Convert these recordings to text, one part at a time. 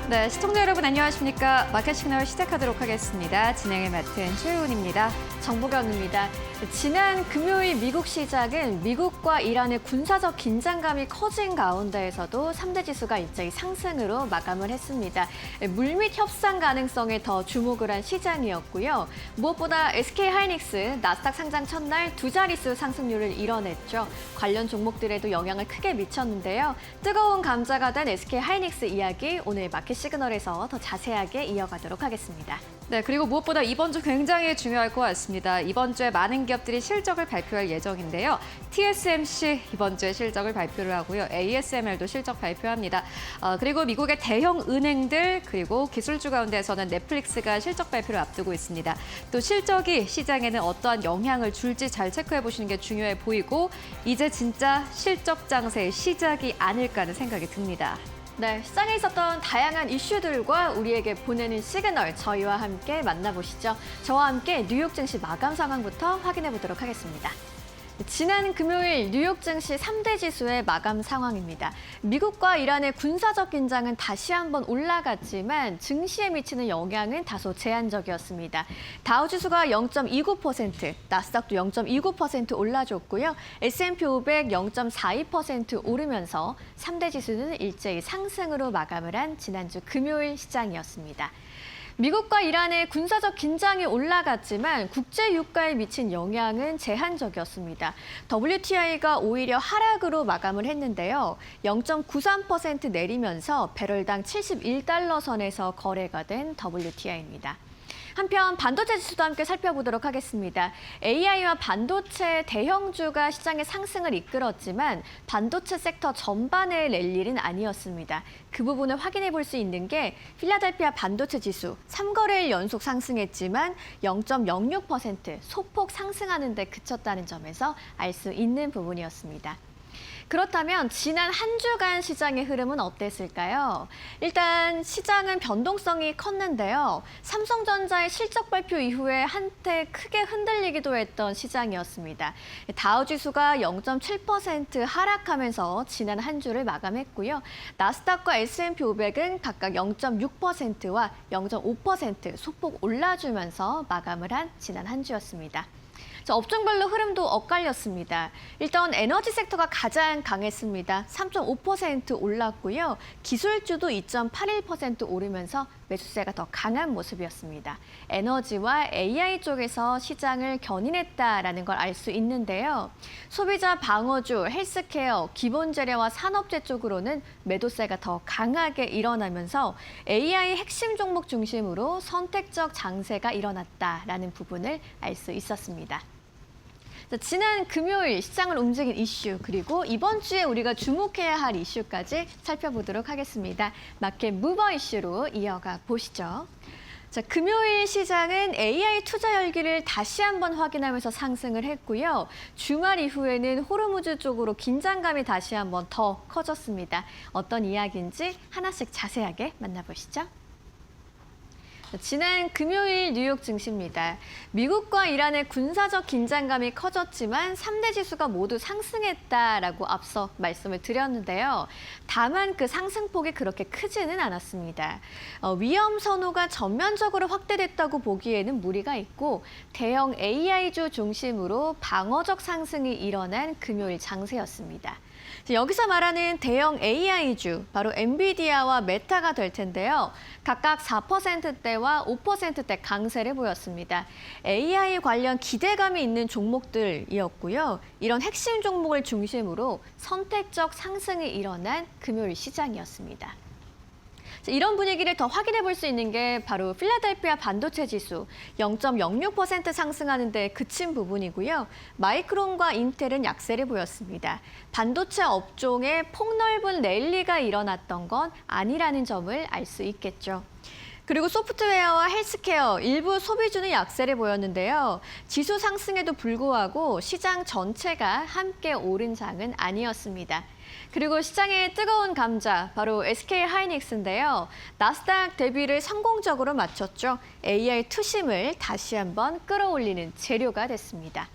네, 시청자 여러분 안녕하십니까. 마켓 시그널 시작하도록 하겠습니다. 진행을 맡은 최윤입니다. 정보경입니다. 지난 금요일 미국 시장은 미국과 이란의 군사적 긴장감이 커진 가운데에서도 3대 지수가 일제히 상승으로 마감을 했습니다. 물밑 협상 가능성에 더 주목을 한 시장이었고요. 무엇보다 SK하이닉스, 나스닥 상장 첫날 두 자릿수 상승률을 이뤄냈죠. 관련 종목들에도 영향을 크게 미쳤는데요. 뜨거운 감자가 된 SK하이닉스 이야기 오늘 마켓 시그널에서 더 자세하게 이어가도록 하겠습니다. 네, 그리고 무엇보다 이번 주 굉장히 중요할 것 같습니다. 이번 주에 많은 기업들이 실적을 발표할 예정인데요. TSMC 이번 주에 실적을 발표를 하고요. ASML도 실적 발표합니다. 그리고 미국의 대형 은행들 그리고 기술주 가운데에서는 넷플릭스가 실적 발표를 앞두고 있습니다. 또 실적이 시장에는 어떠한 영향을 줄지 잘 체크해 보시는 게 중요해 보이고 이제 진짜 실적 장세의 시작이 아닐까 하는 생각이 듭니다. 네, 시장에 있었던 다양한 이슈들과 우리에게 보내는 시그널 저희와 함께 만나보시죠. 저와 함께 뉴욕 증시 마감 상황부터 확인해 보도록 하겠습니다. 지난 금요일 뉴욕 증시 3대 지수의 마감 상황입니다. 미국과 이란의 군사적 긴장은 다시 한번 올라갔지만 증시에 미치는 영향은 다소 제한적이었습니다. 다우지수가 0.29%, 나스닥도 0.29% 올라줬고요. S&P 500 0.42% 오르면서 3대 지수는 일제히 상승으로 마감을 한 지난주 금요일 시장이었습니다. 미국과 이란의 군사적 긴장이 올라갔지만 국제 유가에 미친 영향은 제한적이었습니다. WTI가 오히려 하락으로 마감을 했는데요. 0.93% 내리면서 배럴당 71달러 선에서 거래가 된 WTI입니다. 한편 반도체 지수도 함께 살펴보도록 하겠습니다. AI와 반도체 대형주가 시장의 상승을 이끌었지만 반도체 섹터 전반의 랠리는 아니었습니다. 그 부분을 확인해 볼 수 있는 게 필라델피아 반도체 지수 3거래일 연속 상승했지만 0.06% 소폭 상승하는 데 그쳤다는 점에서 알 수 있는 부분이었습니다. 그렇다면 지난 한 주간 시장의 흐름은 어땠을까요? 일단 시장은 변동성이 컸는데요. 삼성전자의 실적 발표 이후에 한때 크게 흔들리기도 했던 시장이었습니다. 다우지수가 0.7% 하락하면서 지난 한 주를 마감했고요. 나스닥과 S&P 500은 각각 0.6%와 0.5% 소폭 올라주면서 마감을 한 지난 한 주였습니다. 업종별로 흐름도 엇갈렸습니다. 일단 에너지 섹터가 가장 강했습니다. 3.5% 올랐고요. 기술주도 2.81% 오르면서 매수세가 더 강한 모습이었습니다. 에너지와 AI 쪽에서 시장을 견인했다라는 걸 알 수 있는데요. 소비자 방어주, 헬스케어, 기본재료와 산업재 쪽으로는 매도세가 더 강하게 일어나면서 AI 핵심 종목 중심으로 선택적 장세가 일어났다라는 부분을 알 수 있었습니다. 지난 금요일 시장을 움직인 이슈 그리고 이번 주에 우리가 주목해야 할 이슈까지 살펴보도록 하겠습니다. 마켓 무버 이슈로 이어가 보시죠. 금요일 시장은 AI 투자 열기를 다시 한번 확인하면서 상승을 했고요. 주말 이후에는 호르무즈 쪽으로 긴장감이 다시 한번 더 커졌습니다. 어떤 이야기인지 하나씩 자세하게 만나보시죠. 지난 금요일 뉴욕 증시입니다. 미국과 이란의 군사적 긴장감이 커졌지만 3대 지수가 모두 상승했다라고 앞서 말씀을 드렸는데요. 다만 그 상승폭이 그렇게 크지는 않았습니다. 위험 선호가 전면적으로 확대됐다고 보기에는 무리가 있고 대형 AI주 중심으로 방어적 상승이 일어난 금요일 장세였습니다. 여기서 말하는 대형 AI주, 바로 엔비디아와 메타가 될 텐데요. 각각 4%대와 5%대 강세를 보였습니다. AI 관련 기대감이 있는 종목들이었고요. 이런 핵심 종목을 중심으로 선택적 상승이 일어난 금요일 시장이었습니다. 이런 분위기를 더 확인해 볼 수 있는 게 바로 필라델피아 반도체 지수 0.06% 상승하는 데 그친 부분이고요. 마이크론과 인텔은 약세를 보였습니다. 반도체 업종에 폭넓은 랠리가 일어났던 건 아니라는 점을 알 수 있겠죠. 그리고 소프트웨어와 헬스케어, 일부 소비주는 약세를 보였는데요. 지수 상승에도 불구하고 시장 전체가 함께 오른 장은 아니었습니다. 그리고 시장의 뜨거운 감자, 바로 SK하이닉스인데요. 나스닥 대비를 성공적으로 마쳤죠. AI 투심을 다시 한번 끌어올리는 재료가 됐습니다.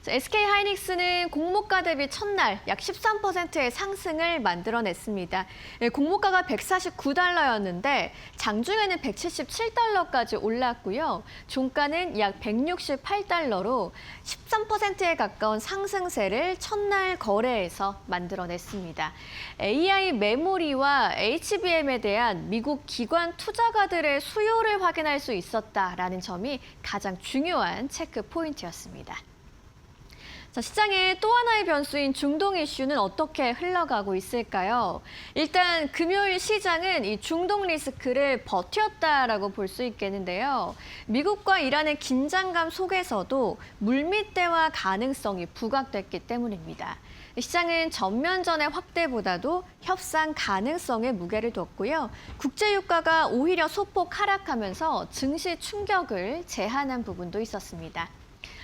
SK 하이닉스는 공모가 대비 첫날 약 13%의 상승을 만들어냈습니다. 공모가가 149달러였는데 장중에는 177달러까지 올랐고요. 종가는 약 168달러로 13%에 가까운 상승세를 첫날 거래에서 만들어냈습니다. AI 메모리와 HBM에 대한 미국 기관 투자가들의 수요를 확인할 수 있었다라는 점이 가장 중요한 체크 포인트였습니다. 자, 시장의 또 하나의 변수인 중동 이슈는 어떻게 흘러가고 있을까요? 일단 금요일 시장은 이 중동 리스크를 버텼다라고 볼 수 있겠는데요. 미국과 이란의 긴장감 속에서도 물밑대화 가능성이 부각됐기 때문입니다. 시장은 전면전의 확대보다도 협상 가능성에 무게를 뒀고요. 국제유가가 오히려 소폭 하락하면서 증시 충격을 제한한 부분도 있었습니다.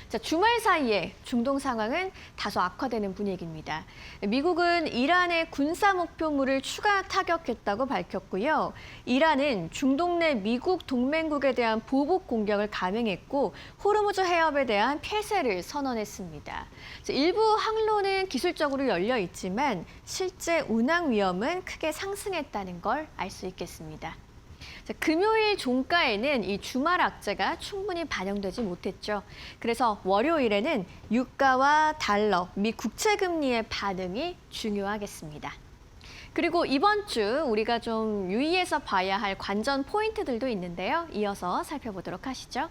자, 주말 사이에 중동 상황은 다소 악화되는 분위기입니다. 미국은 이란의 군사 목표물을 추가 타격했다고 밝혔고요. 이란은 중동 내 미국 동맹국에 대한 보복 공격을 감행했고 호르무즈 해협에 대한 폐쇄를 선언했습니다. 자, 일부 항로는 기술적으로 열려 있지만 실제 운항 위험은 크게 상승했다는 걸 알 수 있겠습니다. 자, 금요일 종가에는 이 주말 악재가 충분히 반영되지 못했죠. 그래서 월요일에는 유가와 달러, 미 국채 금리의 반응이 중요하겠습니다. 그리고 이번 주 우리가 좀 유의해서 봐야 할 관전 포인트들도 있는데요. 이어서 살펴보도록 하시죠.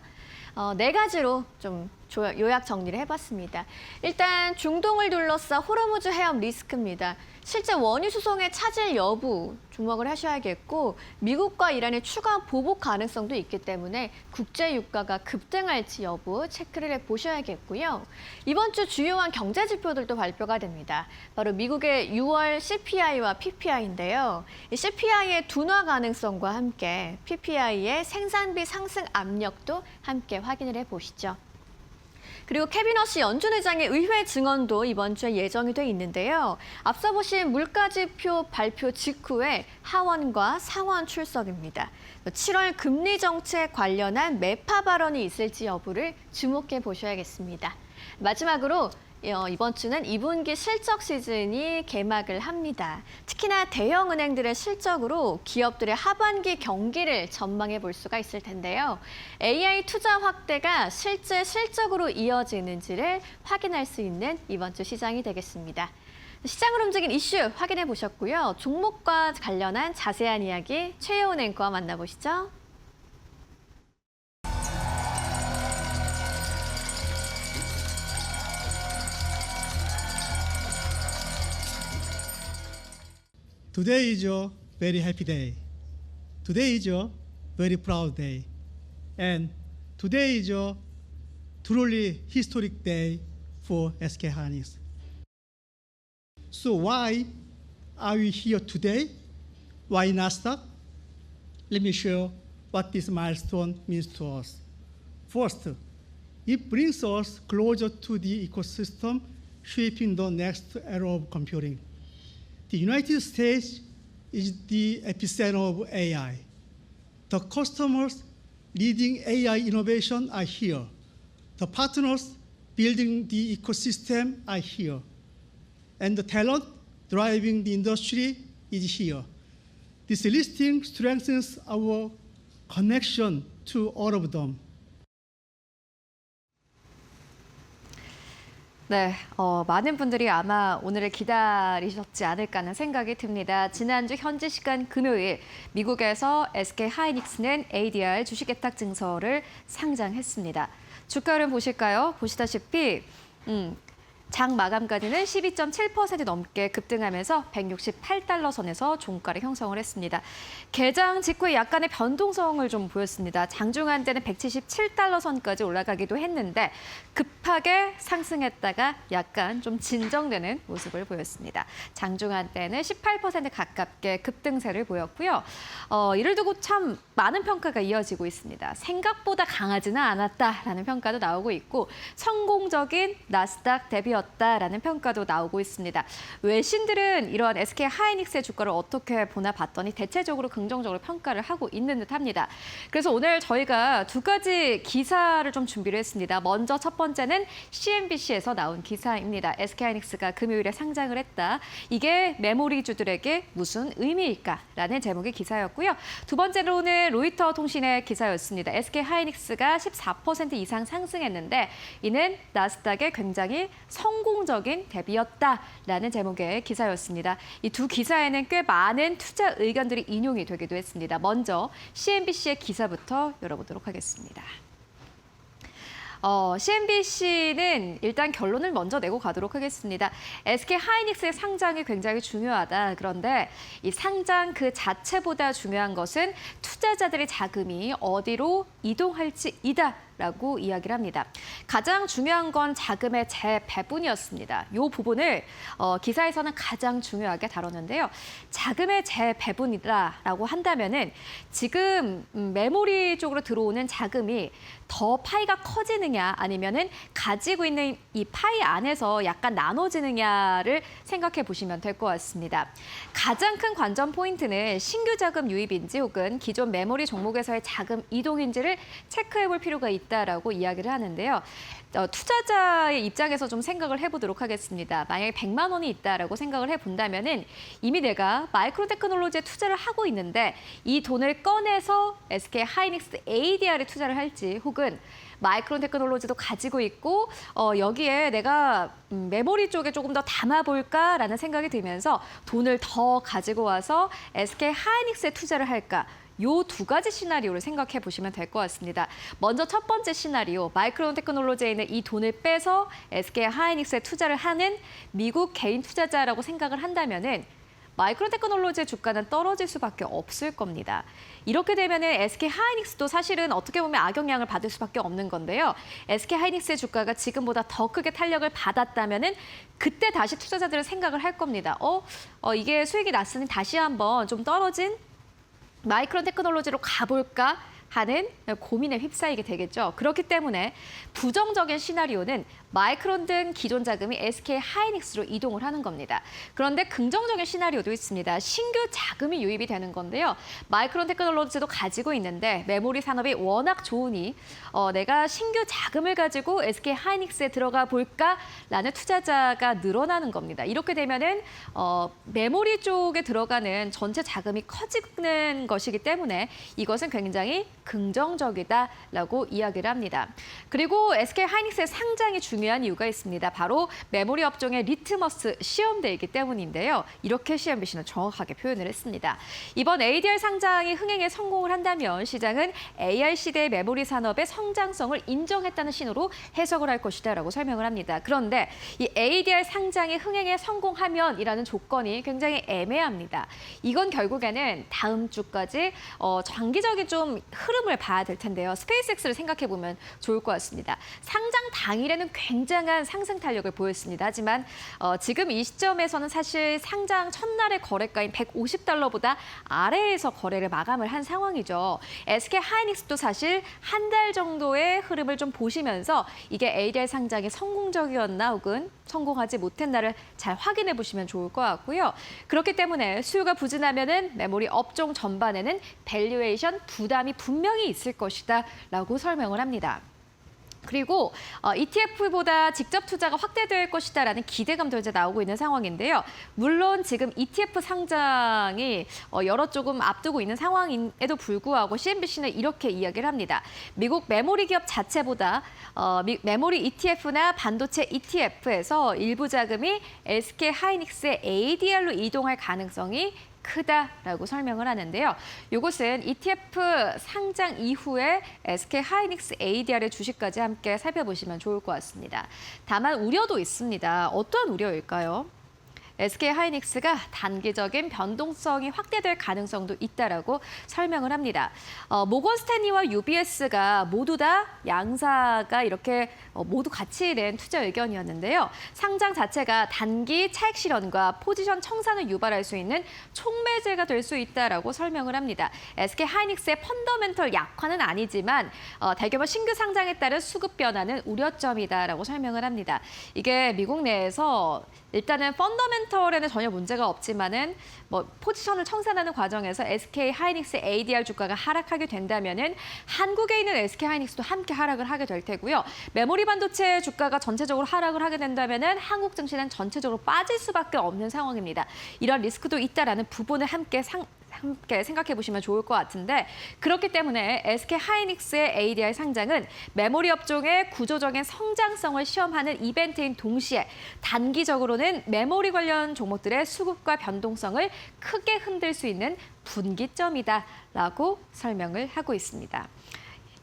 네 가지로 좀 요약 정리를 해봤습니다. 일단 중동을 둘러싸 호르무즈 해협 리스크입니다. 실제 원유 수송의 차질 여부 주목을 하셔야겠고 미국과 이란의 추가 보복 가능성도 있기 때문에 국제 유가가 급등할지 여부 체크를 해보셔야겠고요. 이번 주 주요한 경제 지표들도 발표가 됩니다. 바로 미국의 6월 CPI와 PPI인데요. 이 CPI의 둔화 가능성과 함께 PPI의 생산비 상승 압력도 함께 확인을 해보시죠. 그리고 케빈 허시 연준 의장의 의회 증언도 이번 주에 예정이 돼 있는데요. 앞서 보신 물가지표 발표 직후에 하원과 상원 출석입니다. 7월 금리 정책 관련한 매파 발언이 있을지 여부를 주목해 보셔야겠습니다. 마지막으로 이번 주는 2분기 실적 시즌이 개막을 합니다. 특히나 대형 은행들의 실적으로 기업들의 하반기 경기를 전망해 볼 수가 있을 텐데요. AI 투자 확대가 실제 실적으로 이어지는지를 확인할 수 있는 이번 주 시장이 되겠습니다. 시장을 움직인 이슈 확인해 보셨고요. 종목과 관련한 자세한 이야기 최혜원 앵커와 만나보시죠. Today is a very happy day. Today is a very proud day. And today is a truly historic day for SK Hynix. So why are we here today? Why Nasdaq? Let me share what this milestone means to us. First, it brings us closer to the ecosystem shaping the next era of computing. The United States is the epicenter of AI. The customers leading AI innovation are here. The partners building the ecosystem are here. And the talent driving the industry is here. This listing strengthens our connection to all of them. 네, 많은 분들이 아마 오늘을 기다리셨지 않을까 하는 생각이 듭니다. 지난주 현지 시간 금요일 미국에서 SK 하이닉스는 ADR 주식 예탁 증서를 상장했습니다. 주가 흐름 보실까요? 보시다시피 장 마감까지는 12.7% 넘게 급등하면서 168달러 선에서 종가를 형성을 했습니다. 개장 직후에 약간의 변동성을 좀 보였습니다. 장중한 때는 177달러 선까지 올라가기도 했는데 급하게 상승했다가 약간 좀 진정되는 모습을 보였습니다. 장중한 때는 18% 가깝게 급등세를 보였고요. 이를 두고 참 많은 평가가 이어지고 있습니다. 생각보다 강하지는 않았다라는 평가도 나오고 있고 성공적인 나스닥 대비였다. 갭이었다라는 평가도 나오고 있습니다. 외신들은 이러한 SK 하이닉스의 주가를 어떻게 보나 봤더니 대체적으로 긍정적으로 평가를 하고 있는 듯합니다. 그래서 오늘 저희가 두 가지 기사를 좀 준비를 했습니다. 먼저 첫 번째는 CNBC에서 나온 기사입니다. SK 하이닉스가 금요일에 상장을 했다. 이게 메모리주들에게 무슨 의미일까라는 제목의 기사였고요. 두 번째로는 로이터 통신의 기사였습니다. SK 하이닉스가 14% 이상 상승했는데 이는 나스닥의 굉장히 성공적인 대비였다라는 제목의 기사였습니다. 이 두 기사에는 꽤 많은 투자 의견들이 인용이 되기도 했습니다. 먼저 CNBC의 기사부터 열어보도록 하겠습니다. CNBC는 일단 결론을 먼저 내고 가도록 하겠습니다. SK 하이닉스의 상장이 굉장히 중요하다. 그런데 이 상장 그 자체보다 중요한 것은 투자자들의 자금이 어디로 이동할지이다. 라고 이야기를 합니다. 가장 중요한 건 자금의 재배분이었습니다. 이 부분을 기사에서는 가장 중요하게 다뤘는데요. 자금의 재배분이다라고 한다면은 지금 메모리 쪽으로 들어오는 자금이 더 파이가 커지느냐 아니면은 가지고 있는 이 파이 안에서 약간 나눠지느냐를 생각해 보시면 될 것 같습니다. 가장 큰 관전 포인트는 신규 자금 유입인지 혹은 기존 메모리 종목에서의 자금 이동인지를 체크해 볼 필요가 있다라고 이야기를 하는데요. 투자자의 입장에서 좀 생각을 해보도록 하겠습니다. 만약에 100만 원이 있다라고 생각을 해본다면은 이미 내가 마이크로 테크놀로지에 투자를 하고 있는데 이 돈을 꺼내서 SK 하이닉스 ADR에 투자를 할지 혹은 마이크론 테크놀로지도 가지고 있고 여기에 내가 메모리 쪽에 조금 더 담아볼까라는 생각이 들면서 돈을 더 가지고 와서 SK 하이닉스에 투자를 할까? 요 두 가지 시나리오를 생각해 보시면 될 것 같습니다. 먼저 첫 번째 시나리오, 마이크론 테크놀로지에 있는 이 돈을 빼서 SK 하이닉스에 투자를 하는 미국 개인 투자자라고 생각을 한다면은 마이크론 테크놀로지의 주가는 떨어질 수밖에 없을 겁니다. 이렇게 되면은 SK 하이닉스도 사실은 어떻게 보면 악영향을 받을 수밖에 없는 건데요. SK 하이닉스의 주가가 지금보다 더 크게 탄력을 받았다면은 그때 다시 투자자들은 생각을 할 겁니다. 이게 수익이 났으니 다시 한번 좀 떨어진 마이크론 테크놀로지로 가볼까 하는 고민에 휩싸이게 되겠죠. 그렇기 때문에 부정적인 시나리오는 마이크론 등 기존 자금이 SK 하이닉스로 이동을 하는 겁니다. 그런데 긍정적인 시나리오도 있습니다. 신규 자금이 유입이 되는 건데요. 마이크론 테크놀로지도 가지고 있는데 메모리 산업이 워낙 좋으니 내가 신규 자금을 가지고 SK 하이닉스에 들어가 볼까라는 투자자가 늘어나는 겁니다. 이렇게 되면은 메모리 쪽에 들어가는 전체 자금이 커지는 것이기 때문에 이것은 굉장히 긍정적이다라고 이야기를 합니다. 그리고 SK 하이닉스의 상장이 중요한 이유가 있습니다. 바로 메모리 업종의 리트머스 시험대이기 때문인데요. 이렇게 CNBC는 정확하게 표현을 했습니다. 이번 ADR 상장이 흥행에 성공을 한다면 시장은 AI 시대의 메모리 산업의 성장성을 인정했다는 신호로 해석을 할 것이다라고 설명을 합니다. 그런데 이 ADR 상장이 흥행에 성공하면이라는 조건이 굉장히 애매합니다. 이건 결국에는 다음 주까지 장기적인 좀 흐름을 봐야 될 텐데요. 스페이스X를 생각해 보면 좋을 것 같습니다. 상장 당일에는 굉장한 상승 탄력을 보였습니다. 하지만 지금 이 시점에서는 사실 상장 첫날의 거래가인 $150보다 아래에서 거래를 마감을 한 상황이죠. SK 하이닉스도 사실 한 달 정도의 흐름을 좀 보시면서 이게 ADR 상장이 성공적이었나 혹은 성공하지 못했나를 잘 확인해 보시면 좋을 것 같고요. 그렇기 때문에 수요가 부진하면은 메모리 업종 전반에는 밸류에이션 부담이 분명히 있을 것이다라고 설명을 합니다. 그리고 ETF보다 직접 투자가 확대될 것이다라는 기대감도 이제 나오고 있는 상황인데요. 물론 지금 ETF 상장이 여러 조금 앞두고 있는 상황임에도 불구하고 CNBC는 이렇게 이야기를 합니다. 미국 메모리 기업 자체보다 메모리 ETF나 반도체 ETF에서 일부 자금이 SK 하이닉스의 ADR로 이동할 가능성이 크다라고 설명을 하는데요. 이것은 ETF 상장 이후에 SK 하이닉스 ADR의 주식까지 함께 살펴보시면 좋을 것 같습니다. 다만 우려도 있습니다. 어떠한 우려일까요? SK 하이닉스가 단기적인 변동성이 확대될 가능성도 있다라고 설명을 합니다. 모건 스탠리와 UBS가 모두 다 양사가 이렇게 모두 같이 낸 투자 의견이었는데요. 상장 자체가 단기 차익 실현과 포지션 청산을 유발할 수 있는 촉매제가 될 수 있다라고 설명을 합니다. SK 하이닉스의 펀더멘털 약화는 아니지만 대규모 신규 상장에 따른 수급 변화는 우려점이다라고 설명을 합니다. 이게 미국 내에서 일단은 펀더멘털에는 전혀 문제가 없지만은 포지션을 청산하는 과정에서 SK 하이닉스 ADR 주가가 하락하게 된다면은 한국에 있는 SK 하이닉스도 함께 하락을 하게 될 테고요. 메모리 반도체 주가가 전체적으로 하락을 하게 된다면은 한국 증시는 전체적으로 빠질 수밖에 없는 상황입니다. 이런 리스크도 있다라는 부분을 함께 생각해 보시면 좋을 것 같은데, 그렇기 때문에 SK 하이닉스의 ADR 상장은 메모리 업종의 구조적인 성장성을 시험하는 이벤트인 동시에 단기적으로는 메모리 관련 종목들의 수급과 변동성을 크게 흔들 수 있는 분기점이다라고 설명을 하고 있습니다.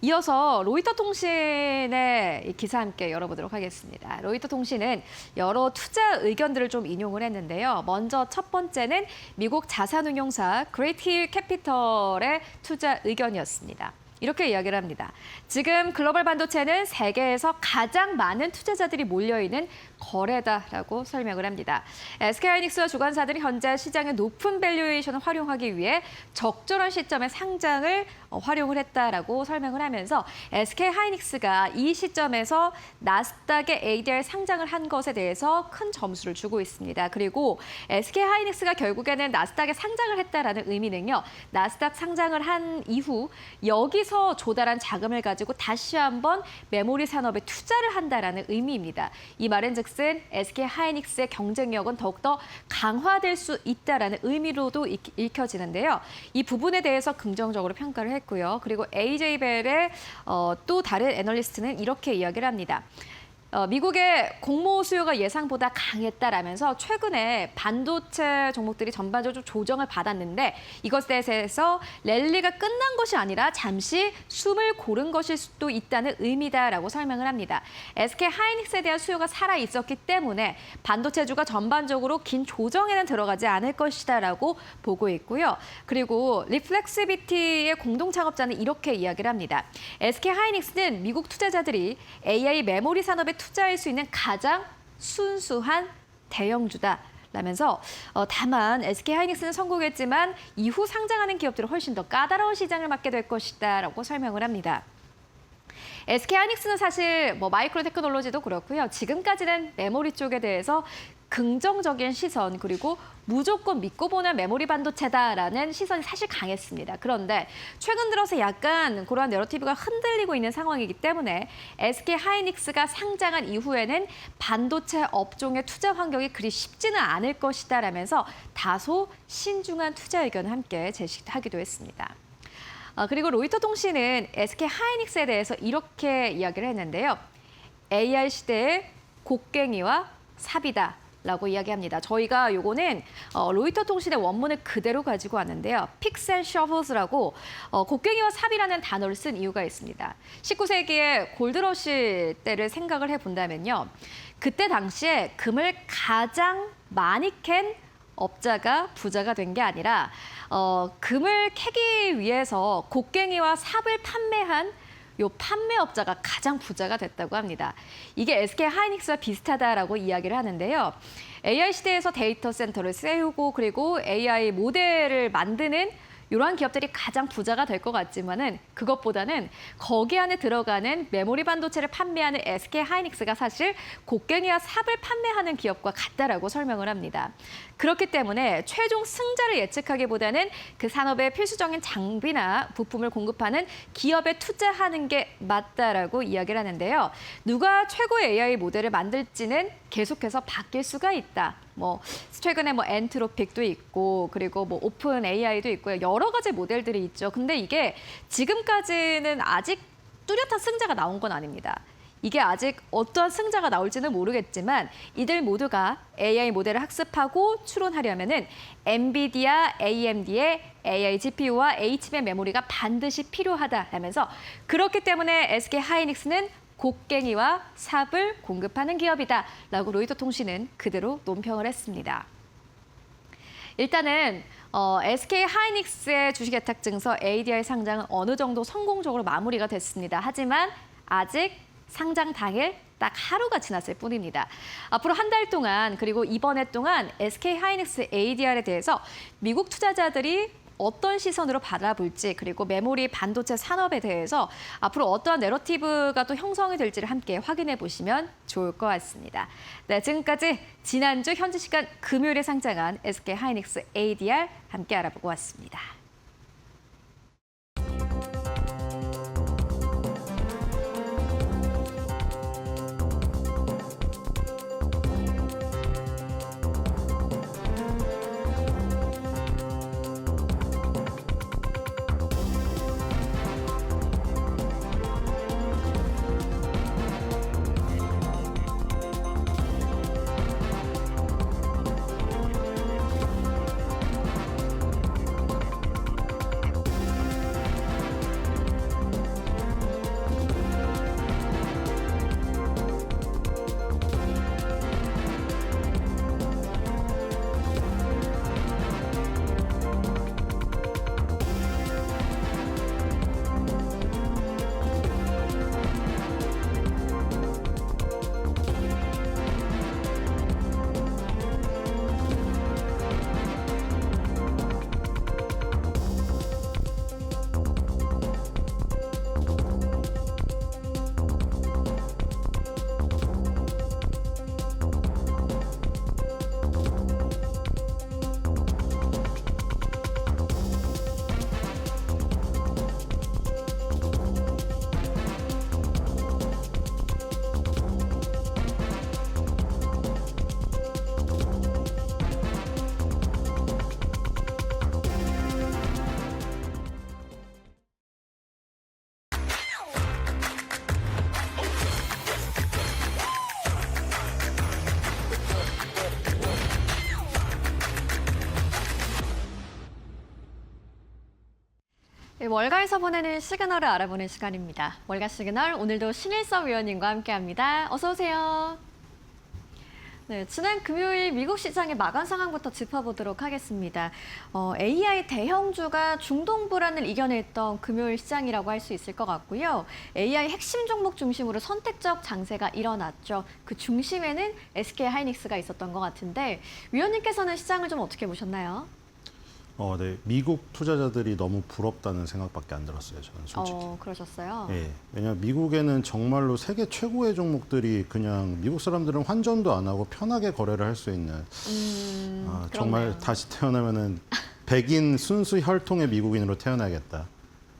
이어서 로이터 통신의 이 기사 함께 열어보도록 하겠습니다. 로이터 통신은 여러 투자 의견들을 좀 인용을 했는데요. 먼저 첫 번째는 미국 자산운용사 그레이트 힐 캐피털의 투자 의견이었습니다. 이렇게 이야기를 합니다. 지금 글로벌 반도체는 세계에서 가장 많은 투자자들이 몰려있는 거래다라고 설명을 합니다. SK하이닉스와 주관사들이 현재 시장의 높은 밸류에이션을 활용하기 위해 적절한 시점에 상장을 활용을 했다라고 설명을 하면서 SK하이닉스가 이 시점에서 나스닥의 ADR 상장을 한 것에 대해서 큰 점수를 주고 있습니다. 그리고 SK하이닉스가 결국에는 나스닥에 상장을 했다라는 의미는요. 나스닥 상장을 한 이후 여기서 조달한 자금을 가지고 다시 한번 메모리 산업에 투자를 한다라는 의미입니다. 이 말은즉슨 SK하이닉스의 경쟁력은 더욱더 강화될 수 있다라는 의미로도 읽혀지는데요. 이 부분에 대해서 긍정적으로 평가를 했고요. 그리고 AJ벨의 또 다른 애널리스트는 이렇게 이야기를 합니다. 미국의 공모 수요가 예상보다 강했다라면서 최근에 반도체 종목들이 전반적으로 조정을 받았는데 이것에 대해서 랠리가 끝난 것이 아니라 잠시 숨을 고른 것일 수도 있다는 의미다라고 설명을 합니다. SK 하이닉스에 대한 수요가 살아 있었기 때문에 반도체주가 전반적으로 긴 조정에는 들어가지 않을 것이다라고 보고 있고요. 그리고 리플렉시비티의 공동 창업자는 이렇게 이야기를 합니다. SK 하이닉스는 미국 투자자들이 AI 메모리 산업에 투자할 수 있는 가장 순수한 대형주다. 라면서 다만 SK하이닉스는 성공했지만 이후 상장하는 기업들은 훨씬 더 까다로운 시장을 맞게 될 것이다 라고 설명을 합니다. SK하이닉스는 사실 마이크로 테크놀로지도 그렇고요. 지금까지는 메모리 쪽에 대해서 긍정적인 시선 그리고 무조건 믿고 보는 메모리 반도체다라는 시선이 사실 강했습니다. 그런데 최근 들어서 약간 그러한 내러티브가 흔들리고 있는 상황이기 때문에 SK하이닉스가 상장한 이후에는 반도체 업종의 투자 환경이 그리 쉽지는 않을 것이다라면서 다소 신중한 투자 의견을 함께 제시하기도 했습니다. 그리고 로이터 통신은 SK하이닉스에 대해서 이렇게 이야기를 했는데요. AI 시대의 곡괭이와 삽이다. 라고 이야기합니다. 저희가 요거는 로이터 통신의 원문을 그대로 가지고 왔는데요. Picks and Shovels라고 곡괭이와 삽이라는 단어를 쓴 이유가 있습니다. 19세기의 골드러시 때를 생각을 해본다면요. 그때 당시에 금을 가장 많이 캔 업자가 부자가 된 게 아니라 금을 캐기 위해서 곡괭이와 삽을 판매한 요 판매업자가 가장 부자가 됐다고 합니다. 이게 SK하이닉스와 비슷하다라고 이야기를 하는데요. AI 시대에서 데이터 센터를 세우고 그리고 AI 모델을 만드는 이러한 기업들이 가장 부자가 될 것 같지만은 그것보다는 거기 안에 들어가는 메모리 반도체를 판매하는 SK하이닉스가 사실 곡괭이와 삽을 판매하는 기업과 같다라고 설명을 합니다. 그렇기 때문에 최종 승자를 예측하기보다는 그 산업의 필수적인 장비나 부품을 공급하는 기업에 투자하는 게 맞다라고 이야기를 하는데요. 누가 최고의 AI 모델을 만들지는 계속해서 바뀔 수가 있다. 최근에 엔트로픽도 있고 그리고 오픈 AI도 있고요. 여러 가지 모델들이 있죠. 근데 이게 지금까지는 아직 뚜렷한 승자가 나온 건 아닙니다. 이게 아직 어떠한 승자가 나올지는 모르겠지만 이들 모두가 AI 모델을 학습하고 추론하려면은 엔비디아, AMD의 AI GPU와 Hband 메모리가 반드시 필요하다라면서 그렇기 때문에 SK하이닉스는 곡괭이와 삽을 공급하는 기업이다라고 로이터 통신은 그대로 논평을 했습니다. 일단은 SK 하이닉스의 주식예탁증서 ADR 상장은 어느 정도 성공적으로 마무리가 됐습니다. 하지만 아직 상장 당일 딱 하루가 지났을 뿐입니다. 앞으로 한 달 동안 그리고 이번 해 동안 SK 하이닉스 ADR에 대해서 미국 투자자들이 어떤 시선으로 바라볼지 그리고 메모리 반도체 산업에 대해서 앞으로 어떠한 내러티브가 또 형성이 될지를 함께 확인해 보시면 좋을 것 같습니다. 네, 지금까지 지난주 현지 시간 금요일에 상장한 SK 하이닉스 ADR 함께 알아보고 왔습니다. 월가에서 보내는 시그널을 알아보는 시간입니다. 월가 시그널 오늘도 신일섭 위원님과 함께합니다. 어서 오세요. 네, 지난 금요일 미국 시장의 마감 상황부터 짚어보도록 하겠습니다. AI 대형주가 중동 불안을 이겨냈던 금요일 시장이라고 할 수 있을 것 같고요. AI 핵심 종목 중심으로 선택적 장세가 일어났죠. 그 중심에는 SK 하이닉스가 있었던 것 같은데 위원님께서는 시장을 좀 어떻게 보셨나요? 네. 미국 투자자들이 너무 부럽다는 생각밖에 안 들었어요, 저는 솔직히. 그러셨어요? 예. 왜냐하면 미국에는 정말로 세계 최고의 종목들이 그냥 미국 사람들은 환전도 안 하고 편하게 거래를 할 수 있는 정말 다시 태어나면은 백인 순수 혈통의 미국인으로 태어나야겠다.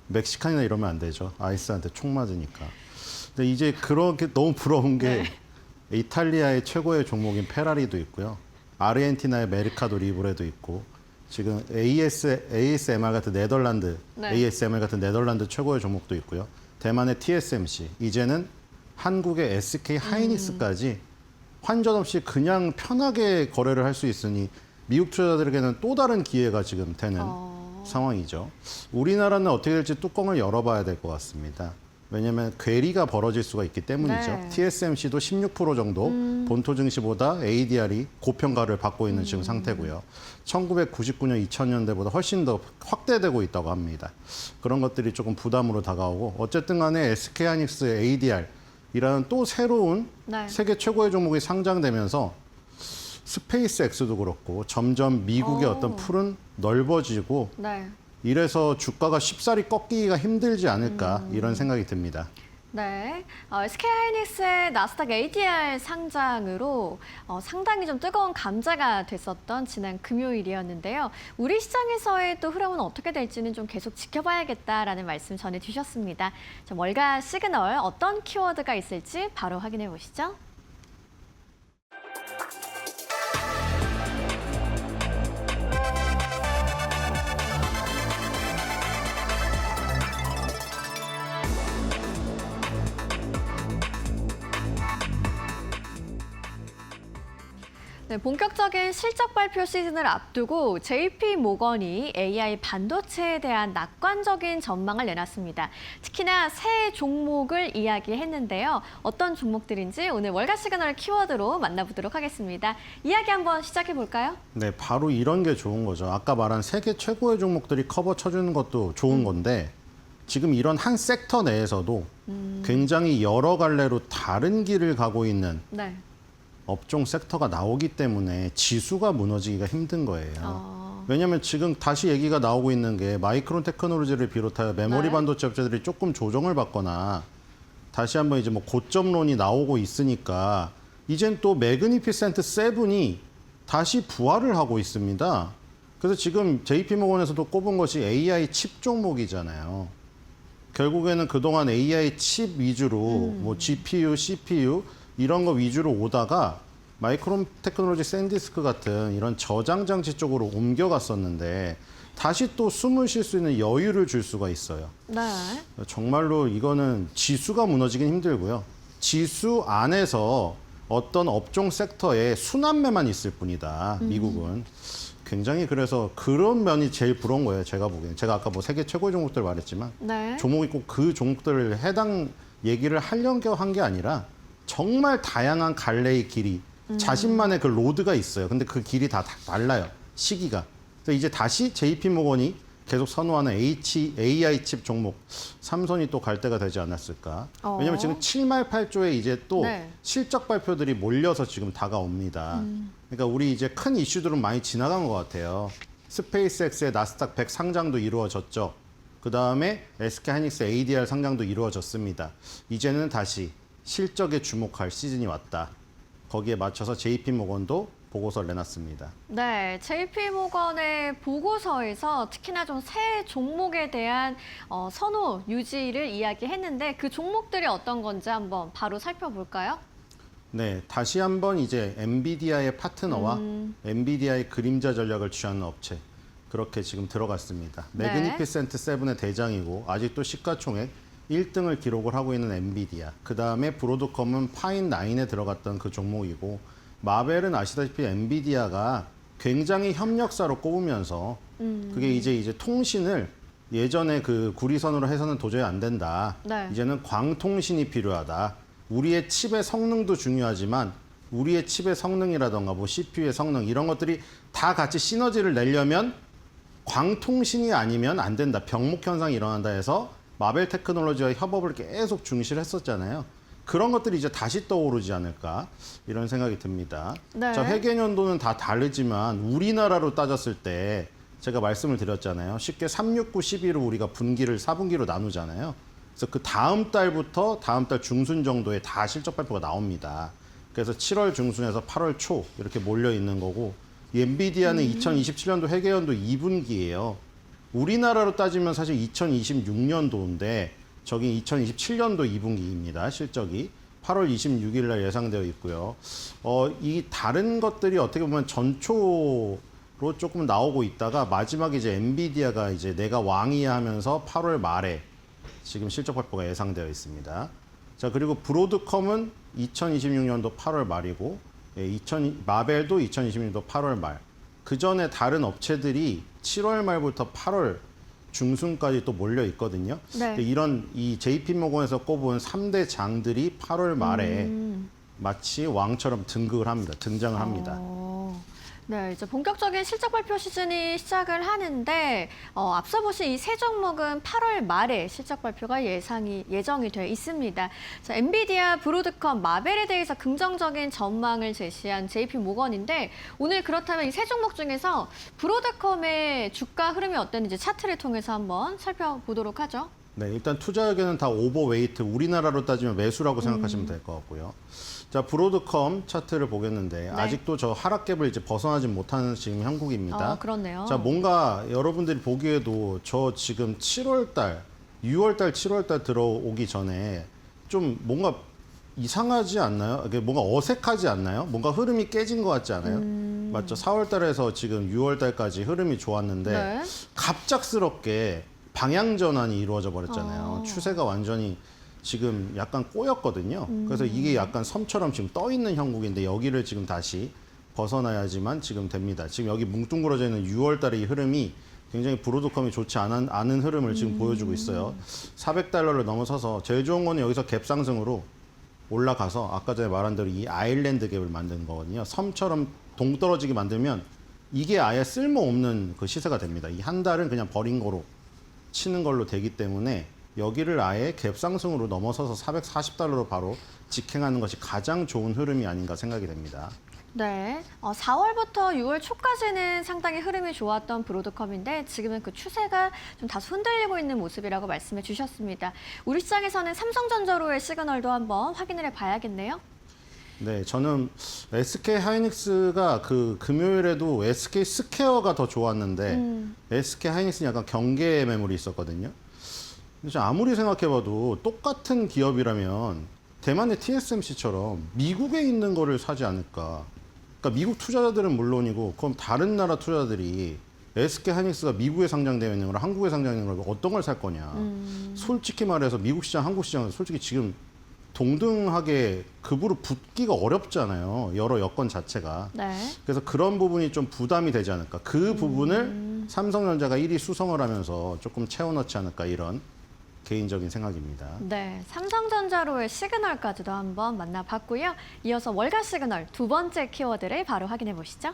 멕시칸이나 이러면 안 되죠. 아이스한테 총 맞으니까. 근데 이제 그렇게 너무 부러운 게 이탈리아의 최고의 종목인 페라리도 있고요. 아르헨티나의 메르카도 리브레도 있고 지금 ASMR 같은 네덜란드, ASMR 같은 네덜란드 최고의 종목도 있고요. 대만의 TSMC, 이제는 한국의 SK 하이닉스까지 환전 없이 그냥 편하게 거래를 할 수 있으니 미국 투자자들에게는 또 다른 기회가 지금 되는 상황이죠. 우리나라는 어떻게 될지 뚜껑을 열어봐야 될 것 같습니다. 왜냐하면 괴리가 벌어질 수가 있기 때문이죠. 네. TSMC도 16% 정도 본토 증시보다 ADR이 고평가를 받고 있는 지금 상태고요. 1999년, 2000년대보다 훨씬 더 확대되고 있다고 합니다. 그런 것들이 조금 부담으로 다가오고 어쨌든 간에 SK 하이닉스 ADR이라는 또 새로운 세계 최고의 종목이 상장되면서 스페이스 X도 그렇고 점점 미국의 어떤 풀은 넓어지고 이래서 주가가 쉽사리 꺾이기가 힘들지 않을까 이런 생각이 듭니다. 네, SK 하이닉스의 나스닥 ADR 상장으로 상당히 좀 뜨거운 감자가 됐었던 지난 금요일이었는데요. 우리 시장에서의 또 흐름은 어떻게 될지는 좀 계속 지켜봐야겠다라는 말씀 전해주셨습니다. 자, 월가 시그널 어떤 키워드가 있을지 바로 확인해 보시죠. 네, 본격적인 실적 발표 시즌을 앞두고 JP 모건이 AI 반도체에 대한 낙관적인 전망을 내놨습니다. 특히나 새 종목을 이야기했는데요. 어떤 종목들인지 오늘 월가 시그널 키워드로 만나보도록 하겠습니다. 이야기 한번 시작해 볼까요? 네, 바로 이런 게 좋은 거죠. 아까 말한 세계 최고의 종목들이 커버 쳐주는 것도 좋은 건데 지금 이런 한 섹터 내에서도 굉장히 여러 갈래로 다른 길을 가고 있는 네. 업종 섹터가 나오기 때문에 지수가 무너지기가 힘든 거예요. 왜냐하면 지금 다시 얘기가 나오고 있는 게 마이크론 테크놀로지를 비롯하여 메모리 네. 반도체 업체들이 조금 조정을 받거나 다시 한번 이제 뭐 고점론이 나오고 있으니까 이젠 또 매그니피센트 7이 다시 부활을 하고 있습니다. 그래서 지금 JP모건에서도 꼽은 것이 AI 칩 종목이잖아요. 결국에는 그동안 AI 칩 위주로 뭐 GPU, CPU 이런 거 위주로 오다가 마이크론 테크놀로지 샌디스크 같은 이런 저장 장치 쪽으로 옮겨갔었는데 다시 또 숨을 쉴 수 있는 여유를 줄 수가 있어요. 네. 정말로 이거는 지수가 무너지긴 힘들고요. 지수 안에서 어떤 업종 섹터에 순환매만 있을 뿐이다. 미국은. 굉장히 그래서 그런 면이 제일 부러운 거예요. 제가 보기에는. 제가 아까 뭐 세계 최고의 종목들 말했지만 네. 종목이 꼭 그 종목들을 해당 얘기를 하려고 한 게 아니라 정말 다양한 갈래의 길이 자신만의 그 로드가 있어요. 근데 그 길이 다 달라요. 시기가. 그래서 이제 다시 JP모건이 계속 선호하는 AI 칩 종목 3선이 또 갈 때가 되지 않았을까. 왜냐면 지금 7말 8조에 이제 또 네. 실적 발표들이 몰려서 지금 다가옵니다. 그러니까 우리 이제 큰 이슈들은 많이 지나간 것 같아요. 스페이스X의 나스닥 100 상장도 이루어졌죠. 그 다음에 SK하이닉스 ADR 상장도 이루어졌습니다. 이제는 다시 실적에 주목할 시즌이 왔다. 거기에 맞춰서 JP모건도 보고서를 내놨습니다. 네, JP모건의 보고서에서 특히나 좀 새 종목에 대한 선호 유지를 이야기했는데 그 종목들이 어떤 건지 한번 바로 살펴볼까요? 네, 다시 한번 이제 엔비디아의 파트너와 엔비디아의 그림자 전략을 취하는 업체 그렇게 지금 들어갔습니다. 네. 매그니피센트 7의 대장이고 아직도 시가총액 1등을 기록을 하고 있는 엔비디아. 그 다음에 브로드컴은 파인 9에 들어갔던 그 종목이고 마벨은 아시다시피 엔비디아가 굉장히 협력사로 꼽으면서 그게 이제 통신을 예전에 그 구리선으로 해서는 도저히 안 된다. 네. 이제는 광통신이 필요하다. 우리의 칩의 성능도 중요하지만 우리의 칩의 성능이라던가 뭐 CPU의 성능 이런 것들이 다 같이 시너지를 내려면 광통신이 아니면 안 된다. 병목 현상이 일어난다 해서 마벨 테크놀로지와 협업을 계속 중시를 했었잖아요. 그런 것들이 이제 다시 떠오르지 않을까 이런 생각이 듭니다. 네. 자, 회계연도는 다 다르지만 우리나라로 따졌을 때 제가 말씀을 드렸잖아요. 쉽게 3, 6, 9, 12로 우리가 분기를 4분기로 나누잖아요. 그래서 그 다음 달부터 다음 달 중순 정도에 다 실적 발표가 나옵니다. 그래서 7월 중순에서 8월 초 이렇게 몰려 있는 거고 엔비디아는 2027년도 회계연도 2분기예요. 우리나라로 따지면 사실 2026년도인데 저기 2027년도 2분기입니다. 실적이 8월 26일 날 예상되어 있고요. 이 다른 것들이 어떻게 보면 전초로 조금 나오고 있다가 마지막에 이제 엔비디아가 이제 내가 왕이야 하면서 8월 말에 지금 실적 발표가 예상되어 있습니다. 자, 그리고 브로드컴은 2026년도 8월 말이고 마벨도 2026년도 8월 말. 그 전에 다른 업체들이 7월 말부터 8월 중순까지 또 몰려 있거든요. 네. 이런 이 JP모건에서 꼽은 3대 장들이 8월 말에 마치 왕처럼 등극을 합니다. 등장을 합니다. 네, 이제 본격적인 실적 발표 시즌이 시작을 하는데 앞서 보신 이 세 종목은 8월 말에 실적 발표가 예정이 돼 있습니다. 자, 엔비디아, 브로드컴, 마벨에 대해서 긍정적인 전망을 제시한 JP모건인데 오늘 그렇다면 이 세 종목 중에서 브로드컴의 주가 흐름이 어땠는지 차트를 통해서 한번 살펴보도록 하죠. 네, 일단 투자 의견은 다 오버웨이트, 우리나라로 따지면 매수라고 생각하시면 될 것 같고요. 자, 브로드컴 차트를 보겠는데 네. 아직도 저 하락갭을 이제 벗어나지 못하는 지금 형국입니다. 그렇네요. 자, 뭔가 여러분들이 보기에도 저 지금 7월달, 6월달, 7월달 들어오기 전에 좀 뭔가 이상하지 않나요? 이게 뭔가 어색하지 않나요? 뭔가 흐름이 깨진 것 같지 않아요? 맞죠? 4월달에서 지금 6월달까지 흐름이 좋았는데 네. 갑작스럽게 방향 전환이 이루어져 버렸잖아요. 추세가 완전히 지금 약간 꼬였거든요. 그래서 이게 약간 섬처럼 지금 떠 있는 형국인데 여기를 지금 다시 벗어나야지만 지금 됩니다. 지금 여기 뭉뚱그러져 있는 6월 달의 이 흐름이 굉장히 브로드컴이 좋지 않은 흐름을 지금 보여주고 있어요. 400달러를 넘어서서 제일 좋은 거는 여기서 갭 상승으로 올라가서 아까 전에 말한 대로 이 아일랜드 갭을 만드는 거거든요. 섬처럼 동떨어지게 만들면 이게 아예 쓸모없는 그 시세가 됩니다. 이 한 달은 그냥 버린 거로 치는 걸로 되기 때문에 여기를 아예 갭 상승으로 넘어서서 440달러로 바로 직행하는 것이 가장 좋은 흐름이 아닌가 생각이 됩니다. 네, 4월부터 6월 초까지는 상당히 흐름이 좋았던 브로드컴인데 지금은 그 추세가 좀 다소 흔들리고 있는 모습이라고 말씀해 주셨습니다. 우리 시장에서는 삼성전자로의 시그널도 한번 확인을 해봐야겠네요. 네, 저는 SK 하이닉스가 그 금요일에도 SK 스퀘어가 더 좋았는데 SK 하이닉스는 약간 경계 매물이 있었거든요. 근데 아무리 생각해봐도 똑같은 기업이라면 대만의 TSMC처럼 미국에 있는 거를 사지 않을까. 그러니까 미국 투자자들은 물론이고 그럼 다른 나라 투자자들이 SK 하이닉스가 미국에 상장되어 있는 거랑 한국에 상장되어 있는 걸 어떤 걸 살 거냐. 솔직히 말해서 미국 시장, 한국 시장은 솔직히 지금 동등하게 급으로 붙기가 어렵잖아요. 여러 여건 자체가. 네. 그래서 그런 부분이 좀 부담이 되지 않을까. 그 부분을 삼성전자가 1위 수성을 하면서 조금 채워넣지 않을까 이런 개인적인 생각입니다. 네, 삼성전자로의 시그널까지도 한번 만나봤고요. 이어서 월가 시그널 두 번째 키워드를 바로 확인해 보시죠.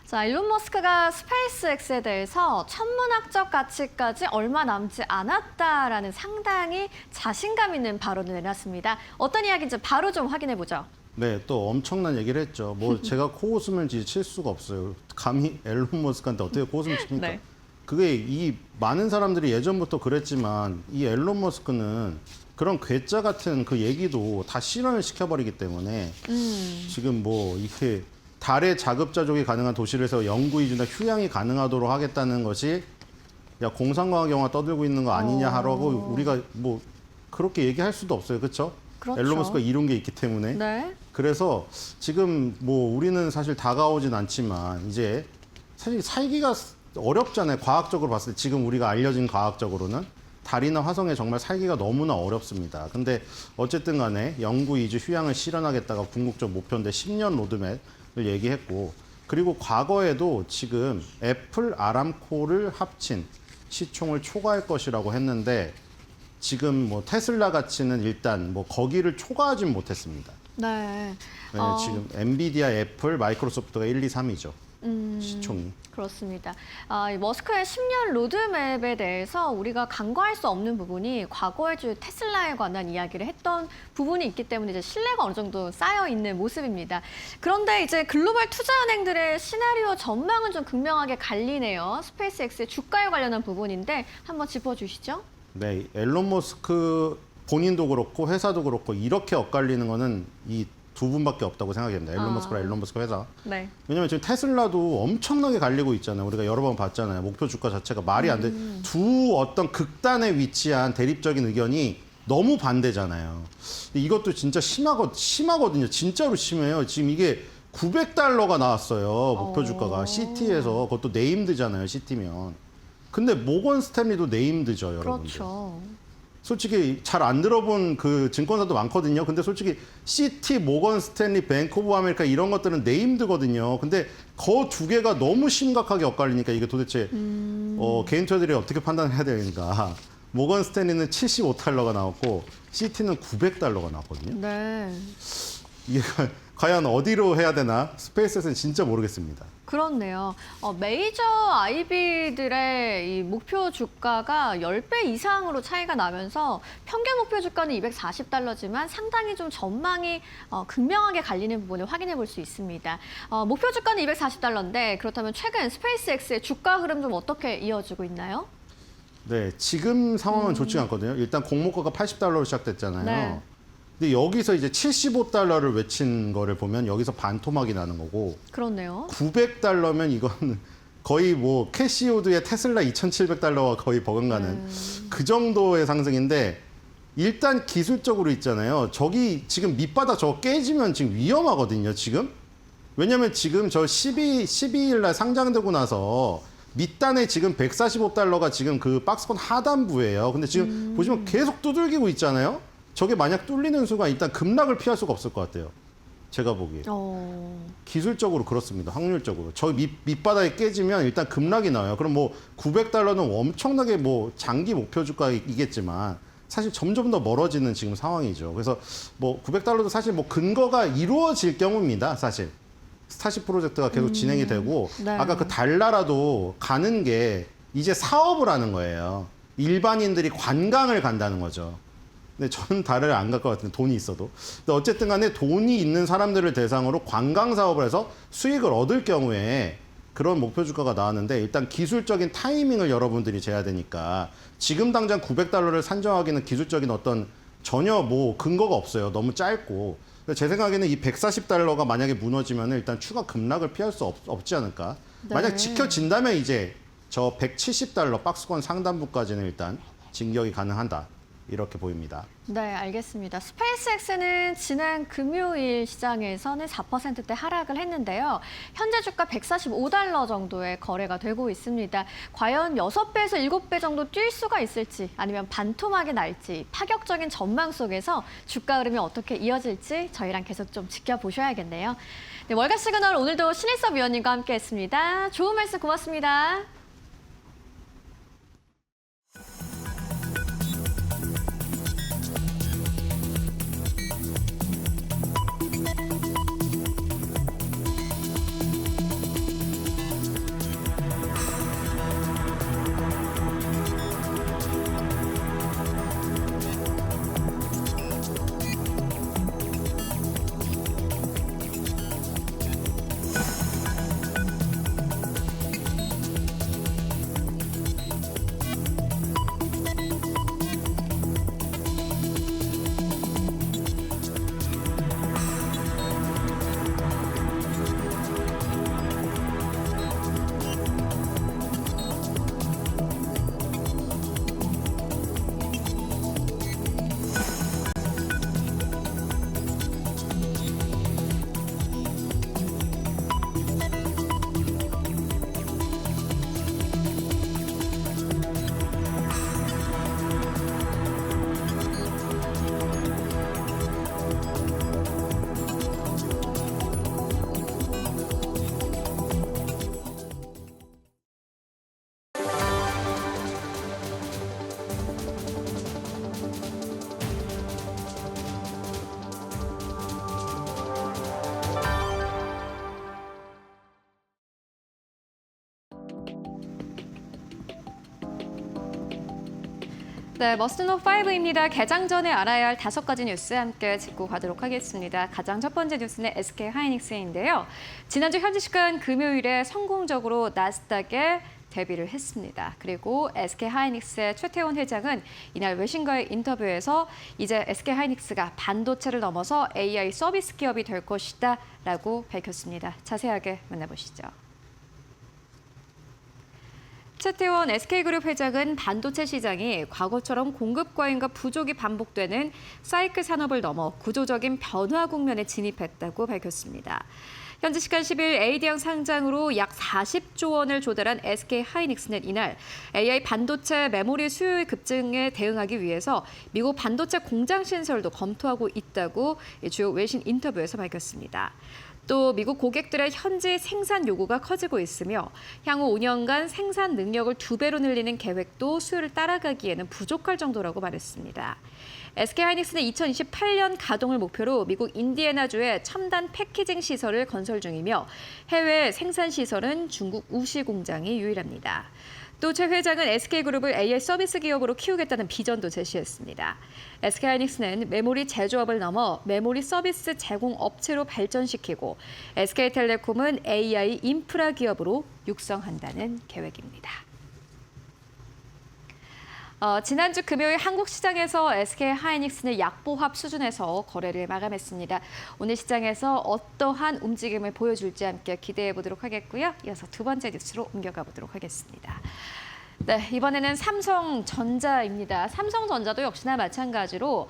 자, 일론 머스크가 스페이스X에 대해서 천문학적 가치까지 얼마 남지 않았다라는 상당히 자신감 있는 발언을 내놨습니다. 어떤 이야기인지 바로 좀 확인해 보죠. 네, 또 엄청난 얘기를 했죠. 뭐 제가 코웃음을 칠 수가 없어요. 감히 앨런 머스크한테 어떻게 코웃음을 칩니까? 네. 그게 이 많은 사람들이 예전부터 그랬지만 이 앨런 머스크는 그런 괴짜 같은 그 얘기도 다 실현을 시켜버리기 때문에 지금 뭐 이렇게 달에 자급자족이 가능한 도시를 해서 연구 이주나 휴양이 가능하도록 하겠다는 것이 야 공상과학 영화 떠들고 있는 거 아니냐 하라고 우리가 뭐 그렇게 얘기할 수도 없어요. 그렇죠? 그렇죠. 앨런 머스크가 이룬 게 있기 때문에. 네. 그래서 지금 뭐 우리는 사실 다가오진 않지만 이제 사실 살기가 어렵잖아요. 과학적으로 봤을 때 지금 우리가 알려진 과학적으로는 달이나 화성에 정말 살기가 너무나 어렵습니다. 근데 어쨌든 간에 연구 이주 휴양을 실현하겠다가 궁극적 목표인데 10년 로드맵을 얘기했고 그리고 과거에도 지금 애플, 아람코를 합친 시총을 초과할 것이라고 했는데 지금 뭐 테슬라 가치는 일단 뭐 거기를 초과하진 못했습니다. 네. 네, 지금 엔비디아, 애플, 마이크로소프트가 1, 2, 3이죠. 시총이. 그렇습니다. 이 머스크의 10년 로드맵에 대해서 우리가 간과할 수 없는 부분이 과거에 테슬라에 관한 이야기를 했던 부분이 있기 때문에 이제 신뢰가 어느 정도 쌓여 있는 모습입니다. 그런데 이제 글로벌 투자은행들의 시나리오 전망은 좀 극명하게 갈리네요. 스페이스X의 주가에 관련한 부분인데 한번 짚어주시죠. 네, 앨런 머스크 본인도 그렇고 회사도 그렇고 이렇게 엇갈리는 거는 이 두 분밖에 없다고 생각합니다. 앨런 머스크랑 앨런 머스크 회사. 네. 왜냐하면 지금 테슬라도 엄청나게 갈리고 있잖아요. 우리가 여러 번 봤잖아요. 목표 주가 자체가 말이 안 돼. 두 어떤 극단에 위치한 대립적인 의견이 너무 반대잖아요. 이것도 진짜 심하거든요. 진짜로 심해요. 지금 이게 900달러가 나왔어요. 목표 주가가 CT에서 그것도 네임드잖아요. CT면. 근데 모건 스탠리도 네임드죠, 여러분들. 그렇죠. 솔직히 잘 안 들어본 그 증권사도 많거든요. 근데 솔직히 시티, 모건 스탠리, 뱅크 오브 아메리카 이런 것들은 네임드거든요. 근데 그 두 개가 너무 심각하게 엇갈리니까 이게 도대체 개인 투자들이 어떻게 판단을 해야 되는가. 모건 스탠리는 75달러가 나왔고 시티는 900달러가 나왔거든요. 네. 이게 과연 어디로 해야 되나? 스페이스에서는 진짜 모르겠습니다. 그렇네요. 메이저 IB들의 이 목표 주가가 10배 이상으로 차이가 나면서 평균 목표 주가는 240달러지만 상당히 좀 전망이 극명하게 갈리는 부분을 확인해 볼 수 있습니다. 목표 주가는 240달러인데 그렇다면 최근 스페이스X의 주가 흐름 좀 어떻게 이어지고 있나요? 네, 지금 상황은 좋지 않거든요. 일단 공모가가 80달러로 시작됐잖아요. 네. 근데 여기서 이제 75달러를 외친 거를 보면 여기서 반토막이 나는 거고 그렇네요. 900달러면 이건 거의 뭐 캐시우드의 테슬라 2,700달러와 거의 버금가는 그 정도의 상승인데 일단 기술적으로 있잖아요. 저기 지금 밑바닥 저거 깨지면 지금 위험하거든요. 지금 왜냐면 지금 저 12일 날 상장되고 나서 밑단에 지금 145달러가 지금 그 박스권 하단부예요. 근데 지금 보시면 계속 두들기고 있잖아요. 저게 만약 뚫리는 순간 일단 급락을 피할 수가 없을 것 같아요. 제가 보기에. 기술적으로 그렇습니다. 확률적으로. 저 밑바닥이 깨지면 일단 급락이 나와요. 그럼 뭐 900달러는 엄청나게 뭐 장기 목표 주가이겠지만 사실 점점 더 멀어지는 지금 상황이죠. 그래서 뭐 900달러도 사실 뭐 근거가 이루어질 경우입니다. 사실. 스타쉽 프로젝트가 계속 진행이 되고 네. 아까 그 달나라도 가는 게 이제 사업을 하는 거예요. 일반인들이 관광을 간다는 거죠. 근데 저는 달을 안 갈 것 같은데 돈이 있어도. 근데 어쨌든 간에 돈이 있는 사람들을 대상으로 관광 사업을 해서 수익을 얻을 경우에 그런 목표 주가가 나왔는데 일단 기술적인 타이밍을 여러분들이 재야 되니까 지금 당장 900달러를 산정하기는 기술적인 어떤 전혀 뭐 근거가 없어요. 너무 짧고. 제 생각에는 이 140달러가 만약에 무너지면 일단 추가 급락을 피할 수 없지 않을까. 네. 만약 지켜진다면 이제 저 170달러 박스권 상단부까지는 일단 진격이 가능하다. 이렇게 보입니다. 네, 알겠습니다. 스페이스X는 지난 금요일 시장에서는 4%대 하락을 했는데요. 현재 주가 145달러 정도의 거래가 되고 있습니다. 과연 6배에서 7배 정도 뛸 수가 있을지 아니면 반토막이 날지 파격적인 전망 속에서 주가 흐름이 어떻게 이어질지 저희랑 계속 좀 지켜보셔야겠네요. 네, 월가 시그널 오늘도 신일섭 위원님과 함께했습니다. 좋은 말씀 고맙습니다. 네, 머스트노 5입니다. 개장 전에 알아야 할 5가지 뉴스 함께 짚고 가도록 하겠습니다. 가장 첫 번째 뉴스는 SK 하이닉스인데요. 지난주 현지 시간 금요일에 성공적으로 나스닥에 데뷔를 했습니다. 그리고 SK 하이닉스의 최태원 회장은 이날 외신과의 인터뷰에서 이제 SK 하이닉스가 반도체를 넘어서 AI 서비스 기업이 될 것이다 라고 밝혔습니다. 자세하게 만나보시죠. 최태원 SK그룹 회장은 반도체 시장이 과거처럼 공급 과잉과 부족이 반복되는 사이클 산업을 넘어 구조적인 변화 국면에 진입했다고 밝혔습니다. 현지 시간 10일 AD형 상장으로 약 40조 원을 조달한 SK 하이닉스는 이날 AI 반도체 메모리 수요의 급증에 대응하기 위해서 미국 반도체 공장 신설도 검토하고 있다고 주요 외신 인터뷰에서 밝혔습니다. 또 미국 고객들의 현지 생산 요구가 커지고 있으며 향후 5년간 생산 능력을 2배로 늘리는 계획도 수요를 따라가기에는 부족할 정도라고 말했습니다. SK하이닉스는 2028년 가동을 목표로 미국 인디애나주에 첨단 패키징 시설을 건설 중이며 해외 생산 시설은 중국 우시 공장이 유일합니다. 또 최 회장은 SK그룹을 AI 서비스 기업으로 키우겠다는 비전도 제시했습니다. SK하이닉스는 메모리 제조업을 넘어 메모리 서비스 제공 업체로 발전시키고 SK텔레콤은 AI 인프라 기업으로 육성한다는 계획입니다. 지난주 금요일 한국 시장에서 SK 하이닉스는 약보합 수준에서 거래를 마감했습니다. 오늘 시장에서 어떠한 움직임을 보여줄지 함께 기대해 보도록 하겠고요. 이어서 두 번째 뉴스로 옮겨가 보도록 하겠습니다. 네, 이번에는 삼성전자입니다. 삼성전자도 역시나 마찬가지로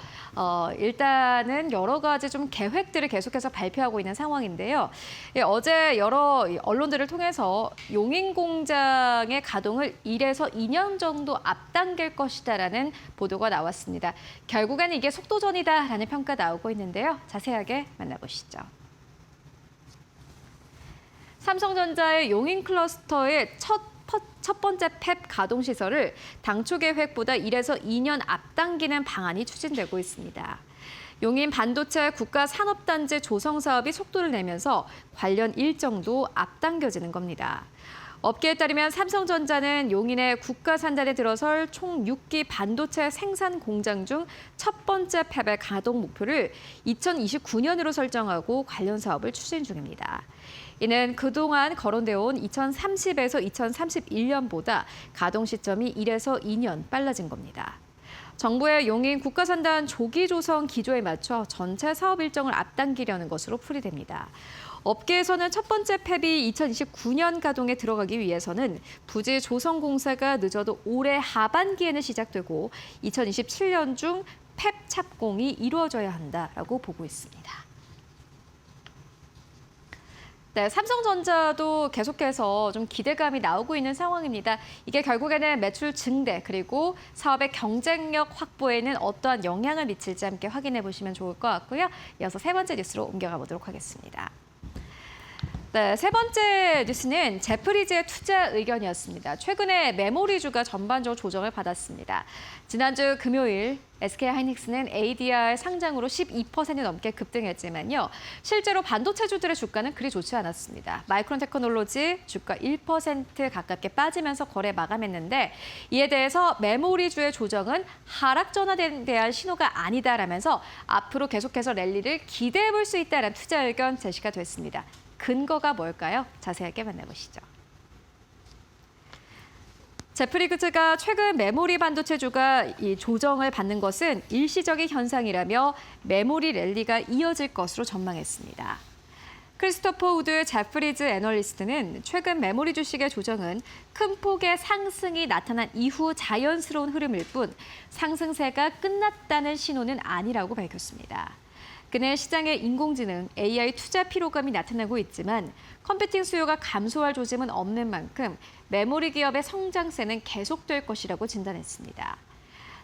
일단은 여러 가지 좀 계획들을 계속해서 발표하고 있는 상황인데요. 예, 어제 여러 언론들을 통해서 용인 공장의 가동을 1에서 2년 정도 앞당길 것이다라는 보도가 나왔습니다. 결국에는 이게 속도전이다라는 평가 나오고 있는데요. 자세하게 만나보시죠. 삼성전자의 용인 클러스터의 첫 번째 팹 가동 시설을 당초 계획보다 1에서 2년 앞당기는 방안이 추진되고 있습니다. 용인 반도체 국가산업단지 조성 사업이 속도를 내면서 관련 일정도 앞당겨지는 겁니다. 업계에 따르면 삼성전자는 용인의 국가산단에 들어설 총 6기 반도체 생산 공장 중 첫 번째 팹의 가동 목표를 2029년으로 설정하고 관련 사업을 추진 중입니다. 이는 그동안 거론되어 온 2030에서 2031년보다 가동 시점이 1에서 2년 빨라진 겁니다. 정부의 용인 국가산단 조기 조성 기조에 맞춰 전체 사업 일정을 앞당기려는 것으로 풀이됩니다. 업계에서는 첫 번째 팹이 2029년 가동에 들어가기 위해서는 부지 조성 공사가 늦어도 올해 하반기에는 시작되고 2027년 중 팹 착공이 이루어져야 한다라고 보고 있습니다. 네, 삼성전자도 계속해서 좀 기대감이 나오고 있는 상황입니다. 이게 결국에는 매출 증대 그리고 사업의 경쟁력 확보에는 어떠한 영향을 미칠지 함께 확인해 보시면 좋을 것 같고요. 이어서 세 번째 뉴스로 옮겨가 보도록 하겠습니다. 네, 세 번째 뉴스는 제프리즈의 투자 의견이었습니다. 최근에 메모리주가 전반적으로 조정을 받았습니다. 지난주 금요일 SK하이닉스는 ADR 상장으로 12% 넘게 급등했지만요. 실제로 반도체주들의 주가는 그리 좋지 않았습니다. 마이크론 테크놀로지 주가 1% 가깝게 빠지면서 거래 마감했는데 이에 대해서 메모리주의 조정은 하락 전환에 대한 신호가 아니다라면서 앞으로 계속해서 랠리를 기대해 볼 수 있다는 투자 의견 제시가 됐습니다. 근거가 뭘까요? 자세하게 만나보시죠. 제프리그즈가 최근 메모리 반도체주가 이 조정을 받는 것은 일시적인 현상이라며 메모리 랠리가 이어질 것으로 전망했습니다. 크리스토퍼 우드 제프리즈 애널리스트는 최근 메모리 주식의 조정은 큰 폭의 상승이 나타난 이후 자연스러운 흐름일 뿐 상승세가 끝났다는 신호는 아니라고 밝혔습니다. 그는 시장의 인공지능, AI 투자 피로감이 나타나고 있지만 컴퓨팅 수요가 감소할 조짐은 없는 만큼 메모리 기업의 성장세는 계속될 것이라고 진단했습니다.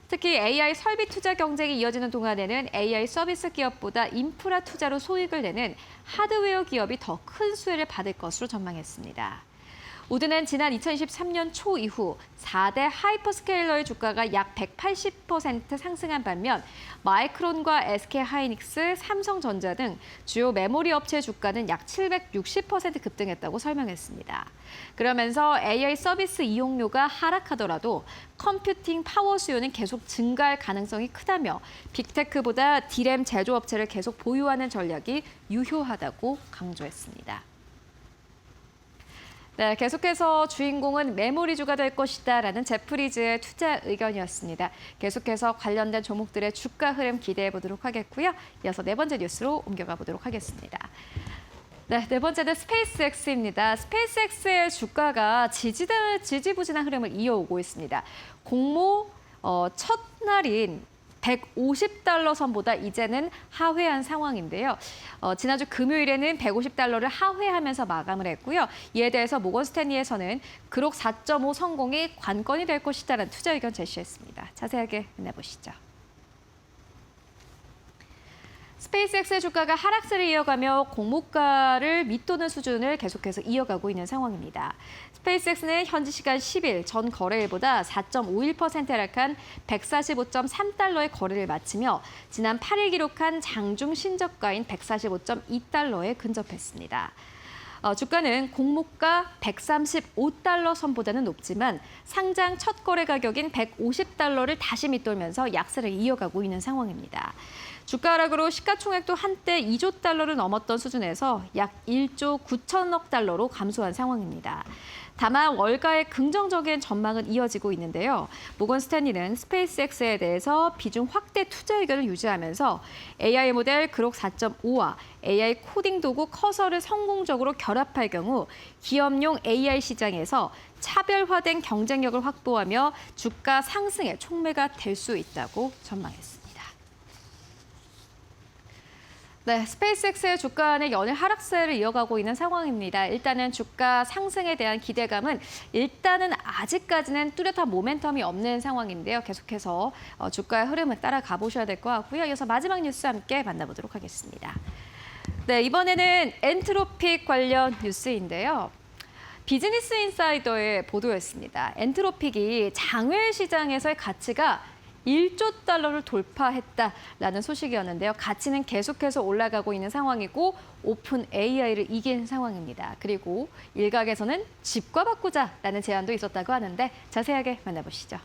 특히 AI 설비 투자 경쟁이 이어지는 동안에는 AI 서비스 기업보다 인프라 투자로 소익을 내는 하드웨어 기업이 더 큰 수혜를 받을 것으로 전망했습니다. 우드는 지난 2023년 초 이후 4대 하이퍼스케일러의 주가가 약 180% 상승한 반면 마이크론과 SK하이닉스, 삼성전자 등 주요 메모리 업체 주가는 약 760% 급등했다고 설명했습니다. 그러면서 AI 서비스 이용료가 하락하더라도 컴퓨팅 파워 수요는 계속 증가할 가능성이 크다며 빅테크보다 D램 제조업체를 계속 보유하는 전략이 유효하다고 강조했습니다. 네, 계속해서 주인공은 메모리주가 될 것이다라는 제프리즈의 투자 의견이었습니다. 계속해서 관련된 종목들의 주가 흐름 기대해 보도록 하겠고요. 이어서 네 번째 뉴스로 옮겨가 보도록 하겠습니다. 네, 네 번째는 스페이스X입니다. 스페이스X의 주가가 지지부진한 흐름을 이어오고 있습니다. 공모 첫날인 $150 선보다 이제는 하회한 상황인데요. 지난주 금요일에는 $150를 하회하면서 마감을 했고요. 이에 대해서 모건 스탠리에서는 그록 4.5 성공이 관건이 될 것이다라는 투자 의견 제시했습니다. 자세하게 만나보시죠. 스페이스X의 주가가 하락세를 이어가며 공모가를 밑도는 수준을 계속해서 이어가고 있는 상황입니다. 스페이스X는 현지 시간 10일 전 거래일보다 4.51% 하락한 $145.3의 거래를 마치며 지난 8일 기록한 장중 신저가인 $145.2에 근접했습니다. 주가는 공모가 $135 선보다는 높지만 상장 첫 거래 가격인 $150를 다시 밑돌면서 약세를 이어가고 있는 상황입니다. 주가 하락으로 시가총액도 한때 $2조 넘었던 수준에서 약 1조 9천억 달러로 감소한 상황입니다. 다만 월가의 긍정적인 전망은 이어지고 있는데요. 모건 스탠리는 스페이스X에 대해서 비중 확대 투자 의견을 유지하면서 AI 모델 그록 4.5와 AI 코딩 도구 커서를 성공적으로 결합할 경우 기업용 AI 시장에서 차별화된 경쟁력을 확보하며 주가 상승의 촉매가 될 수 있다고 전망했습니다. 네, 스페이스X의 주가는 연일 하락세를 이어가고 있는 상황입니다. 일단은 주가 상승에 대한 기대감은 일단은 아직까지는 뚜렷한 모멘텀이 없는 상황인데요. 계속해서 주가의 흐름을 따라가 보셔야 될 것 같고요. 이어서 마지막 뉴스 함께 만나보도록 하겠습니다. 네, 이번에는 엔트로픽 관련 뉴스인데요. 비즈니스 인사이더의 보도였습니다. 엔트로픽이 장외 시장에서의 가치가 1조 달러를 돌파했다라는 소식이었는데요. 가치는 계속해서 올라가고 있는 상황이고 오픈 AI를 이긴 상황입니다. 그리고 일각에서는 집과 바꾸자라는 제안도 있었다고 하는데 자세하게 만나보시죠.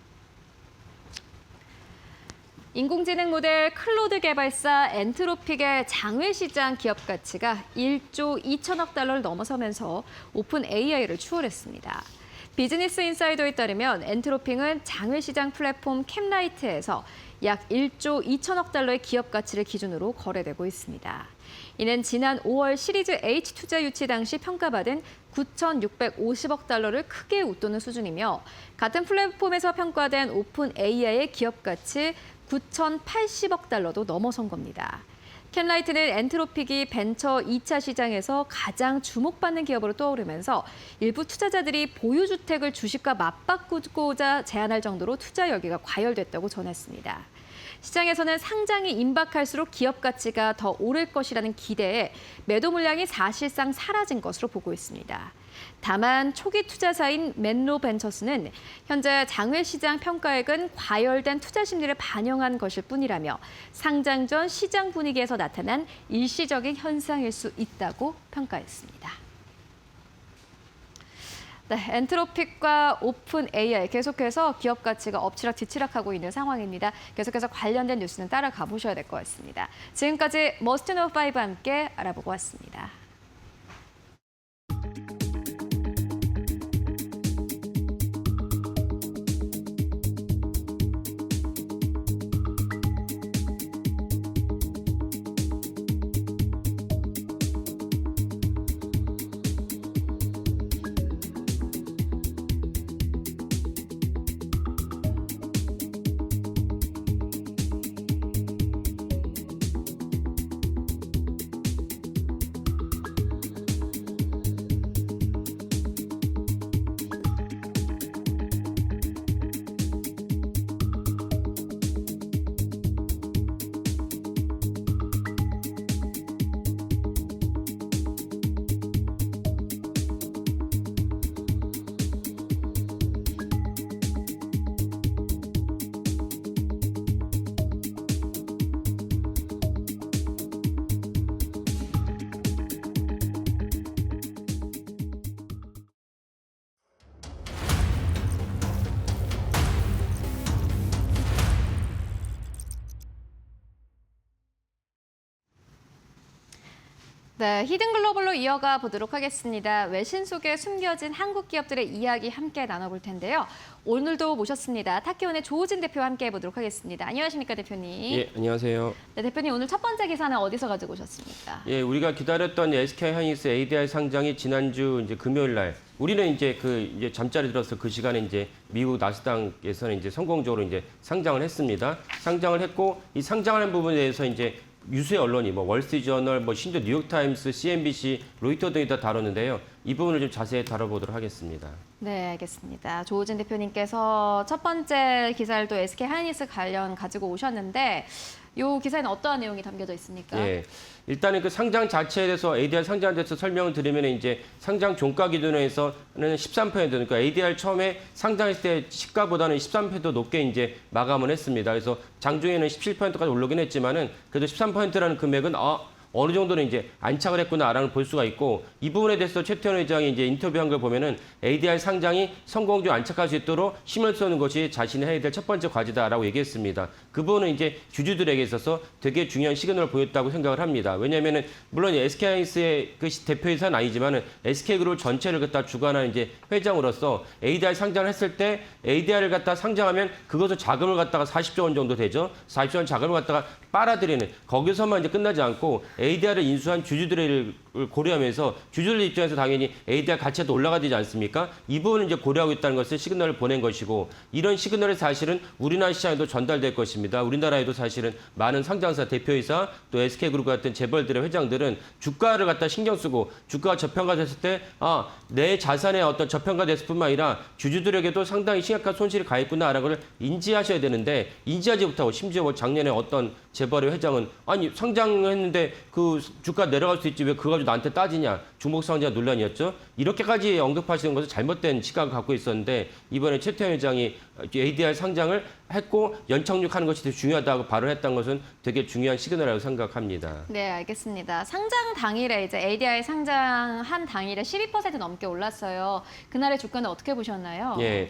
인공지능 모델 클로드 개발사 엔트로픽의 장외 시장 기업 가치가 1조 2천억 달러를 넘어서면서 오픈 AI를 추월했습니다. 비즈니스 인사이더에 따르면 엔트로픽은 장외 시장 플랫폼 캠라이트에서 약 1조 2천억 달러의 기업 가치를 기준으로 거래되고 있습니다. 이는 지난 5월 시리즈 H 투자 유치 당시 평가받은 9,650억 달러를 크게 웃도는 수준이며 같은 플랫폼에서 평가된 오픈 AI의 기업 가치 9,080억 달러도 넘어선 겁니다. 캠라이트는 엔트로픽이 벤처 2차 시장에서 가장 주목받는 기업으로 떠오르면서 일부 투자자들이 보유주택을 주식과 맞바꾸고자 제안할 정도로 투자 열기가 과열됐다고 전했습니다. 시장에서는 상장이 임박할수록 기업 가치가 더 오를 것이라는 기대에 매도 물량이 사실상 사라진 것으로 보고 있습니다. 다만 초기 투자사인 맨로 벤처스는 현재 장외 시장 평가액은 과열된 투자 심리를 반영한 것일 뿐이라며 상장 전 시장 분위기에서 나타난 일시적인 현상일 수 있다고 평가했습니다. 네, 엔트로픽과 오픈 AI 계속해서 기업 가치가 엎치락뒤치락하고 있는 상황입니다. 계속해서 관련된 뉴스는 따라가 보셔야 될 것 같습니다. 지금까지 머스트 노 5와 함께 알아보고 왔습니다. 네, 히든글로벌로 이어가 보도록 하겠습니다. 외신 속에 숨겨진 한국 기업들의 이야기 함께 나눠볼 텐데요. 오늘도 모셨습니다. 타키온의 조우진 대표와 함께 해보도록 하겠습니다. 안녕하십니까, 대표님? 예, 안녕하세요. 네, 대표님 오늘 첫 번째 기사는 어디서 가지고 오셨습니까? 예, 우리가 기다렸던 SK하이닉스 ADR 상장이 지난주 이제 금요일 날 우리는 이제 이제 잠자리 들어서 그 시간에 이제 미국 나스닥에서는 이제 성공적으로 이제 상장을 했습니다. 상장을 했고 이 상장하는 부분에 대해서 이제 유수의 언론이 뭐 월스트리트저널, 뭐 심지어 뉴욕타임스, CNBC, 로이터 등이 다 다뤘는데요. 이 부분을 좀 자세히 다뤄보도록 하겠습니다. 네, 알겠습니다. 조우진 대표님께서 첫 번째 기사를 또 SK하이닉스 관련 가지고 오셨는데 이 기사에는 어떠한 내용이 담겨져 있습니까? 예, 일단은 그 상장 자체에 대해서 ADR 상장에 대해서 설명을 드리면 이제 상장 종가 기준에서는 13% 그러니까 ADR 처음에 상장했을 때 시가보다는 13% 높게 이제 마감을 했습니다. 그래서 장중에는 17%까지 오르긴 했지만은 그래도 13%라는 금액은 어느 정도는 이제 안착을 했구나라는 볼 수가 있고 이 부분에 대해서 최태원 회장이 이제 인터뷰한 걸 보면은 ADR 상장이 성공적으로 안착할 수 있도록 힘을 쏘는 것이 자신이 해야 될 첫 번째 과제다라고 얘기했습니다. 그 부분은 이제 주주들에게 있어서 되게 중요한 시그널을 보였다고 생각을 합니다. 왜냐하면은 물론 SK하이닉스의 그 대표이사는 아니지만은 SK그룹 전체를 갖다 주관하는 이제 회장으로서 ADR 상장을 했을 때 ADR을 갖다 상장하면 그것을 자금을 갖다가 40조 원 정도 되죠. 40조 원 자금을 갖다가 빨아들이는 거기서만 이제 끝나지 않고 ADR을 인수한 주주들을 고려하면서 주주들 입장에서 당연히 ADR 가치가 또 올라가야 되지 않습니까? 이 부분을 이제 고려하고 있다는 것을 시그널을 보낸 것이고 이런 시그널이 사실은 우리나라 시장에도 전달될 것입니다. 우리나라에도 사실은 많은 상장사 대표이사 또 SK그룹 같은 재벌들의 회장들은 주가를 갖다 신경 쓰고 주가가 저평가됐을 때 내 자산의 어떤 저평가됐을 뿐만 아니라 주주들에게도 상당히 심각한 손실이 가했구나라는 걸 인지하셔야 되는데 인지하지 못하고 심지어 뭐 작년에 어떤 재벌의 회장은 아니 상장했는데 그 주가 내려갈 수 있지 왜 그거 가지고 나한테 따지냐 중복상장 논란이었죠. 이렇게까지 언급하시는 것은 잘못된 시각을 갖고 있었는데 이번에 최태원 회장이 ADR 상장을 했고 연착륙하는 것이 되게 중요하다고 발언했던 것은 되게 중요한 시그널이라고 생각합니다. 네, 알겠습니다. 상장 당일에 이제 ADR 상장한 당일에 12% 넘게 올랐어요. 그날의 주가는 어떻게 보셨나요? 예.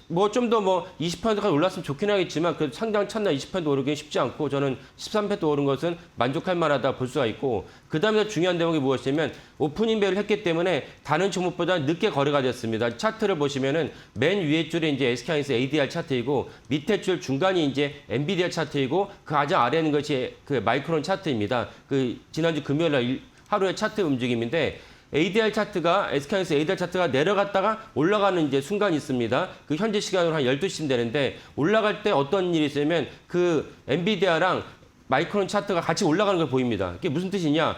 뭐 좀 더 뭐 20%까지 올랐으면 좋긴 하겠지만 그 상장 첫날 20% 오르기는 쉽지 않고 저는 13% 오른 것은 만족할 만하다 볼 수가 있고 그다음에 중요한 대목이 무엇이냐면 오프닝 벨을 했기 때문에 다른 종목보다 늦게 거래가 됐습니다. 차트를 보시면은 맨 위에 줄이 이제 SK하이닉스 ADR 차트이고 밑에 줄 중간이 이제 엔비디아 차트이고 그 가장 아래에 있는 것이 그 마이크론 차트입니다. 그 지난주 금요일 날 하루의 차트 움직임인데 ADR 차트가 SK하이닉스 ADR 차트가 내려갔다가 올라가는 이제 순간이 있습니다. 그 현재 시간으로 한 12시쯤 되는데 올라갈 때 어떤 일이 있으면 그 엔비디아랑 마이크론 차트가 같이 올라가는 걸 보입니다. 이게 무슨 뜻이냐?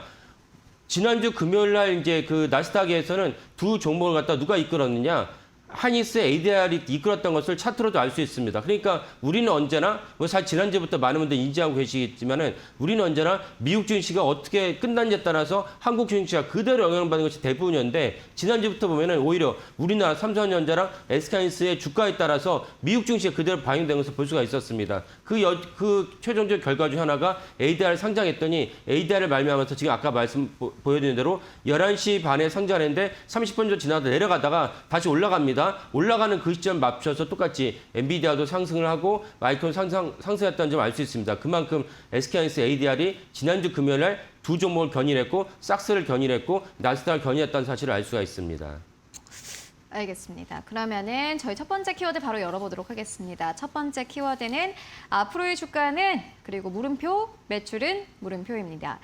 지난주 금요일 날 이제 그 나스닥에서는 두 종목을 갖다 누가 이끌었느냐? 하이닉스 ADR이 이끌었던 것을 차트로도 알 수 있습니다. 그러니까 우리는 언제나 뭐 사실 지난주부터 많은 분들이 인지하고 계시겠지만은 우리는 언제나 미국 주식시가 어떻게 끝난지에 따라서 한국 주식시가 그대로 영향받는 것이 대부분이었는데 지난주부터 보면은 오히려 우리나라 삼성전자랑 SK하이닉스의 주가에 따라서 미국 주식시가 그대로 반영된 것을 볼 수가 있었습니다. 그 최종적 결과 중 하나가 ADR 상장했더니 ADR을 말미암아서 지금 아까 보여드린 대로 11시 반에 상장했는데 30분 정도 지나다 내려가다가 다시 올라갑니다. 올라가는 그 시점 맞춰서 똑같이 엔비디아도 상승을 하고 마이크론 상승했다는 점 알 수 있습니다. 그만큼 SK하이닉스 ADR이 지난주 금요일 날 두 종목을 견인했고 싹스를 견인했고 나스닥을 견인했다는 사실을 알 수가 있습니다. 알겠습니다. 그러면은 저희 첫 번째 키워드 바로 열어보도록 하겠습니다. 첫 번째 키워드는 앞으로의 주가는 그리고 물음표, 매출은 물음표입니다.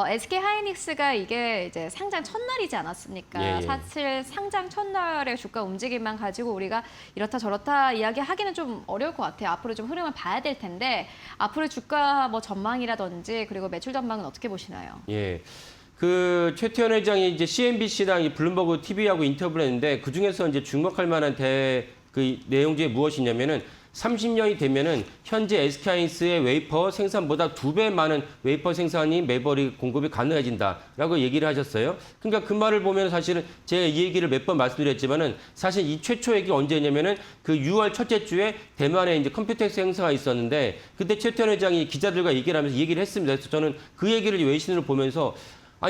SK하이닉스가 이게 이제 상장 첫날이지 않았습니까? 예. 사실 상장 첫날의 주가 움직임만 가지고 우리가 이렇다 저렇다 이야기하기는 좀 어려울 것 같아요. 앞으로 좀 흐름을 봐야 될 텐데 앞으로 주가 뭐 전망이라든지 그리고 매출 전망은 어떻게 보시나요? 예. 그 최태원 회장이 이제 CNBC랑 이 블룸버그 TV하고 인터뷰를 했는데 그 중에서 이제 주목할 만한 그 내용 중에 무엇이냐면은 30년이 되면은 현재 SK하이닉스의 웨이퍼 생산보다 2배 많은 웨이퍼 생산이 매버릭 공급이 가능해진다라고 얘기를 하셨어요. 그러니까 그 말을 보면 사실은 제가 이 얘기를 몇 번 말씀드렸지만은 사실 이 최초 얘기가 언제냐면은 그 6월 첫째 주에 대만에 이제 컴퓨텍스 행사가 있었는데 그때 최태원 회장이 기자들과 얘기를 하면서 얘기를 했습니다. 그래서 저는 그 얘기를 외신으로 보면서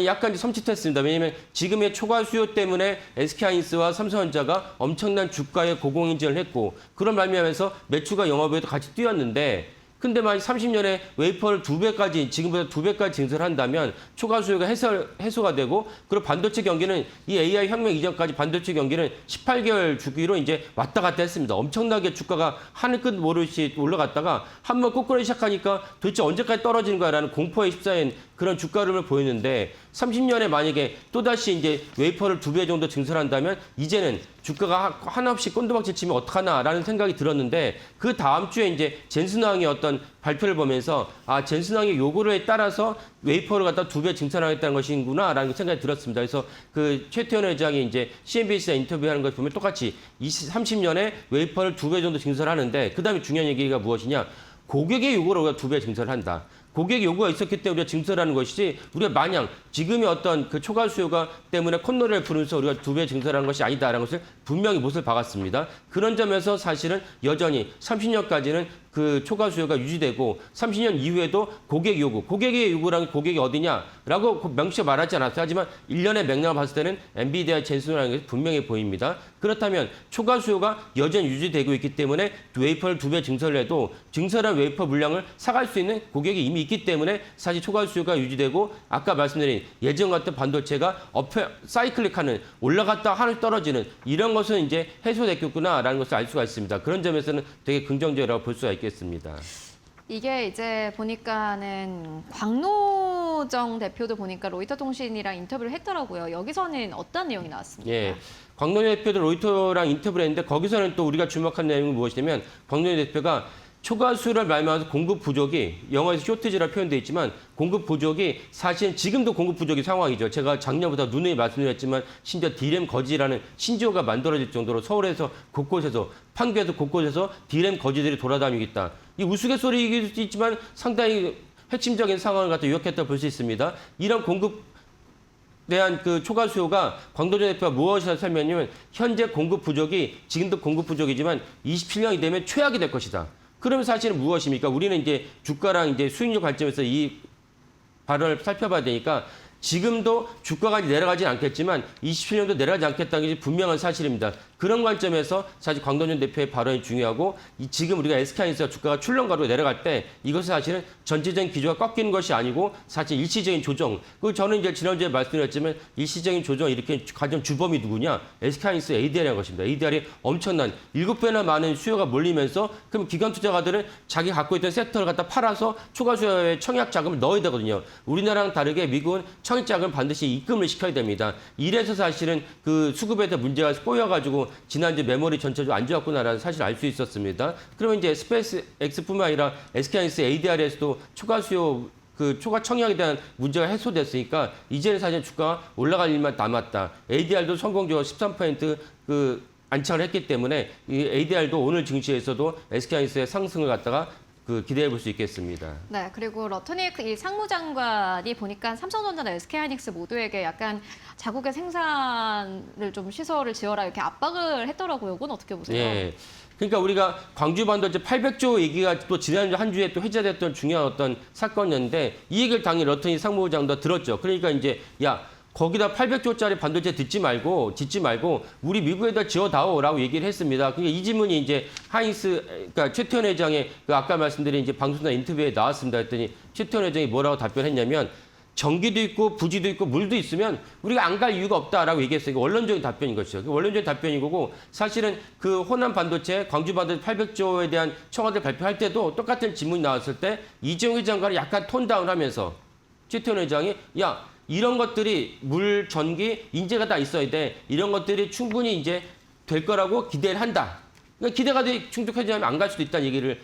약간 이제 섬찟했습니다. 왜냐하면 지금의 초과 수요 때문에 SK하이닉스와 삼성전자가 엄청난 주가에 고공행진을 했고 그런 말미암아서 매출과 영업외에도 같이 뛰었는데 근데 만약 30년에 웨이퍼를 2배까지 지금보다 2배까지 증설한다면 초과 수요가 해소가 되고 그리고 반도체 경기는 이 AI 혁명 이전까지 반도체 경기는 18개월 주기로 이제 왔다 갔다 했습니다. 엄청나게 주가가 하늘 끝 모르듯이 올라갔다가 한번 꼬꾸라지 시작하니까 도대체 언제까지 떨어지는 거야라는 공포에 휩싸인 그런 주가 흐름을 보였는데 30년에 만약에 또다시 이제 웨이퍼를 2배 정도 증설한다면 이제는 주가가 한없이 꼰두박질 치면 어떡하나라는 생각이 들었는데 그 다음 주에 이제 젠슨왕의 어떤 발표를 보면서 젠슨왕의 요구에 따라서 웨이퍼를 갖다 2배 증설하겠다는 것이구나라는 생각이 들었습니다. 그래서 그 최태원 회장이 이제 CNBC에 인터뷰하는 걸 보면 똑같이 30년에 웨이퍼를 2배 정도 증설하는데 그다음에 중요한 얘기가 무엇이냐? 고객의 요구를 우리가 2배 증설한다. 고객 요구가 있었기 때문에 우리가 증설하는 것이지 우리가 마냥 지금의 어떤 그 초과 수요가 때문에 콧노래를 부르면서 우리가 2배 증설하는 것이 아니다라는 것을 분명히 못을 박았습니다. 그런 점에서 사실은 여전히 30년까지는 그 초과 수요가 유지되고 30년 이후에도 고객의 요구랑 고객이 어디냐라고 명시해 말하지 않았어요. 하지만 1년의 맥락을 봤을 때는 엔비디아 젠슨이라는 것이 분명히 보입니다. 그렇다면 초과 수요가 여전히 유지되고 있기 때문에 웨이퍼를 2배 증설을 해도 증설한 웨이퍼 물량을 사갈 수 있는 고객이 이미 있기 때문에 사실 초과 수요가 유지되고 아까 말씀드린 예전 같은 반도체가 사이클릭하는 올라갔다 하늘 떨어지는 이런 것은 이제 해소됐겠구나라는 것을 알 수가 있습니다. 그런 점에서는 되게 긍정적이라고 볼 수가 있겠습니다. 이게 이제 보니까는 광노정 대표도 보니까 로이터 통신이랑 인터뷰를 했더라고요. 여기서는 어떤 내용이 나왔습니까? 예. 광노정 대표도 로이터랑 인터뷰를 했는데 거기서는 또 우리가 주목한 내용은 무엇이냐면 광노정 대표가 초과 수요를 말미암아서 공급 부족이 영어에서 쇼티지라고 표현되어 있지만 공급 부족이 사실은 지금도 공급 부족이 상황이죠. 제가 작년부터 누누이 말씀드렸지만 심지어 D램 거지라는 신조어가 만들어질 정도로 서울에서 곳곳에서 판교에서 곳곳에서 D램 거지들이 돌아다니고 있다. 이 우스갯소리이길 수도 있지만 상당히 핵심적인 상황을 갖다 요약했다고 볼 수 있습니다. 이런 공급 대한 그 초과 수요가 광노정 대표가 무엇이라 설명하냐면 현재 공급 부족이 지금도 공급 부족이지만 27년이 되면 최악이 될 것이다. 그러면 사실은 무엇입니까? 우리는 이제 주가랑 이제 수익률 관점에서 이 발언을 살펴봐야 되니까 지금도 주가가 내려가진 않겠지만 27년도 내려가지 않겠다는 게 분명한 사실입니다. 그런 관점에서 사실 광노정 대표의 발언이 중요하고 지금 우리가 SK하이닉스가 주가가 출렁가로 내려갈 때 이것은 사실은 전체적인 기조가 꺾이는 것이 아니고 사실 일시적인 조정. 그 저는 이제 지난주에 말씀드렸지만 일시적인 조정 이렇게 가장 주범이 누구냐? SK하이닉스 ADR이라는 것입니다. ADR이 엄청난 7배나 많은 수요가 몰리면서 그럼 기관 투자가들은 자기 갖고 있던 섹터를 갖다 팔아서 초과 수요에 청약 자금을 넣어야 되거든요. 우리나라랑 다르게 미국은 청약 자금을 반드시 입금을 시켜야 됩니다. 이래서 사실은 그 수급에 대한 문제가 꼬여가지고 지난주 메모리 전체적으로 안 좋았구나라는 사실을 알 수 있었습니다. 그러면 이제 스페이스X뿐만 아니라 SK하이닉스 ADR에서도 초과 수요 그 초과 청약에 대한 문제가 해소됐으니까 이제는 사실 주가가 올라갈 일만 남았다. ADR도 성공적으로 13% 안착을 했기 때문에 이 ADR도 오늘 증시에서도 SK하이닉스의 상승을 갖다가 기대해 볼 수 있겠습니다. 네, 그리고 러터닉 이 상무장관이 보니까 삼성전자나 SK하이닉스 모두에게 약간 자국의 생산을 좀 시설을 지어라 이렇게 압박을 했더라고요. 이건 어떻게 보세요? 예. 그러니까 우리가 광주 반도체 800조 얘기가 또 지난주 한 주에 또 회자됐던 중요한 어떤 사건이었는데 이 얘기를 당연히 러터닉 상무장도 들었죠. 그러니까 이제 거기다 800조짜리 반도체 짓지 말고 우리 미국에다 지어다오라고 얘기를 했습니다. 그러니까 이 질문이 이제 그러니까 최태원 회장의 아까 말씀드린 이제 방송사 인터뷰에 나왔습니다. 했더니 최태원 회장이 뭐라고 답변했냐면 전기도 있고 부지도 있고 물도 있으면 우리가 안 갈 이유가 없다라고 얘기했어요. 이거 원론적인 답변인 것이죠. 원론적인 답변인 거고 사실은 그 호남 반도체, 광주 반도체 800조에 대한 청와대 발표할 때도 똑같은 질문이 나왔을 때 이재용 회장과는 약간 톤다운하면서 최태원 회장이 이런 것들이 물, 전기, 인재가 다 있어야 돼. 이런 것들이 충분히 이제 될 거라고 기대를 한다. 그러니까 기대가 충족하지 않으면 안 갈 수도 있다는 얘기를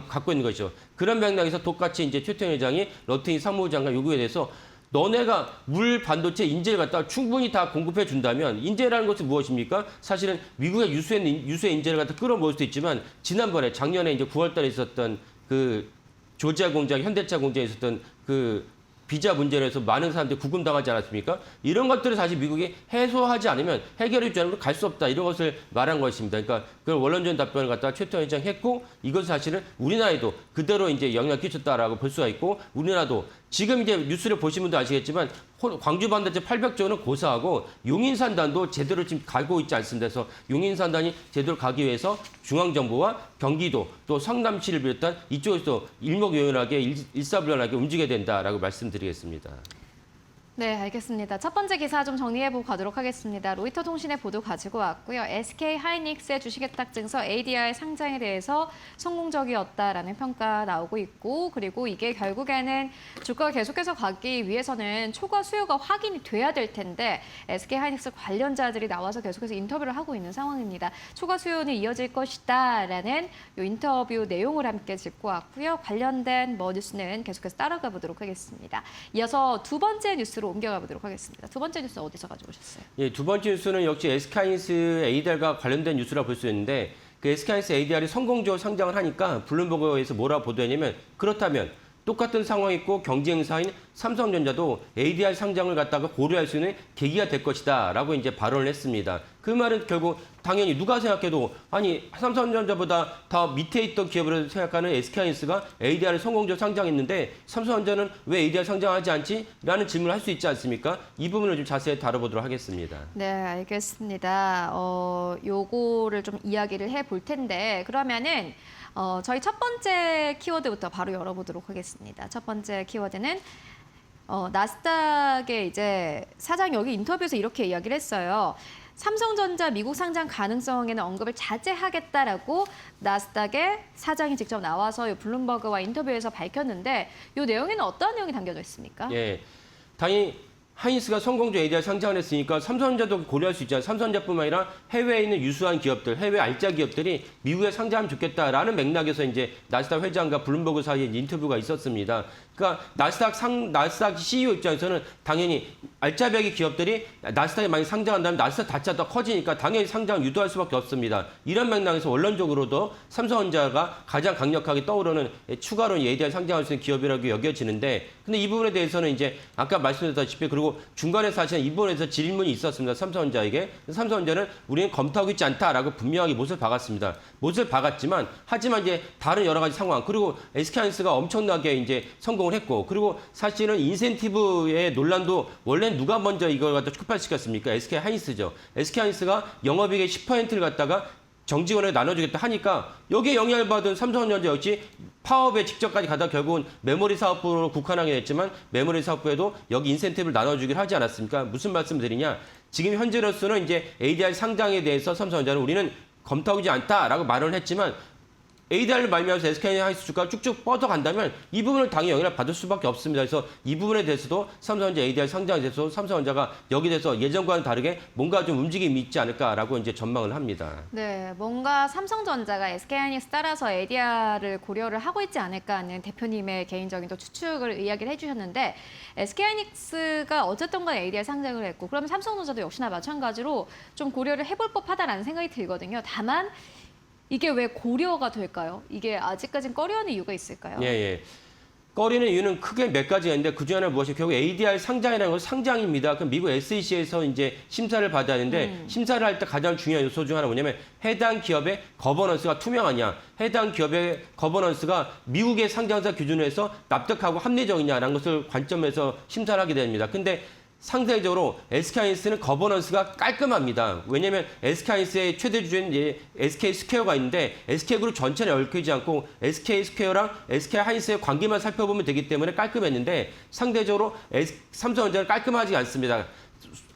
갖고 있는 것이죠. 그런 맥락에서 똑같이 이제 최태원 회장이 러터닉 상무장관 요구에 대해서 너네가 물, 반도체, 인재를 갖다가 충분히 다 공급해 준다면 인재라는 것은 무엇입니까? 사실은 미국의 유수의 인재를 갖다 끌어모을 수도 있지만 지난번에 작년에 이제 9월 달에 있었던 그 조지아 공장, 현대차 공장에 있었던 그 비자 문제로 해서 많은 사람들이 구금당하지 않았습니까? 이런 것들을 사실 미국이 해소하지 않으면 해결해 주지 않으면 갈 수 없다. 이런 것을 말한 것입니다. 그러니까 그걸 원론적인 답변을 갖다가 최태원 회장이 했고 이것은 사실은 우리나라에도 그대로 이제 영향을 끼쳤다라고 볼 수가 있고 우리나라도 지금 이제 뉴스를 보신 분도 아시겠지만 광주 반도체 800조는 고사하고 용인산단도 제대로 지금 가고 있지 않습니다. 그래서 용인산단이 제대로 가기 위해서 중앙정부와 경기도 또 성남시를 비롯한 이쪽에서 일목요연하게 일사불란하게 움직여야 된다라고 말씀드리겠습니다. 네, 알겠습니다. 첫 번째 기사 좀 정리해보고 가도록 하겠습니다. 로이터 통신의 보도 가지고 왔고요. SK하이닉스의 주식회탁증서 ADR 상장에 대해서 성공적이었다라는 평가 나오고 있고 그리고 이게 결국에는 주가가 계속해서 가기 위해서는 초과 수요가 확인이 돼야 될 텐데 SK하이닉스 관련자들이 나와서 계속해서 인터뷰를 하고 있는 상황입니다. 초과 수요는 이어질 것이다라는 이 인터뷰 내용을 함께 짚고 왔고요. 관련된 뉴스는 계속해서 따라가 보도록 하겠습니다. 이어서 두 번째 뉴스로 옮겨가 보도록 하겠습니다. 두 번째 뉴스 어디서 가져오셨어요? 예, 두 번째 뉴스는 역시 SK하이닉스 ADR과 관련된 뉴스라 볼 수 있는데 그 SK하이닉스 ADR이 성공적으로 상장을 하니까 블룸버그에서 뭐라고 보도했냐면 그렇다면 똑같은 상황이 있고 경쟁사인 삼성전자도 ADR 상장을 갖다가 고려할 수 있는 계기가 될 것이다 라고 이제 발언을 했습니다. 그 말은 결국 당연히 누가 생각해도 아니 삼성전자보다 더 밑에 있던 기업을 생각하는 SK하이닉스가 ADR을 성공적으로 상장했는데 삼성전자는 왜 ADR 상장하지 않지? 라는 질문을 할 수 있지 않습니까? 이 부분을 좀 자세히 다뤄보도록 하겠습니다. 네, 알겠습니다. 요거를 좀 이야기를 해볼 텐데 그러면은 저희 첫 번째 키워드부터 바로 열어보도록 하겠습니다. 첫 번째 키워드는 나스닥의 이제 사장이 여기 인터뷰에서 이렇게 이야기를 했어요. 삼성전자 미국 상장 가능성에는 언급을 자제하겠다라고 나스닥의 사장이 직접 나와서 블룸버그와 인터뷰에서 밝혔는데 이 내용에는 어떤 내용이 담겨져 있습니까? 예, 당연히 하이닉스가 성공적 ADR 상장을 했으니까 삼성전자도 고려할 수 있잖아요. 삼성전자뿐만 아니라 해외에 있는 유수한 기업들, 해외 알짜 기업들이 미국에 상장하면 좋겠다라는 맥락에서 이제 나스닥 회장과 블룸버그 사이에 인터뷰가 있었습니다. 그러니까 나스닥 CEO 입장에서는 당연히 알짜배기 기업들이 나스닥에 많이 상장한다면 나스닥 자체가 더 커지니까 당연히 상장 유도할 수밖에 없습니다. 이런 맥락에서 원론적으로도 삼성전자가 가장 강력하게 떠오르는 추가로 ADR 상장할 수 있는 기업이라고 여겨지는데 근데 이 부분에 대해서는 이제 아까 말씀드렸다시피 그리고 중간에 사실은 이 부분에서 질문이 있었습니다. 삼성전자에게. 삼성전자는 우리는 검토하고 있지 않다라고 분명하게 못을 박았습니다. 못을 박았지만 하지만 이제 다른 여러 가지 상황 그리고 SK하이닉스가 엄청나게 이제 성공을 했고 그리고 사실은 인센티브의 논란도 원래 누가 먼저 이걸 갖다 촉발시켰습니까? SK하이닉스죠. SK하이닉스가 영업이익의 10%를 갖다가 정직원에 나눠주겠다 하니까 여기에 영향을 받은 삼성전자 역시 파업에 직접까지 가다 결국은 메모리 사업부로 국한하게 됐지만 메모리 사업부에도 여기 인센티브를 나눠주기로 하지 않았습니까? 무슨 말씀 드리냐? 지금 현재로서는 이제 ADR 상장에 대해서 삼성전자는 우리는 검토하고 있지 않다라고 말을 했지만 ADR을 말미암아서 SK하이닉스 주가가 쭉쭉 뻗어간다면 이 부분을 당연히 영향을 받을 수밖에 없습니다. 그래서 이 부분에 대해서도 삼성전자 ADR 상장에 대해서 삼성전자가 여기에 대해서 예전과는 다르게 뭔가 좀 움직임이 있지 않을까라고 이제 전망을 합니다. 네, 뭔가 삼성전자가 SK하이닉스 따라서 ADR을 고려를 하고 있지 않을까 하는 대표님의 개인적인 또 추측을 이야기를 해주셨는데 SK하이닉스가 어쨌든 간에 ADR 상장을 했고 그러면 삼성전자도 역시나 마찬가지로 좀 고려를 해볼 법하다라는 생각이 들거든요. 다만 이게 왜 고려가 될까요? 이게 아직까지는 꺼려하는 이유가 있을까요? 예. 꺼리는 이유는 크게 몇 가지가 있는데 그중 하나는 무엇이 결국 ADR 상장이라는 건 상장입니다. 그럼 미국 SEC에서 이제 심사를 받아야 하는데 심사를 할 때 가장 중요한 요소 중 하나가 뭐냐면 해당 기업의 거버넌스가 투명하냐, 해당 기업의 거버넌스가 미국의 상장사 기준에서 납득하고 합리적이냐라는 것을 관점에서 심사를 하게 됩니다. 근데 상대적으로 SK하이닉스는 거버넌스가 깔끔합니다. 왜냐하면 SK하이닉스의 최대 주주인 SK스퀘어가 있는데 SK그룹 전체를 얽히지 않고 SK스퀘어랑 SK하이닉스의 관계만 살펴보면 되기 때문에 깔끔했는데 상대적으로 삼성전자는 깔끔하지 않습니다.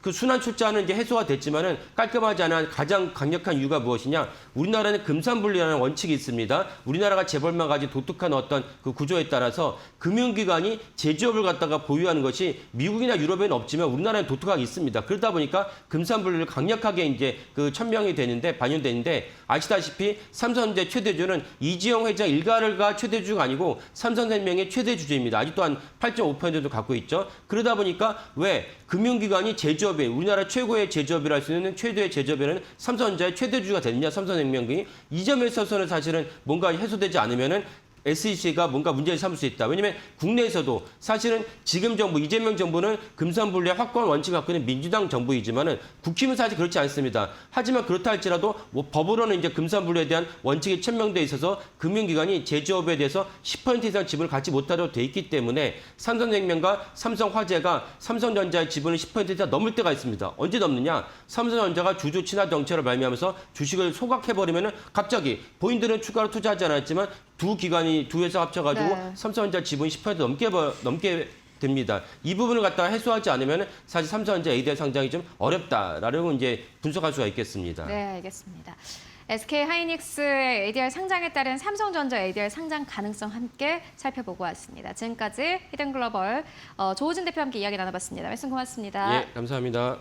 그 순환 출자는 이제 해소가 됐지만은 깔끔하지 않은 가장 강력한 이유가 무엇이냐? 우리나라는 금산분리라는 원칙이 있습니다. 우리나라가 재벌만 가진 독특한 어떤 그 구조에 따라서 금융기관이 제조업을 갖다가 보유하는 것이 미국이나 유럽에는 없지만 우리나라는 독특하게 있습니다. 그러다 보니까 금산분리를 강력하게 이제 그 천명이 되는데 반영되는데 아시다시피 삼성전자 최대주는 이지영 회장 일가가 최대주가 아니고 삼성생명의 최대주주입니다. 아직도 한 8.5%도 갖고 있죠. 그러다 보니까 왜 금융기관이 제조업 우리나라 최고의 제조업이라 할 수 있는 최대의 제조업에는 삼성전자의 최대주가 됐냐 삼성생명이 이 점에 있어서는 사실은 뭔가 해소되지 않으면은 SEC가 뭔가 문제를 삼을 수 있다. 왜냐하면 국내에서도 사실은 지금 정부 이재명 정부는 금산분리의 확고한 원칙을 갖고 있는 민주당 정부이지만은 국힘은 사실 그렇지 않습니다. 하지만 그렇다 할지라도 뭐 법으로는 이제 금산분리에 대한 원칙이 천명돼 있어서 금융기관이 제조업에 대해서 10% 이상 지분을 갖지 못하도록 돼 있기 때문에 삼성생명과 삼성화재가 삼성전자의 지분을 10% 이상 넘을 때가 있습니다. 언제 넘느냐? 삼성전자가 주주 친화 정책을 말미암아서 주식을 소각해버리면은 갑자기 본인들은 추가로 투자하지 않았지만 두 회사 합쳐가지고 네. 삼성전자 지분이 10% 넘게 됩니다. 이 부분을 갖다가 해소하지 않으면 사실 삼성전자 ADR 상장이 좀 어렵다라고 이제 분석할 수가 있겠습니다. 네, 알겠습니다. SK하이닉스의 ADR 상장에 따른 삼성전자 ADR 상장 가능성 함께 살펴보고 왔습니다. 지금까지 히든글로벌 조우진 대표와 함께 이야기 나눠봤습니다. 말씀 고맙습니다. 예, 감사합니다.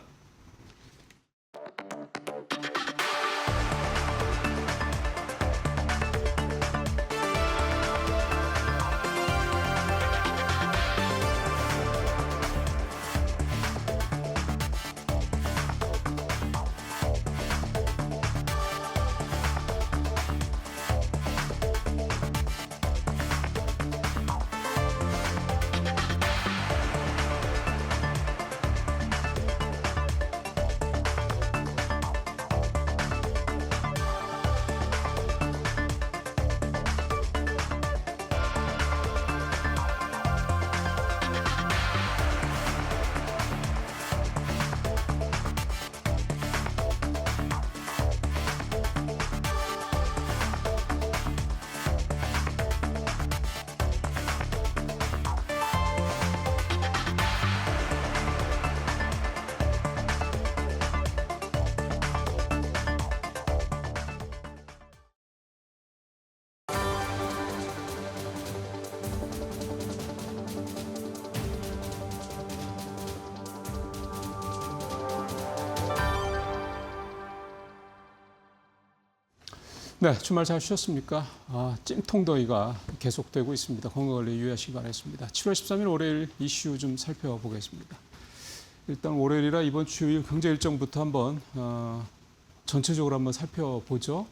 네, 주말 잘 쉬셨습니까? 찜통더위가 계속되고 있습니다. 건강관리 유의하시기 바라겠습니다. 7월 13일 월요일 이슈 좀 살펴보겠습니다. 일단 월요일이라 이번 주 경제 일정부터 한번 전체적으로 한번 살펴보죠.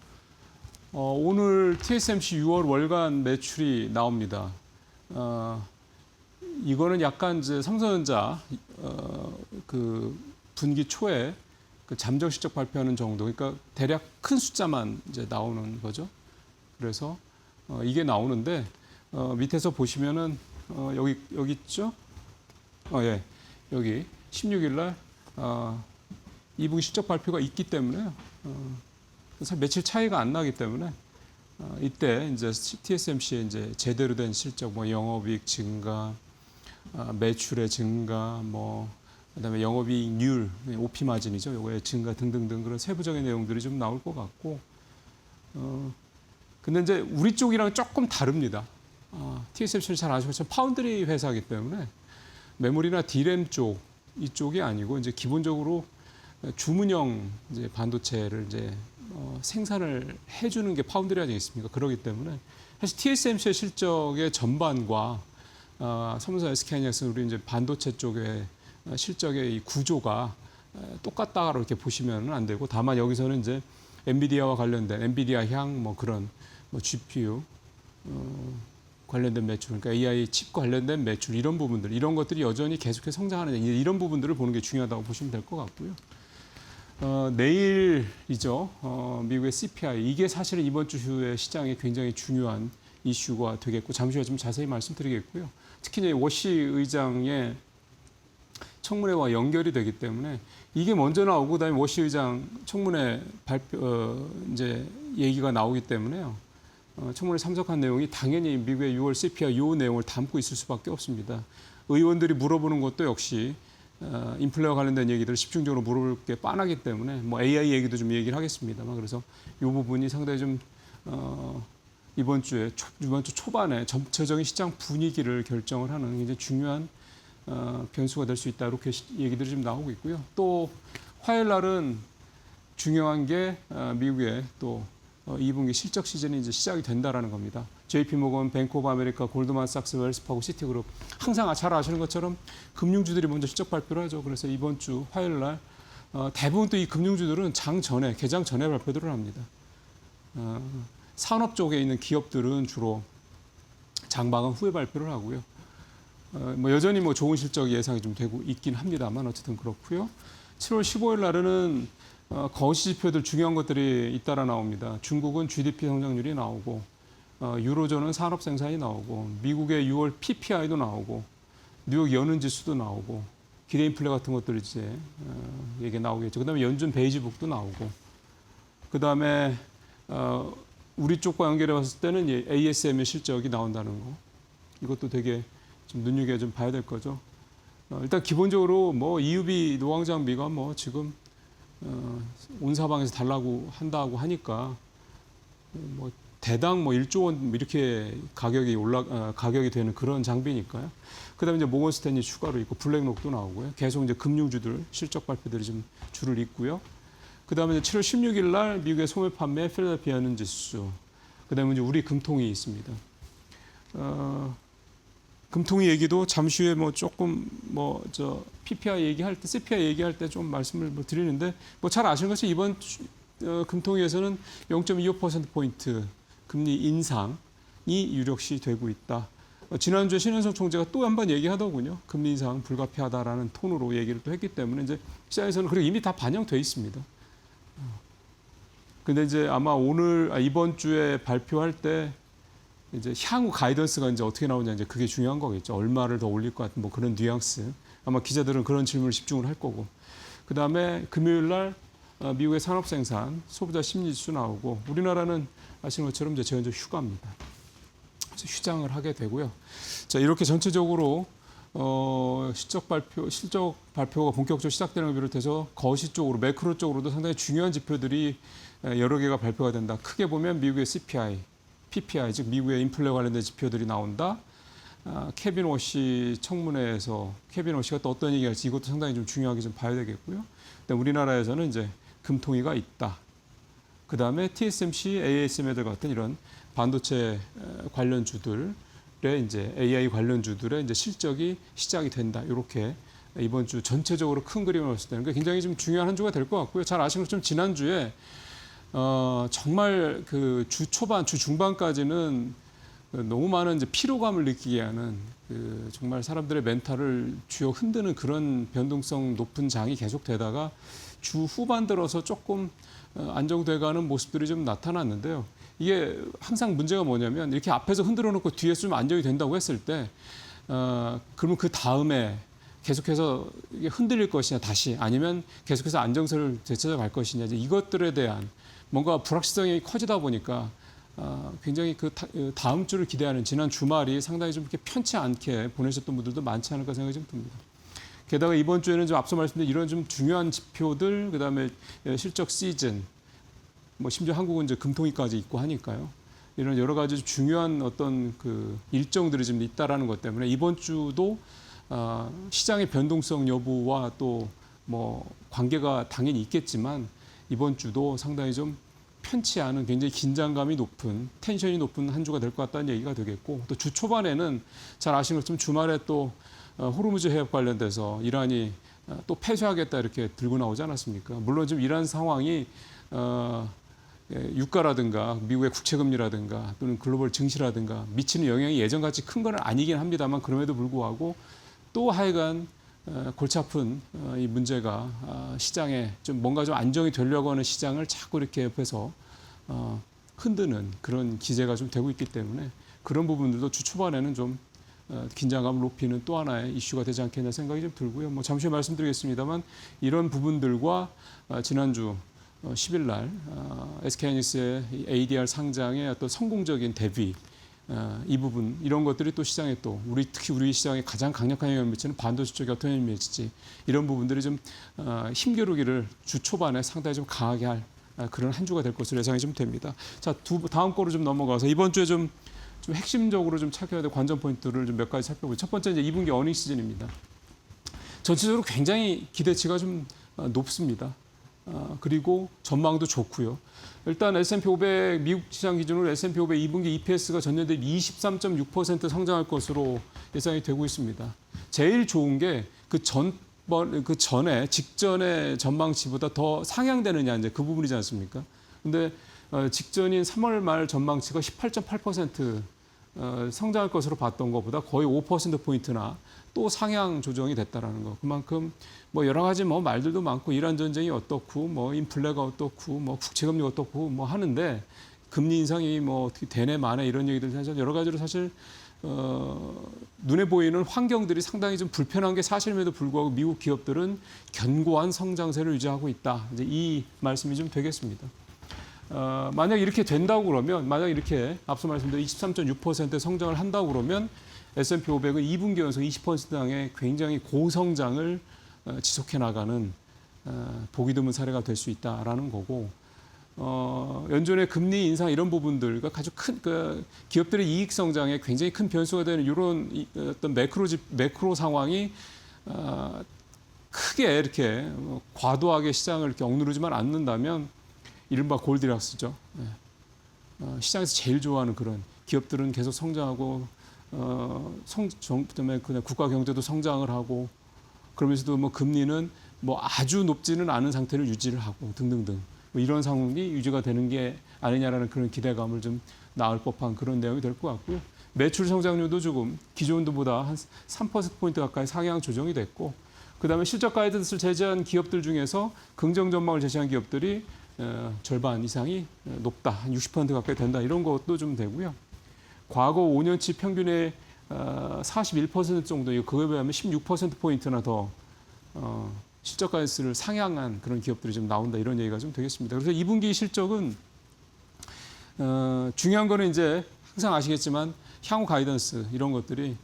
오늘 TSMC 6월 월간 매출이 나옵니다. 이거는 약간 이제 삼성전자 그 분기 초에 그 잠정 실적 발표하는 정도, 그러니까 대략 큰 숫자만 이제 나오는 거죠. 그래서 이게 나오는데 밑에서 보시면은 여기 있죠? 예, 여기 16일 날 2분기 실적 발표가 있기 때문에 사실 며칠 차이가 안 나기 때문에 이때 이제 TSMC의 이제 제대로 된 실적, 뭐 영업이익 증가, 매출의 증가, 그다음에 영업이익률, OP 마진이죠. 요거의 증가 등등등 그런 세부적인 내용들이 좀 나올 것 같고, 근데 이제 우리 쪽이랑 조금 다릅니다. TSMC는 잘 아시고 파운드리 회사이기 때문에 메모리나 D램 쪽 이쪽이 아니고 이제 기본적으로 주문형 이제 반도체를 이제 생산을 해주는 게 파운드리 아니겠습니까? 그렇기 때문에 사실 TSMC의 실적의 전반과 삼성 SK하이닉스 우리 이제 반도체 쪽의 실적의 이 구조가 똑같다고 이렇게 보시면 안 되고, 다만 여기서는 이제 엔비디아와 관련된 엔비디아 향 그런 GPU 관련된 매출, 그러니까 AI 칩 관련된 매출 이런 부분들, 이런 것들이 여전히 계속해서 성장하는 이런 부분들을 보는 게 중요하다고 보시면 될 것 같고요. 내일이죠. 미국의 CPI, 이게 사실은 이번 주에 시장에 굉장히 중요한 이슈가 되겠고, 잠시 후에 좀 자세히 말씀드리겠고요. 특히 이제 워시 의장의 청문회와 연결이 되기 때문에 이게 먼저 나오고 그다음에 워시 의장 청문회 이제 얘기가 나오기 때문에요. 청문회 참석한 내용이 당연히 미국의 6월 CPI 요 내용을 담고 있을 수밖에 없습니다. 의원들이 물어보는 것도 역시 인플레와 관련된 얘기들을 집중적으로 물어볼 게 뻔하기 때문에 AI 얘기도 좀 얘기를 하겠습니다만, 그래서 이 부분이 상당히 좀 이번 주 초반에 전체적인 시장 분위기를 결정을 하는 굉장히 중요한 변수가 될 수 있다, 이렇게 얘기들이 좀 나오고 있고요. 또 화요일 날은 중요한 게 미국의 또 2분기 실적 시즌이 이제 시작이 된다라는 겁니다. JP모건, 뱅크 오브 아메리카, 골드만삭스, 웰스파고, 시티그룹, 항상 잘 아시는 것처럼 금융주들이 먼저 실적 발표를 하죠. 그래서 이번 주 화요일 날 대부분 또 이 금융주들은 개장 전에 발표들을 합니다. 산업 쪽에 있는 기업들은 주로 장마감 후에 발표를 하고요. 여전히 좋은 실적 예상이 좀 되고 있긴 합니다만 어쨌든 그렇고요. 7월 15일 날에는 거시 지표들 중요한 것들이 잇따라 나옵니다. 중국은 GDP 성장률이 나오고, 유로존은 산업 생산이 나오고, 미국의 6월 PPI도 나오고, 뉴욕 연은 지수도 나오고, 기대 인플레 같은 것들이 이제 얘기 나오겠죠. 그다음에 연준 베이지북도 나오고, 그다음에 우리 쪽과 연결해 봤을 때는 ASM의 실적이 나온다는 거, 이것도 되게 좀 눈여겨 좀 봐야 될 거죠. 일단 기본적으로 EUB 노광장비가 지금 온 사방에서 달라고 한다고 하니까 대당 1조 원 이렇게 가격이 되는 그런 장비니까요. 그다음에 이제 모건 스탠리 추가로 있고, 블랙록도 나오고요. 계속 이제 금융주들 실적 발표들이 좀 줄을 잇고요. 그다음에 이제 7월 16일 날 미국의 소매 판매 필라델피아 연은 지수, 그다음에 이제 우리 금통이 있습니다. 금통위 얘기도 잠시 후에 조금 PPI 얘기할 때, CPI 얘기할 때 좀 말씀을 드리는데, 잘 아시는 것이 이번 금통위에서는 0.25%포인트 금리 인상이 유력시 되고 있다. 지난주에 신현석 총재가 또 한 번 얘기하더군요. 금리 인상 불가피하다라는 톤으로 얘기를 또 했기 때문에 이제 시장에서는 그리고 이미 다 반영돼 있습니다. 근데 이제 아마 이번 주에 발표할 때 이제 향후 가이던스가 이제 어떻게 나오냐, 이제 그게 중요한 거겠죠. 얼마를 더 올릴 것 같은 그런 뉘앙스. 아마 기자들은 그런 질문을 집중을 할 거고. 그 다음에 금요일 날 미국의 산업 생산, 소비자 심리 지수 나오고, 우리나라는 아시는 것처럼 이제 제헌적 휴가입니다. 그래서 휴장을 하게 되고요. 자, 이렇게 전체적으로 실적 발표가 본격적으로 시작되는 걸 비롯해서 거시 쪽으로, 매크로 쪽으로도 상당히 중요한 지표들이 여러 개가 발표가 된다. 크게 보면 미국의 CPI, PPI, 즉 미국의 인플레 관련된 지표들이 나온다. 케빈 워시 청문회에서 케빈 워시가 또 어떤 얘기를 할지 이것도 상당히 좀 중요하게 좀 봐야 되겠고요. 근데 우리나라에서는 이제 금통위가 있다. 그다음에 TSMC, ASML 같은 이런 반도체 관련주들의 이제 AI 관련주들의 이제 실적이 시작이 된다. 이렇게 이번 주 전체적으로 큰 그림을 봤을 때는 굉장히 좀 중요한 한 주가 될 것 같고요. 잘 아시는 것처럼 지난주에 정말 그 주 초반, 주 중반까지는 너무 많은 이제 피로감을 느끼게 하는 정말 사람들의 멘탈을 쥐어 흔드는 그런 변동성 높은 장이 계속되다가 주 후반 들어서 조금 안정돼가는 모습들이 좀 나타났는데요. 이게 항상 문제가 뭐냐면 이렇게 앞에서 흔들어 놓고 뒤에서 좀 안정이 된다고 했을 때 그러면 그 다음에 계속해서 이게 흔들릴 것이냐 다시 아니면 계속해서 안정세를 되찾아갈 것이냐 이제 이것들에 대한 뭔가 불확실성이 커지다 보니까 굉장히 그 다음 주를 기대하는 지난 주말이 상당히 좀 이렇게 편치 않게 보내셨던 분들도 많지 않을까 생각이 좀 듭니다. 게다가 이번 주에는 좀 앞서 말씀드린 이런 좀 중요한 지표들, 그다음에 실적 시즌, 뭐 심지어 한국은 이제 금통위까지 있고 하니까요. 이런 여러 가지 중요한 어떤 그 일정들이 좀 있다라는 것 때문에 이번 주도 시장의 변동성 여부와 또 뭐 관계가 당연히 있겠지만 이번 주도 상당히 좀 편치 않은 굉장히 긴장감이 높은 텐션이 높은 한 주가 될 것 같다는 얘기가 되겠고 또 주 초반에는 잘 아시는 것처럼 주말에 또 호르무즈 해협 관련돼서 이란이 또 폐쇄하겠다 이렇게 들고 나오지 않았습니까? 물론 지금 이란 상황이 유가라든가 미국의 국채금리라든가 또는 글로벌 증시라든가 미치는 영향이 예전같이 큰 건 아니긴 합니다만 그럼에도 불구하고 또 하여간 골치 아픈 이 문제가 시장에 좀 뭔가 좀 안정이 되려고 하는 시장을 자꾸 이렇게 옆에서 흔드는 그런 기제가 좀 되고 있기 때문에 그런 부분들도 주 초반에는 좀 긴장감을 높이는 또 하나의 이슈가 되지 않겠냐 생각이 좀 들고요. 뭐 잠시 후에 말씀드리겠습니다만 이런 부분들과 지난주 10일 날 SK하이닉스의 ADR 상장의 어떤 성공적인 대비 이 부분 이런 것들이 또 시장에 또 특히 우리 시장에 가장 강력한 영향을 미치는 반도체 쪽에 어떤 영향을 미칠지 이런 부분들이 좀 힘겨루기를 주 초반에 상당히 좀 강하게 할 그런 한 주가 될 것으로 예상이 좀 됩니다. 자, 다음 거로 좀 넘어가서 이번 주에 좀 핵심적으로 좀 찾아야 될 관전 포인트를 좀 몇 가지 살펴보죠. 첫 번째 이제 2분기 어닝 시즌입니다. 전체적으로 굉장히 기대치가 좀 높습니다. 그리고 전망도 좋고요. 일단 S&P 500 미국 시장 기준으로 S&P 500 2분기 EPS가 전년 대비 23.6% 성장할 것으로 예상이 되고 있습니다. 제일 좋은 게 직전의 전망치보다 더 상향되느냐 이제 그 부분이지 않습니까? 근데 직전인 3월 말 전망치가 18.8% 성장할 것으로 봤던 것보다 거의 5%포인트나 또 상향 조정이 됐다라는 거. 그만큼 뭐 여러 가지 뭐 말들도 많고 이란 전쟁이 어떻고 뭐 인플레가 어떻고 뭐 국채금리 어떻고 뭐 하는데 금리 인상이 뭐 어떻게 되네 마네 이런 얘기들 사실 여러 가지로 사실 눈에 보이는 환경들이 상당히 좀 불편한 게 사실임에도 불구하고 미국 기업들은 견고한 성장세를 유지하고 있다. 이제 이 말씀이 좀 되겠습니다. 만약 이렇게 된다고 그러면 만약 이렇게 앞서 말씀드린 23.6% 성장을 한다고 그러면 S&P 500은 2분기 연속 20%당의 굉장히 고성장을 지속해 나가는 보기 드문 사례가 될 수 있다라는 거고 연준의 금리 인상 이런 부분들과 아주 큰 기업들의 이익 성장에 굉장히 큰 변수가 되는 이런 어떤 매크로 상황이 크게 이렇게 과도하게 시장을 이렇게 억누르지만 않는다면 이른바 골디락스죠. 시장에서 제일 좋아하는 그런 기업들은 계속 성장하고 때문에 그냥 국가 경제도 성장을 하고 그러면서도 뭐 금리는 뭐 아주 높지는 않은 상태를 유지를 하고 등등등 뭐 이런 상황이 유지가 되는 게 아니냐라는 그런 기대감을 좀 낳을 법한 그런 내용이 될 것 같고요. 매출 성장률도 조금 기존보다 한 3%포인트 가까이 상향 조정이 됐고 그다음에 실적 가이던스를 제시한 기업들 중에서 긍정 전망을 제시한 기업들이 절반 이상이 높다. 한 60% 가까이 된다. 이런 것도 좀 되고요. 과거 5년치 평균의 41% 정도, 그거에 비하면 16%포인트나 더 실적 가이던스를 상향한 그런 기업들이 좀 나온다. 이런 얘기가 좀 되겠습니다. 그래서 2분기 실적은 중요한 거는 이제 항상 아시겠지만 향후 가이던스 이런 것들이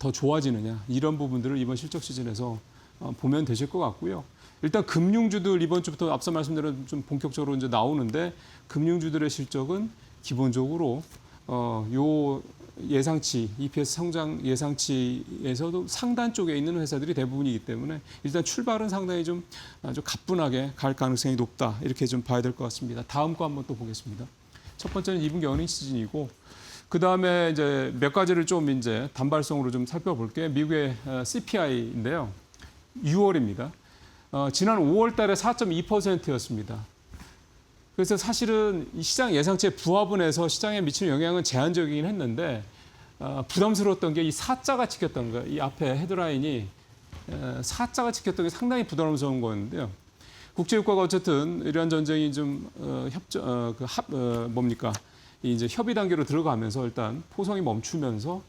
더 좋아지느냐. 이런 부분들을 이번 실적 시즌에서 보면 되실 것 같고요. 일단 금융주들 이번 주부터 앞서 말씀드린 좀 본격적으로 이제 나오는데 금융주들의 실적은 기본적으로 요 예상치, EPS 성장 예상치에서도 상단 쪽에 있는 회사들이 대부분이기 때문에 일단 출발은 상당히 좀 아주 가뿐하게 갈 가능성이 높다. 이렇게 좀 봐야 될 것 같습니다. 다음 거 한번 또 보겠습니다. 첫 번째는 2분기 어닝 시즌이고 그 다음에 이제 몇 가지를 좀 이제 단발성으로 좀 살펴볼게요. 미국의 CPI인데요. 6월입니다. 지난 5월 달에 4.2%였습니다. 그래서 사실은 이 시장 예상치에 부합은 해서 시장에 미치는 영향은 제한적이긴 했는데 부담스러웠던 게 이 4자가 찍혔던 거예요. 이 앞에 헤드라인이 4자가 찍혔던 게 상당히 부담스러운 거였는데요. 국제유가가 어쨌든 이러한 전쟁이 좀 이제 협의 단계로 들어가면서 일단 포성이 멈추면서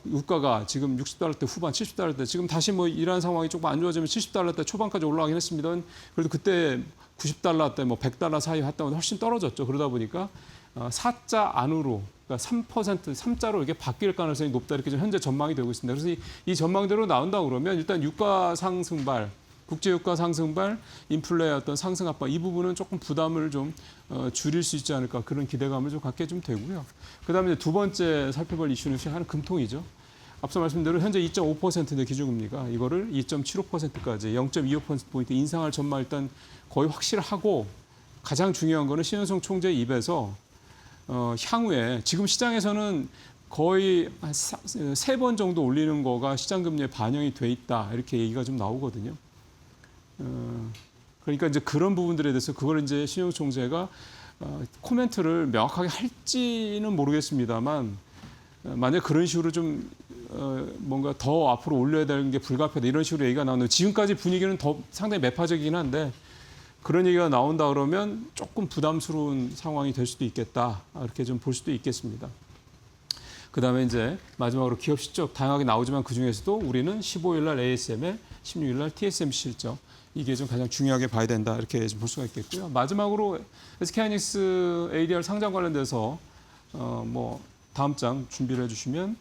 유가가 지금 60달러대 후반, 70달러대 지금 다시 뭐 이러한 상황이 조금 안 좋아지면 70달러대 초반까지 올라가긴 했습니다. 그래도 그때 90달러대 뭐 100달러 사이 했다 보다 훨씬 떨어졌죠. 그러다 보니까 4자 안으로 그러니까 3%, 3자로 이렇게 바뀔 가능성이 높다 이렇게 좀 현재 전망이 되고 있습니다. 그래서 이 전망대로 나온다 그러면 일단 유가 상승발, 국제유가 상승발, 인플레의 어떤 상승 압박 이 부분은 조금 부담을 좀 줄일 수 있지 않을까 그런 기대감을 좀 갖게 좀 되고요. 그다음에 두 번째 살펴볼 이슈는 하나는 금통이죠. 앞서 말씀드린 현재 2.5%인데 기준금리가 이거를 2.75%까지 0.25%포인트 인상할 전망 일단 거의 확실하고 가장 중요한 거는 신현성 총재 입에서 향후에 지금 시장에서는 거의 한 3번 정도 올리는 거가 시장금리에 반영이 돼 있다 이렇게 얘기가 좀 나오거든요. 그러니까 이제 그런 부분들에 대해서 그걸 이제 신현성 총재가 코멘트를 명확하게 할지는 모르겠습니다만 만약 그런 식으로 좀 뭔가 더 앞으로 올려야 되는 게 불가피하다 이런 식으로 얘기가 나오는데 지금까지 분위기는 더 상당히 매파적이긴 한데 그런 얘기가 나온다 그러면 조금 부담스러운 상황이 될 수도 있겠다 이렇게 좀 볼 수도 있겠습니다. 그다음에 이제 마지막으로 기업 실적 다양하게 나오지만 그 중에서도 우리는 15일 날 ASML, 16일 날 TSMC 실적 이게 좀 가장 중요하게 봐야 된다 이렇게 볼 수가 있겠고요. 마지막으로 SK하이닉스 ADR 상장 관련돼서 뭐 다음 장 준비를 해주시면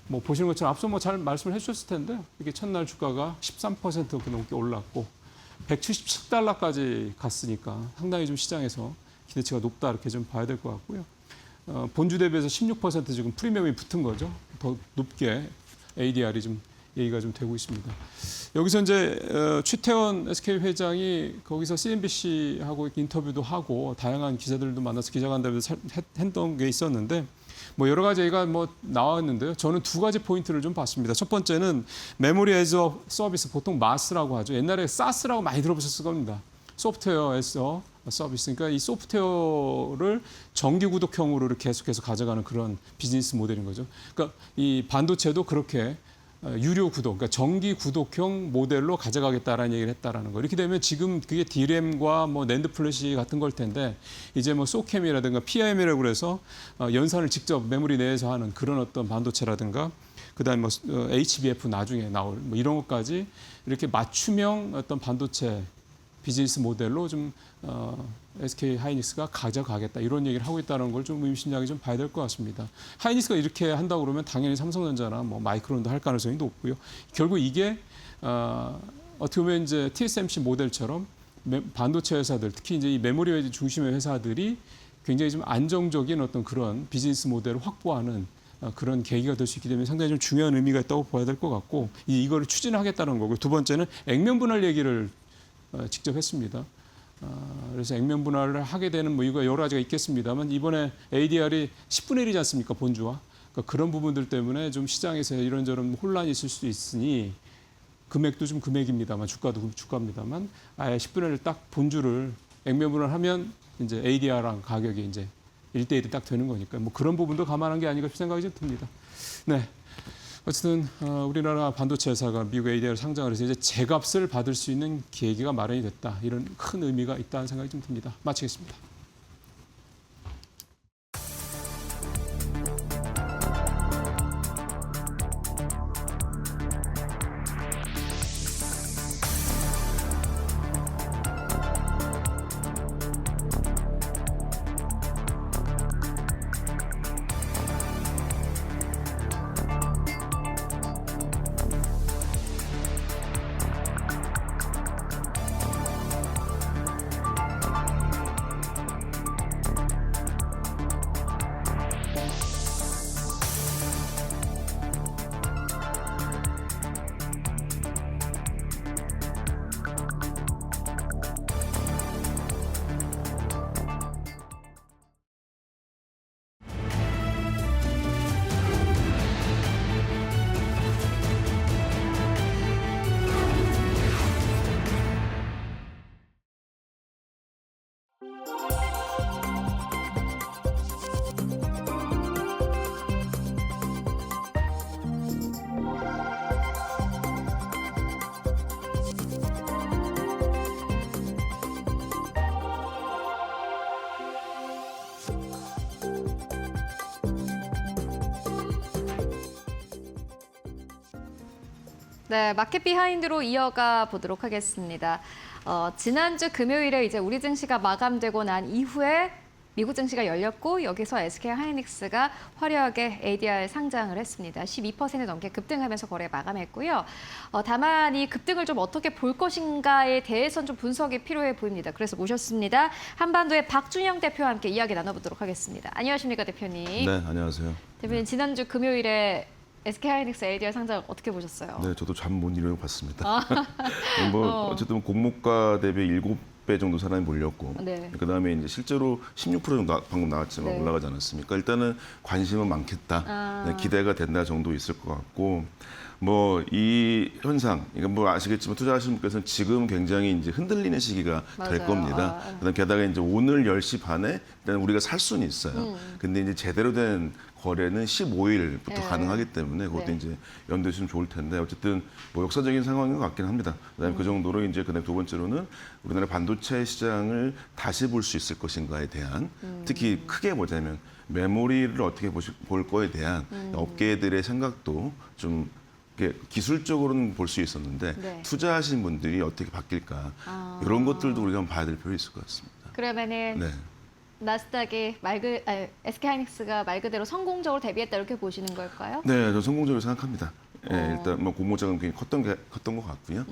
뭐 보시는 것처럼 앞서 뭐 잘 말씀을 해주셨을 텐데 이게 첫날 주가가 13% 넘게 올랐고 177달러까지 갔으니까 상당히 좀 시장에서 기대치가 높다 이렇게 좀 봐야 될 것 같고요. 본주 대비해서 16% 지금 프리미엄이 붙은 거죠. 더 높게 ADR이 좀 얘기가 좀 되고 있습니다. 여기서 이제 최태원 SK 회장이 거기서 CNBC하고 인터뷰도 하고 다양한 기자들도 만나서 기자간담회도 했던 게 있었는데 뭐 여러 가지 얘기가 뭐 나왔는데요. 저는 두 가지 포인트를 좀 봤습니다. 첫 번째는 메모리 에서 서비스 보통 MAS라고 하죠. 옛날에 SaaS라고 많이 들어보셨을 겁니다. 소프트웨어에서 서비스. 그러니까 이 소프트웨어를 정기 구독형으로 계속해서 가져가는 그런 비즈니스 모델인 거죠. 그러니까 이 반도체도 그렇게 유료 구독, 그러니까 정기 구독형 모델로 가져가겠다라는 얘기를 했다라는 거. 이렇게 되면 지금 그게 DRAM과 뭐 낸드 플래시 같은 걸 텐데 이제 뭐 소캠이라든가 PIM이라고 그래서 연산을 직접 메모리 내에서 하는 그런 어떤 반도체라든가 그다음에 뭐 HBF 나중에 나올 뭐 이런 것까지 이렇게 맞춤형 어떤 반도체 비즈니스 모델로 좀 SK 하이닉스가 가져가겠다 이런 얘기를 하고 있다는 걸 좀 의미심장하게 좀 봐야 될 것 같습니다. 하이닉스가 이렇게 한다고 그러면 당연히 삼성전자나 뭐 마이크론도 할 가능성이 높고요. 결국 이게 어떻게 보면 이제 TSMC 모델처럼 반도체 회사들 특히 이제 이 메모리 중심의 회사들이 굉장히 좀 안정적인 어떤 그런 비즈니스 모델을 확보하는 그런 계기가 될 수 있기 때문에 상당히 좀 중요한 의미가 있다고 봐야 될 것 같고 이거를 추진하겠다는 거고요. 두 번째는 액면 분할 얘기를 직접 했습니다. 그래서 액면 분할을 하게 되는 뭐 이유가 여러 가지가 있겠습니다만 이번에 ADR이 10분의 1이지 않습니까? 본주와. 그러니까 그런 부분들 때문에 좀 시장에서 이런저런 혼란이 있을 수도 있으니 금액도 좀 금액입니다만 주가도 주가입니다만 아예 10분의 1 딱 본주를 액면 분할하면 이제 ADR랑 가격이 이제 1대1이 딱 되는 거니까 뭐 그런 부분도 감안한 게 아닌가 생각이 좀 듭니다. 네. 어쨌든 우리나라 반도체 회사가 미국 ADR 상장을 해서 이제 제값을 받을 수 있는 계기가 마련이 됐다. 이런 큰 의미가 있다는 생각이 좀 듭니다. 마치겠습니다. 네, 마켓 비하인드로 이어가 보도록 하겠습니다. 지난주 금요일에 이제 우리 증시가 마감되고 난 이후에 미국 증시가 열렸고 여기서 SK 하이닉스가 화려하게 ADR 상장을 했습니다. 12% 넘게 급등하면서 거래 마감했고요. 다만 이 급등을 좀 어떻게 볼 것인가에 대해서는 좀 분석이 필요해 보입니다. 그래서 모셨습니다. 한반도의 박준영 대표와 함께 이야기 나눠보도록 하겠습니다. 안녕하십니까, 대표님. 네, 안녕하세요. 대표님, 지난주 금요일에 SK 하이닉스 ADR 상장 어떻게 보셨어요? 네, 저도 잠 못 이루고 봤습니다. 어쨌든 공모가 대비 7배 정도 사람이 몰렸고, 네. 그다음에 이제 실제로 16% 정도 방금 나왔지만 네. 올라가지 않았습니까? 일단은 관심은 많겠다, 네, 기대가 된다 정도 있을 것 같고, 뭐 이 현상, 이거 뭐 아시겠지만 투자하시는 분께서는 지금 굉장히 이제 흔들리는 시기가 될 맞아요. 겁니다. 그다음 게다가 이제 오늘 10시 반에 일단 우리가 살 수는 있어요. 근데 이제 제대로 된 거래는 15일부터 네. 가능하기 때문에 그것도 네. 이제 염두에 두시면 좋을 텐데 어쨌든 뭐 역사적인 상황인 것 같긴 합니다. 그다음에 그 정도로 이제 그다음 두 번째로는 우리나라 반도체 시장을 다시 볼 수 있을 것인가에 대한 특히 크게 보자면 메모리를 어떻게 볼 거에 대한 업계들의 생각도 좀 이렇게 기술적으로는 볼 수 있었는데 네. 투자하신 분들이 어떻게 바뀔까 이런 것들도 우리가 한번 봐야 될 필요가 있을 것 같습니다. 그러면은 네. 나스닥이 SK 하이닉스가 말 그대로 성공적으로 데뷔했다 이렇게 보시는 걸까요? 네, 저 성공적으로 생각합니다. 예, 일단 뭐 공모자금 굉장히 컸던 것 같고요.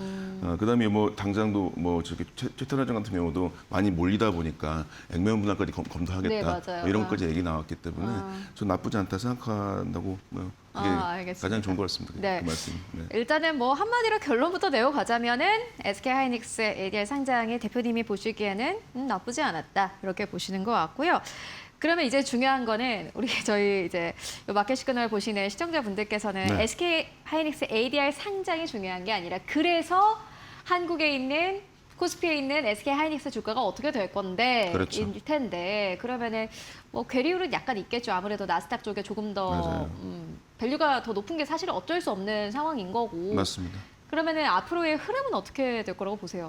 그다음에 뭐 당장도 뭐 저기 최태라장 같은 경우도 많이 몰리다 보니까 액면 분할까지 검토하겠다 네, 맞아요. 뭐 이런 것까지 얘기 나왔기 때문에 전 나쁘지 않다 생각한다고 뭐 그게 알겠습니다. 가장 좋은 것 같습니다. 네. 그 말씀. 네. 일단은 뭐 한마디로 결론부터 내어 가자면은 SK 하이닉스의 ADR 상장이 대표님이 보시기에는 나쁘지 않았다 이렇게 보시는 것 같고요. 그러면 이제 중요한 거는 우리 저희 이제 요 마켓 시그널 보시는 시청자분들께서는 네. SK 하이닉스 ADR 상장이 중요한 게 아니라 그래서 한국에 있는 코스피에 있는 SK 하이닉스 주가가 어떻게 될 건데 그렇죠. 일 텐데 그러면은 뭐 괴리율은 약간 있겠죠. 아무래도 나스닥 쪽에 조금 더 맞아요. 밸류가 더 높은 게 사실은 어쩔 수 없는 상황인 거고. 맞습니다. 그러면은 앞으로의 흐름은 어떻게 될 거라고 보세요?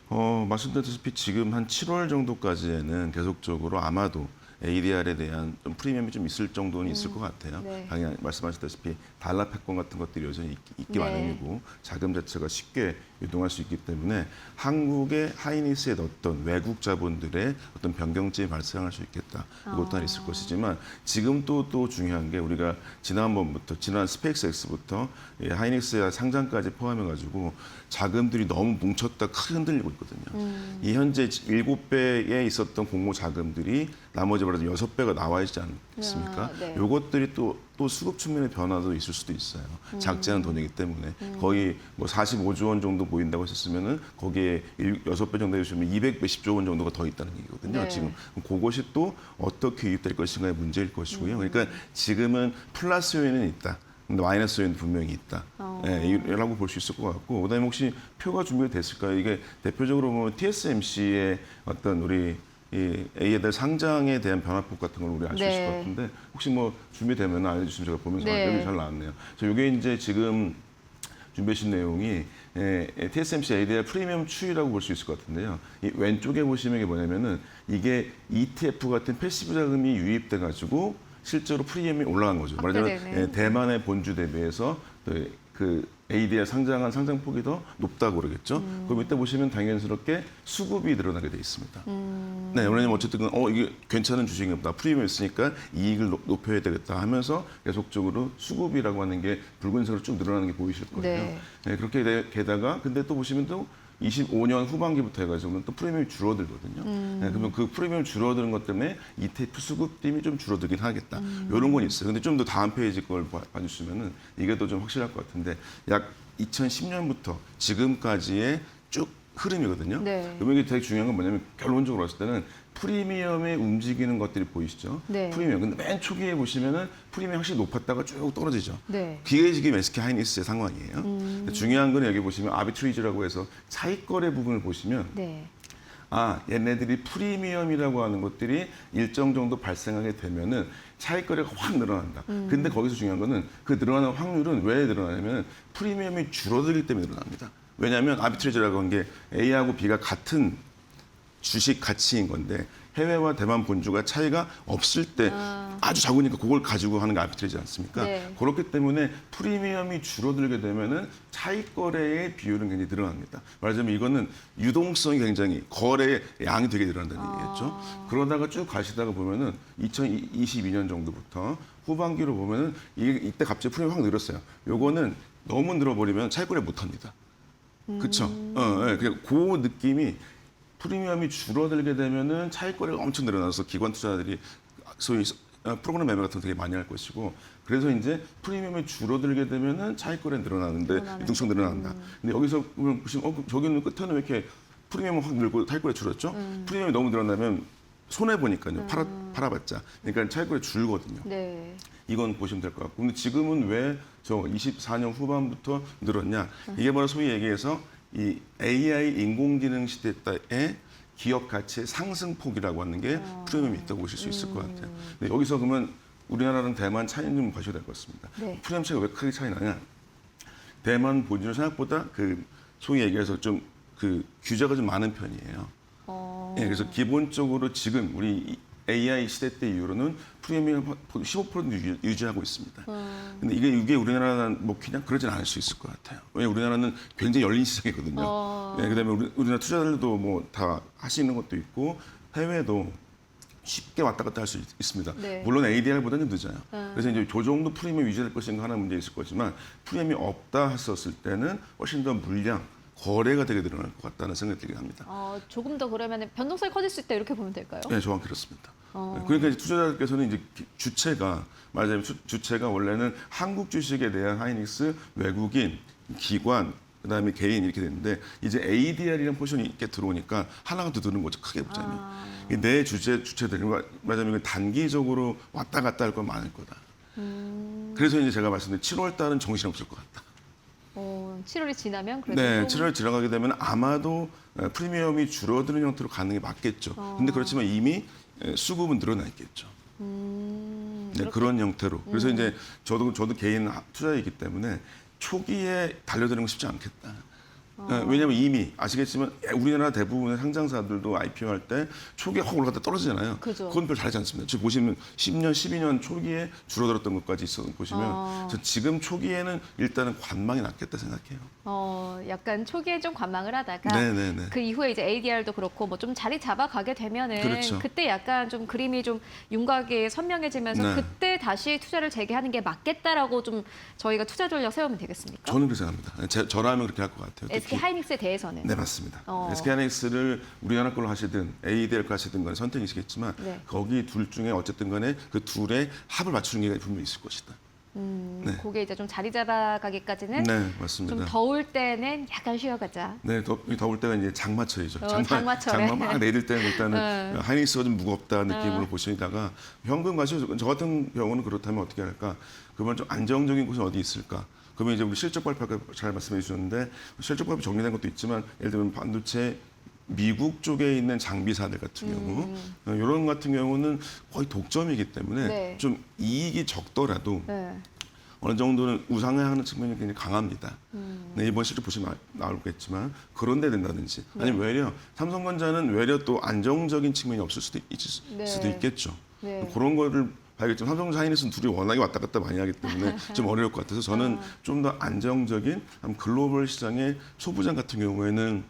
말씀드렸다시피 지금 한 7월 정도까지는 계속적으로 아마도 ADR에 대한 좀 프리미엄이 좀 있을 정도는 있을 것 같아요. 네. 당연히 말씀하셨다시피 달러 패권 같은 것들이 여전히 있기 네. 마련이고 자금 자체가 쉽게 유동할 수 있기 때문에 한국의 하이닉스에 넣었던 외국 자본들의 어떤 변경점이 발생할 수 있겠다. 이것도 하나 있을 것이지만 지금 또 중요한 게 우리가 지난 스페이스X부터 하이닉스의 상장까지 포함해가지고 자금들이 너무 뭉쳤다 크게 흔들리고 있거든요. 이 현재 7배에 있었던 공모 자금들이 나머지 말하자면 6배가 나와 있지 않습니까? 네. 요것들이 또 수급 측면의 변화도 있을 수도 있어요. 작지 않은 돈이기 때문에 거의 뭐 45조 원 정도 보인다고 했었으면은 거기에 6배 정도 해주시면 200몇십조 원 정도가 더 있다는 얘기거든요. 네. 지금 그것이 또 어떻게 유입될 것인가의 문제일 것이고요. 그러니까 지금은 플러스 요인은 있다. 근데 마이너스 요인도 분명히 있다. 라고 볼 수 있을 것 같고 그다음에 혹시 표가 준비가 됐을까요? 이게 대표적으로 보면 TSMC의 어떤 우리 이 ADR 상장에 대한 변화폭 같은 걸 우리 알 수 있을 것 같은데 혹시 뭐 준비되면 알려주시면 제가 보면서 네. 여기 잘 나왔네요. 이게 이제 지금 준비하신 내용이 TSMC ADR 프리미엄 추이라고 볼 수 있을 것 같은데요. 이 왼쪽에 보시면 이게 뭐냐면은 이게 ETF 같은 패시브 자금이 유입돼 가지고 실제로 프리미엄이 올라간 거죠. 말하자면 확대되네. 대만의 본주 대비해서 그 ADR 상장한 상장폭이 더 높다고 그러겠죠. 그럼 이때 보시면 당연스럽게 수급이 늘어나게 돼 있습니다. 네, 왜냐면 어쨌든 이게 괜찮은 주식인가 보다. 프리미엄이 있으니까 이익을 높여야 되겠다 하면서 계속적으로 수급이라고 하는 게 붉은색으로 쭉 늘어나는 게 보이실 거예요. 네. 네, 그렇게 게다가 근데 또 보시면 또 25년 후반기부터 해가지고는 또 프리미엄이 줄어들거든요. 네, 그러면 그 프리미엄 줄어드는 것 때문에 ETF 수급팀이 좀 줄어들긴 하겠다. 이런 건 있어요. 근데 좀 더 다음 페이지 걸 봐주시면은 이게 더 좀 확실할 것 같은데 약 2010년부터 지금까지의 쭉 흐름이거든요. 네. 그러면 이게 되게 중요한 건 뭐냐면 결론적으로 봤을 때는 프리미엄에 움직이는 것들이 보이시죠? 네. 프리미엄. 근데 맨 초기에 보시면은 프리미엄이 확실히 높았다가 쭉 떨어지죠. 네. 그게 지금 SK 하이닉스의 상황이에요. 근데 중요한 건 여기 보시면 아비트리지라고 해서 차익거래 부분을 보시면 네. 얘네들이 프리미엄이라고 하는 것들이 일정 정도 발생하게 되면은 차익거래가 확 늘어난다. 근데 거기서 중요한 거는 그 늘어나는 확률은 왜 늘어나냐면 프리미엄이 줄어들기 때문에 늘어납니다. 왜냐하면 아비트리지라고 하는 게 A하고 B가 같은 주식 가치인 건데 해외와 대만 본주가 차이가 없을 때 아주 작으니까 그걸 가지고 하는 게 아비트레이지 않습니까? 네. 그렇기 때문에 프리미엄이 줄어들게 되면은 차익 거래의 비율은 굉장히 늘어납니다. 말하자면 이거는 유동성이 굉장히 거래의 양이 되게 늘어난다는 얘기겠죠. 그러다가 쭉 가시다가 보면은 2022년 정도부터 후반기로 보면은 이때 갑자기 프리미엄이 확 늘었어요. 요거는 너무 늘어버리면 차익 거래 못 합니다. 그렇죠. 그 느낌이 프리미엄이 줄어들게 되면은 차익 거래가 엄청 늘어나서 기관 투자자들이 소위 프로그램 매매 같은 거 되게 많이 할 것이고, 그래서 이제 프리미엄이 줄어들게 되면은 차익 거래 늘어나는데 유동성 늘어난다. 근데 여기서 보시면 저기는 끝에는 왜 이렇게 프리미엄 확 늘고 차익 거래 줄었죠? 프리미엄이 너무 늘어나면 손해 보니까요. 팔아봤자. 그러니까 차익 거래 줄거든요. 네. 이건 보시면 될 것 같고. 근데 지금은 왜 저 24년 후반부터 늘었냐? 이게 바로 소위 얘기해서 이 AI 인공지능 시대에 기업 가치의 상승폭이라고 하는 게 프리미엄이 있다고 보실 수 있을 것 같아요. 근데 여기서 그러면 우리나라랑 대만 차이는 좀 보셔야 될 것 같습니다. 네. 프리미엄 차이가 왜 크게 차이 나냐? 대만 본주는 생각보다 그 소위 얘기해서 좀 그 규제가 좀 많은 편이에요. 예, 그래서 기본적으로 지금 우리 AI 시대 때 이후로는 프리미엄 15% 유지하고 있습니다. 근데 이게 우리나라는 뭐 그냥 그러진 않을 수 있을 것 같아요. 왜냐면 우리나라는 굉장히 열린 시장이거든요. 네, 그다음에 우리나라 투자자들도 뭐 다 하시는 것도 있고 해외도 쉽게 왔다 갔다 할 수 있습니다. 네. 물론 ADR보다는 늦어요. 그래서 이제 저 정도 프리미엄 유지될 것인가 하는 문제 있을 거지만 프리미엄이 없다 했었을 때는 훨씬 더 물량 거래가 되게 늘어날 것 같다는 생각이 들긴 합니다. 조금 더 그러면 변동성이 커질 수 있다 이렇게 보면 될까요? 네, 정확히 그렇습니다. 그러니까 이제 투자자들께서는 이제 주체가 말하자면 주체가 원래는 한국 주식에 대한 하이닉스, 외국인, 기관, 그다음에 개인 이렇게 되는데 이제 ADR이라는 포션이 있게 들어오니까 하나가 더 드는 거죠. 크게 보자면 내 주체들이 말하자면 단기적으로 왔다 갔다 할 건 많을 거다. 그래서 이제 제가 말씀드린 7월 달은 정신 없을 것 같다. 7월이 지나면 그래도 네, 좀 7월 지나가게 되면 아마도 프리미엄이 줄어드는 형태로 가는 게 맞겠죠. 근데 그렇지만 이미 수급은 늘어나 있겠죠. 네, 그런 형태로. 그래서 이제 저도 개인 투자이기 때문에 초기에 달려드는 건 쉽지 않겠다. 왜냐하면 이미 아시겠지만 우리나라 대부분의 상장사들도 IPO 할 때 초기에 확 올라갔다 떨어지잖아요. 그죠. 그건 별 다르지 않습니다. 지금 보시면 10년, 12년 초기에 줄어들었던 것까지 있어서 보시면 그래서 지금 초기에는 일단은 관망이 낫겠다 생각해요. 약간 초기에 좀 관망을 하다가 네네네. 그 이후에 이제 ADR도 그렇고 뭐 좀 자리 잡아가게 되면은 그렇죠. 그때 약간 좀 그림이 좀 윤곽이 선명해지면서 네. 그때 다시 투자를 재개하는 게 맞겠다라고 좀 저희가 투자 전략 세우면 되겠습니까? 저는 그렇게 생각합니다. 저라면 그렇게 할 것 같아요. SK 하이닉스에 대해서는 네, 맞습니다. 어. SK 하이닉스를 우리나라 걸로 하시든 ADR 걸 하시든 간에 선택이시겠지만 네. 거기 둘 중에 어쨌든 간에 그 둘의 합을 맞추는 게 분명히 있을 것이다. 네. 그게 이제 좀 자리 잡아가기까지는 네, 맞습니다. 좀 더울 때는 약간 쉬어가자. 네, 더울 때가 이제 장마철이죠. 장마철에. 장마 막 내릴 때는 일단은 네. 하이닉스가 좀 무겁다 느낌으로 보시다가 현금 가시죠. 저 같은 경우는 그렇다면 어떻게 할까? 그러면 좀 안정적인 곳은 어디 있을까? 그러면 이제 우리 실적 발표가 잘 말씀해 주셨는데 실적 발표 정리된 것도 있지만 예를 들면 반도체 미국 쪽에 있는 장비사들 같은 경우 이런 같은 경우는 거의 독점이기 때문에 네. 좀 이익이 적더라도 네. 어느 정도는 우상향하는 측면이 굉장히 강합니다. 네, 이번 실적 보시면 나오겠지만 그런 데 된다든지 아니면 외려 삼성전자는 외려 또 안정적인 측면이 없을 수도 네. 있겠죠. 네. 그런 거를 봐야겠지만 삼성전자 하이닉스는 둘이 워낙에 왔다 갔다 많이 하기 때문에 좀 어려울 것 같아서 저는 좀 더 안정적인 글로벌 시장의 소부장 같은 경우에는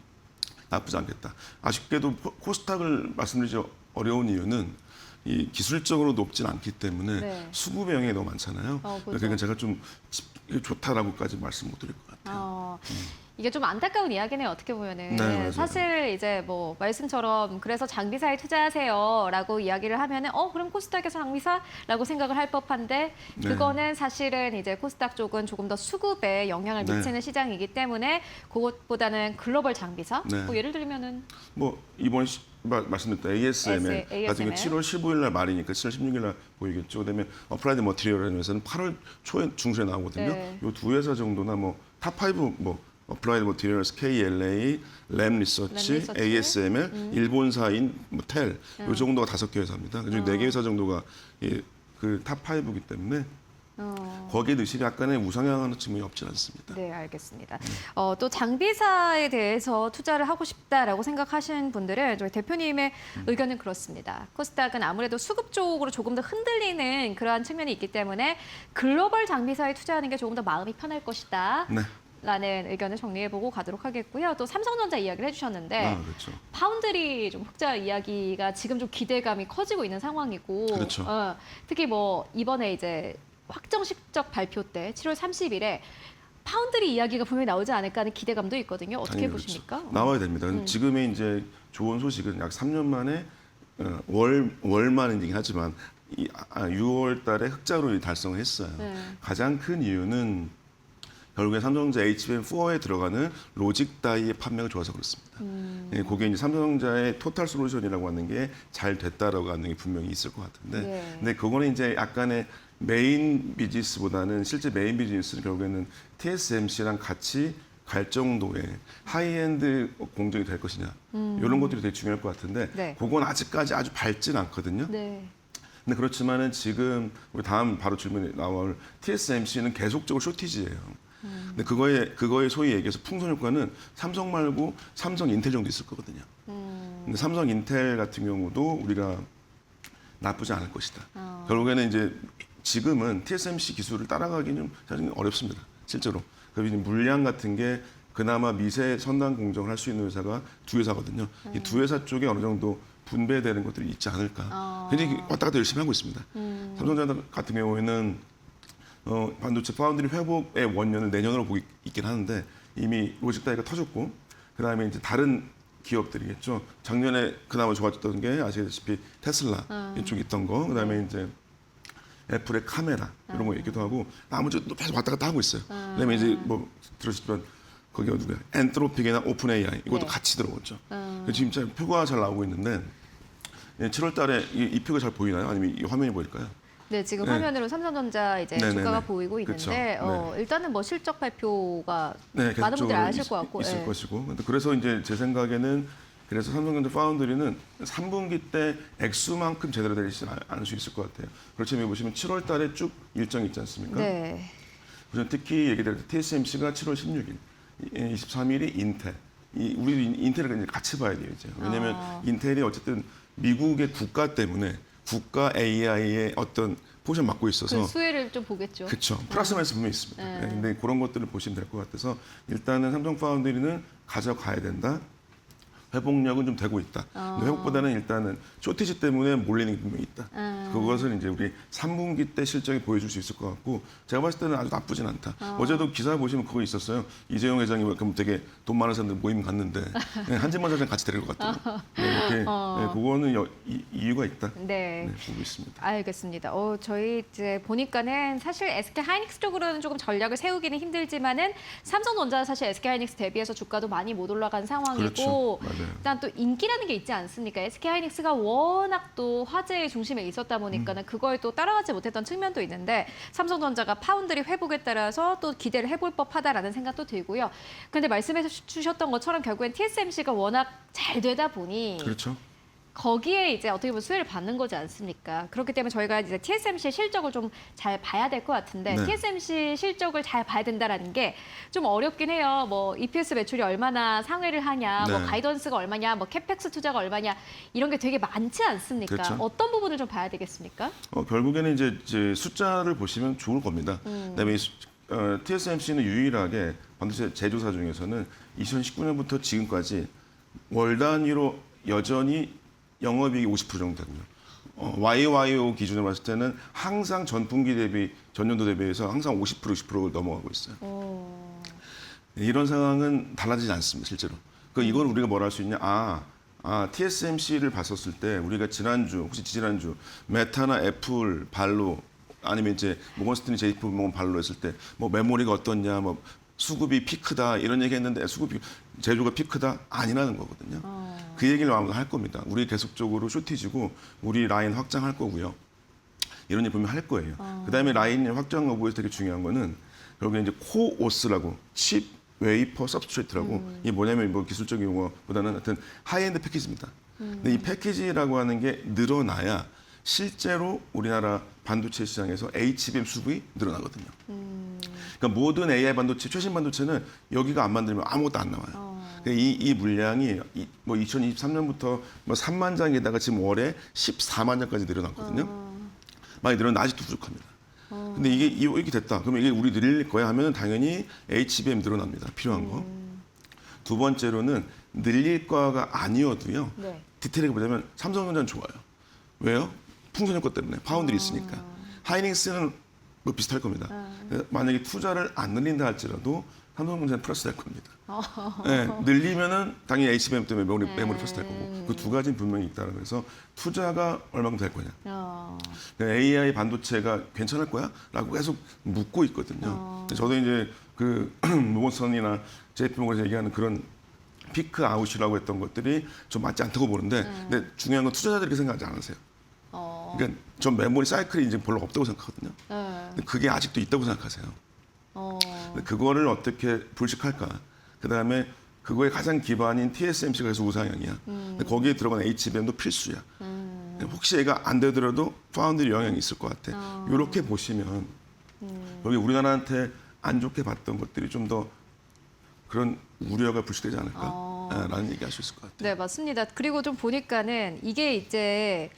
나쁘지 않겠다. 아쉽게도 코스닥을 말씀드리기 어려운 이유는 이 기술적으로 높진 않기 때문에 네. 수급의 영향이 너무 많잖아요. 그렇죠. 그러니까 제가 좀 좋다라고까지 말씀 못 드릴 것 같아요. 이게 좀 안타까운 이야기네요. 어떻게 보면은 네, 맞아요. 사실 이제 뭐 말씀처럼 그래서 장비사에 투자하세요라고 이야기를 하면은 그럼 코스닥에서 장비사라고 생각을 할 법한데 네. 그거는 사실은 이제 코스닥 쪽은 조금 더 수급에 영향을 네. 미치는 시장이기 때문에 그것보다는 글로벌 장비사 네. 뭐 예를 들면은 뭐 이번 말씀드렸던 ASML 같은 경우 ASML. 7월 15일 날 말이니까 7월 16일 날 보이겠죠. 그다음에 어플라이드 머티리얼에서는 8월 초에 중순에 나오거든요. 네. 이 두 회사 정도나 뭐 탑5 뭐 어플라이드 머티리얼스, KLA, 램 리서치, ASML, 일본사인 뭐 텔, 이 정도가 5개 회사입니다. 그중에 4개 회사 정도가 그 탑5이기 때문에 거기에 의식이 약간의 우상향하는 측면이 없지 않습니다. 네, 알겠습니다. 또 장비사에 대해서 투자를 하고 싶다라고 생각하시는 분들은 저희 대표님의 의견은 그렇습니다. 코스닥은 아무래도 수급 쪽으로 조금 더 흔들리는 그러한 측면이 있기 때문에 글로벌 장비사에 투자하는 게 조금 더 마음이 편할 것이다. 네. 라는 의견을 정리해보고 가도록 하겠고요. 또 삼성전자 이야기를 해주셨는데 그렇죠. 파운드리 좀 흑자 이야기가 지금 좀 기대감이 커지고 있는 상황이고 그렇죠. 특히 뭐 이번에 이제 확정 실적 발표 때 7월 30일에 파운드리 이야기가 분명히 나오지 않을까 하는 기대감도 있거든요. 어떻게 당연히 보십니까? 그렇죠. 나와야 됩니다. 지금의 이제 좋은 소식은 약 3년 만에 월만 얘기긴 하지만 6월 달에 흑자로 달성을 했어요. 네. 가장 큰 이유는 결국에 삼성전자 HBM4에 들어가는 로직 다이의 판매가 좋아서 그렇습니다. 예, 그게 이제 삼성전자의 토탈 솔루션이라고 하는 게 잘 됐다라고 하는 게 분명히 있을 것 같은데, 네. 근데 그거는 이제 약간의 메인 비즈니스보다는 실제 메인 비즈니스는 결국에는 TSMC랑 같이 갈 정도의 하이엔드 공정이 될 것이냐 이런 것들이 되게 중요할 것 같은데, 네. 그건 아직까지 아주 밝진 않거든요. 네. 근데 그렇지만은 지금 우리 다음 바로 질문에 나올 TSMC는 계속적으로 쇼티지예요. 근데 그거에 소위 얘기해서 풍선 효과는 삼성 말고 삼성 인텔 정도 있을 거거든요. 근데 삼성 인텔 같은 경우도 우리가 나쁘지 않을 것이다. 결국에는 이제 지금은 TSMC 기술을 따라가기는 좀 사실 어렵습니다. 실제로. 그 물량 같은 게 그나마 미세 선단 공정을 할 수 있는 회사가 두 회사거든요. 이 두 회사 쪽에 어느 정도 분배되는 것들이 있지 않을까. 굉장히 왔다 갔다 열심히 하고 있습니다. 삼성전자 같은 경우에는 반도체 파운드리 회복의 원년을 내년으로 보고 있긴 하는데 이미 로직 다이가 터졌고, 그다음에 이제 다른 기업들이겠죠. 작년에 그나마 좋아졌던 게 아시다시피 테슬라 이쪽에 있던 거, 그다음에 이제 애플의 카메라 이런 거 얘기도 하고, 나머지도 계속 왔다 갔다 하고 있어요. 그다음에 이제 뭐 들으시면 거기가 누구야? 엔트로픽이나 오픈 AI 이것도 네. 같이 들어오죠. 지금 진짜 표가 잘 나오고 있는데 7월 달에 이 표가 잘 보이나요? 아니면 이 화면이 보일까요? 네, 지금 네. 화면으로 삼성전자 이제 네네네. 주가가 보이고 그쵸. 있는데 네. 일단은 뭐 실적 발표가 많은 계속적으로 분들이 아실 것 같고 있을 예. 것이고. 근데 그래서 이제 제 생각에는 그래서 삼성전자 파운드리는 3분기 때 액수만큼 제대로 되지 않을 수 있을 것 같아요. 그렇지만 보시면 7월 달에 쭉 일정이 있지 않습니까? 네. 그래서 특히 얘기될 때 TSMC가 7월 16일, 23일이 인텔. 우리 인텔을 이제 같이 봐야 돼요, 이제. 왜냐하면 인텔이 어쨌든 미국의 국가 때문에 국가 AI의 어떤 포션 맡고 있어서 그 수혜를 좀 보겠죠. 그렇죠. 플러스 마이너스 분명히 있습니다. 네. 네, 근데 그런 것들을 보시면 될 것 같아서 일단은 삼성 파운드리는 가져가야 된다. 회복력은 좀 되고 있다. 근데 회복보다는 일단은 쇼티지 때문에 몰리는 게 분명히 있다. 그것을 이제 우리 3분기 때 실적이 보여줄 수 있을 것 같고, 제가 봤을 때는 아주 나쁘진 않다. 어제도 기사 보시면 그거 있었어요. 이재용 회장이 그럼 되게 돈 많은 사람들 모임 갔는데 한진만 사장 같이 데리고 갔다. 네, 이렇게 그거는 이유가 있다. 네. 네, 보고 있습니다. 알겠습니다. 저희 이제 보니까는 사실 SK 하이닉스 쪽으로는 조금 전략을 세우기는 힘들지만은 삼성전자 사실 SK 하이닉스 대비해서 주가도 많이 못 올라간 상황이고, 그렇죠. 맞아요. 일단 또 인기라는 게 있지 않습니까? SK 하이닉스가 워낙 또 화제의 중심에 있었다 보니까는 그걸 또 따라가지 못했던 측면도 있는데, 삼성전자가 파운드리 회복에 따라서 또 기대를 해볼 법하다라는 생각도 들고요. 그런데 말씀해 주셨던 것처럼 결국엔 TSMC가 워낙 잘 되다 보니 그렇죠. 거기에 이제 어떻게 보면 수혜를 받는 거지 않습니까? 그렇기 때문에 저희가 이제 TSMC의 실적을 좀 잘 봐야 될 것 같은데, 네. TSMC 실적을 잘 봐야 된다라는 게 좀 어렵긴 해요. 뭐 EPS 매출이 얼마나 상회를 하냐, 뭐 네. 가이던스가 얼마냐, 뭐 캐펙스 투자가 얼마냐, 이런 게 되게 많지 않습니까? 그렇죠. 어떤 부분을 좀 봐야 되겠습니까? 결국에는 이제 숫자를 보시면 좋을 겁니다. 그다음에 TSMC는 유일하게 반도체 제조사 중에서는 2019년부터 지금까지 월 단위로 여전히 영업이익이 50% 정도 되고요. YYO 기준으로 봤을 때는 항상 전분기 대비, 전년도 대비해서 항상 50%, 60%를 넘어가고 있어요. 이런 상황은 달라지지 않습니다, 실제로. 이건 우리가 뭐라 할 수 있냐? TSMC를 봤었을 때 우리가 지난주, 혹시 지난주 메타나 애플, 발로 아니면 이제 모건스탠리, JP 모건 발로 했을 때 뭐 메모리가 어떻냐, 뭐 수급이 피크다 이런 얘기했는데 수급이 제조가 피크다 아니라는 거거든요. 그 얘기를 아무도 할 겁니다. 우리 계속적으로 쇼티지고 우리 라인 확장할 거고요. 이런 얘기 보면 할 거예요. 그다음에 라인 확장 여부에서 되게 중요한 거는 결국에 이제 코오스라고 칩 웨이퍼 서브스트레이트라고 이게 뭐냐면 뭐 기술적인 용어보다는 하여튼 하이엔드 패키지입니다. 근데 이 패키지라고 하는 게 늘어나야 실제로 우리나라 반도체 시장에서 HBM 수급이 늘어나거든요. 그러니까 모든 AI 반도체, 최신 반도체는 여기가 안 만들면 아무것도 안 나와요. 그러니까 이 물량이 뭐 2023년부터 뭐 3만 장에다가 지금 월에 14만 장까지 늘어났거든요. 많이 늘어났는데 아직도 부족합니다. 근데 이게 이렇게 됐다. 그러면 이게 우리 늘릴 거야 하면 당연히 HBM 늘어납니다. 필요한 거. 두 번째로는 늘릴 거가 아니어도요. 네. 디테일하게 보자면 삼성전자는 좋아요. 왜요? 풍선 효과 때문에 파운드리 있으니까. 하이닉스는 뭐 비슷할 겁니다. 만약에 투자를 안 늘린다 할지라도 삼성전자는 플러스 될 겁니다. 네, 늘리면은 당연히 HBM 때문에 메모리 플러스 될 거고 그 두 가지는 분명히 있다는 거에서 투자가 얼마큼 될 거냐. 그러니까 AI 반도체가 괜찮을 거야?라고 계속 묻고 있거든요. 저도 이제 그 모건스턴이나 JP모건에서 얘기하는 그런 피크 아웃이라고 했던 것들이 좀 맞지 않다고 보는데 근데 중요한 건 투자자들이 그렇게 생각하지 않으세요. 그러니까 전 메모리 사이클이 이제 별로 없다고 생각하거든요. 근데 그게 아직도 있다고 생각하세요. 근데 그거를 어떻게 불식할까? 그다음에 그거의 가장 기반인 TSMC가 그래서 우상향이야. 근데 거기에 들어간 HBM도 필수야. 혹시 얘가 안 되더라도 파운드리 영향이 있을 것 같아. 이렇게 보시면 여기 우리나라한테 안 좋게 봤던 것들이 좀 더 그런 우려가 불식되지 않을까라는 얘기할 수 있을 것 같아요. 네, 맞습니다. 그리고 좀 보니까는 이게 이제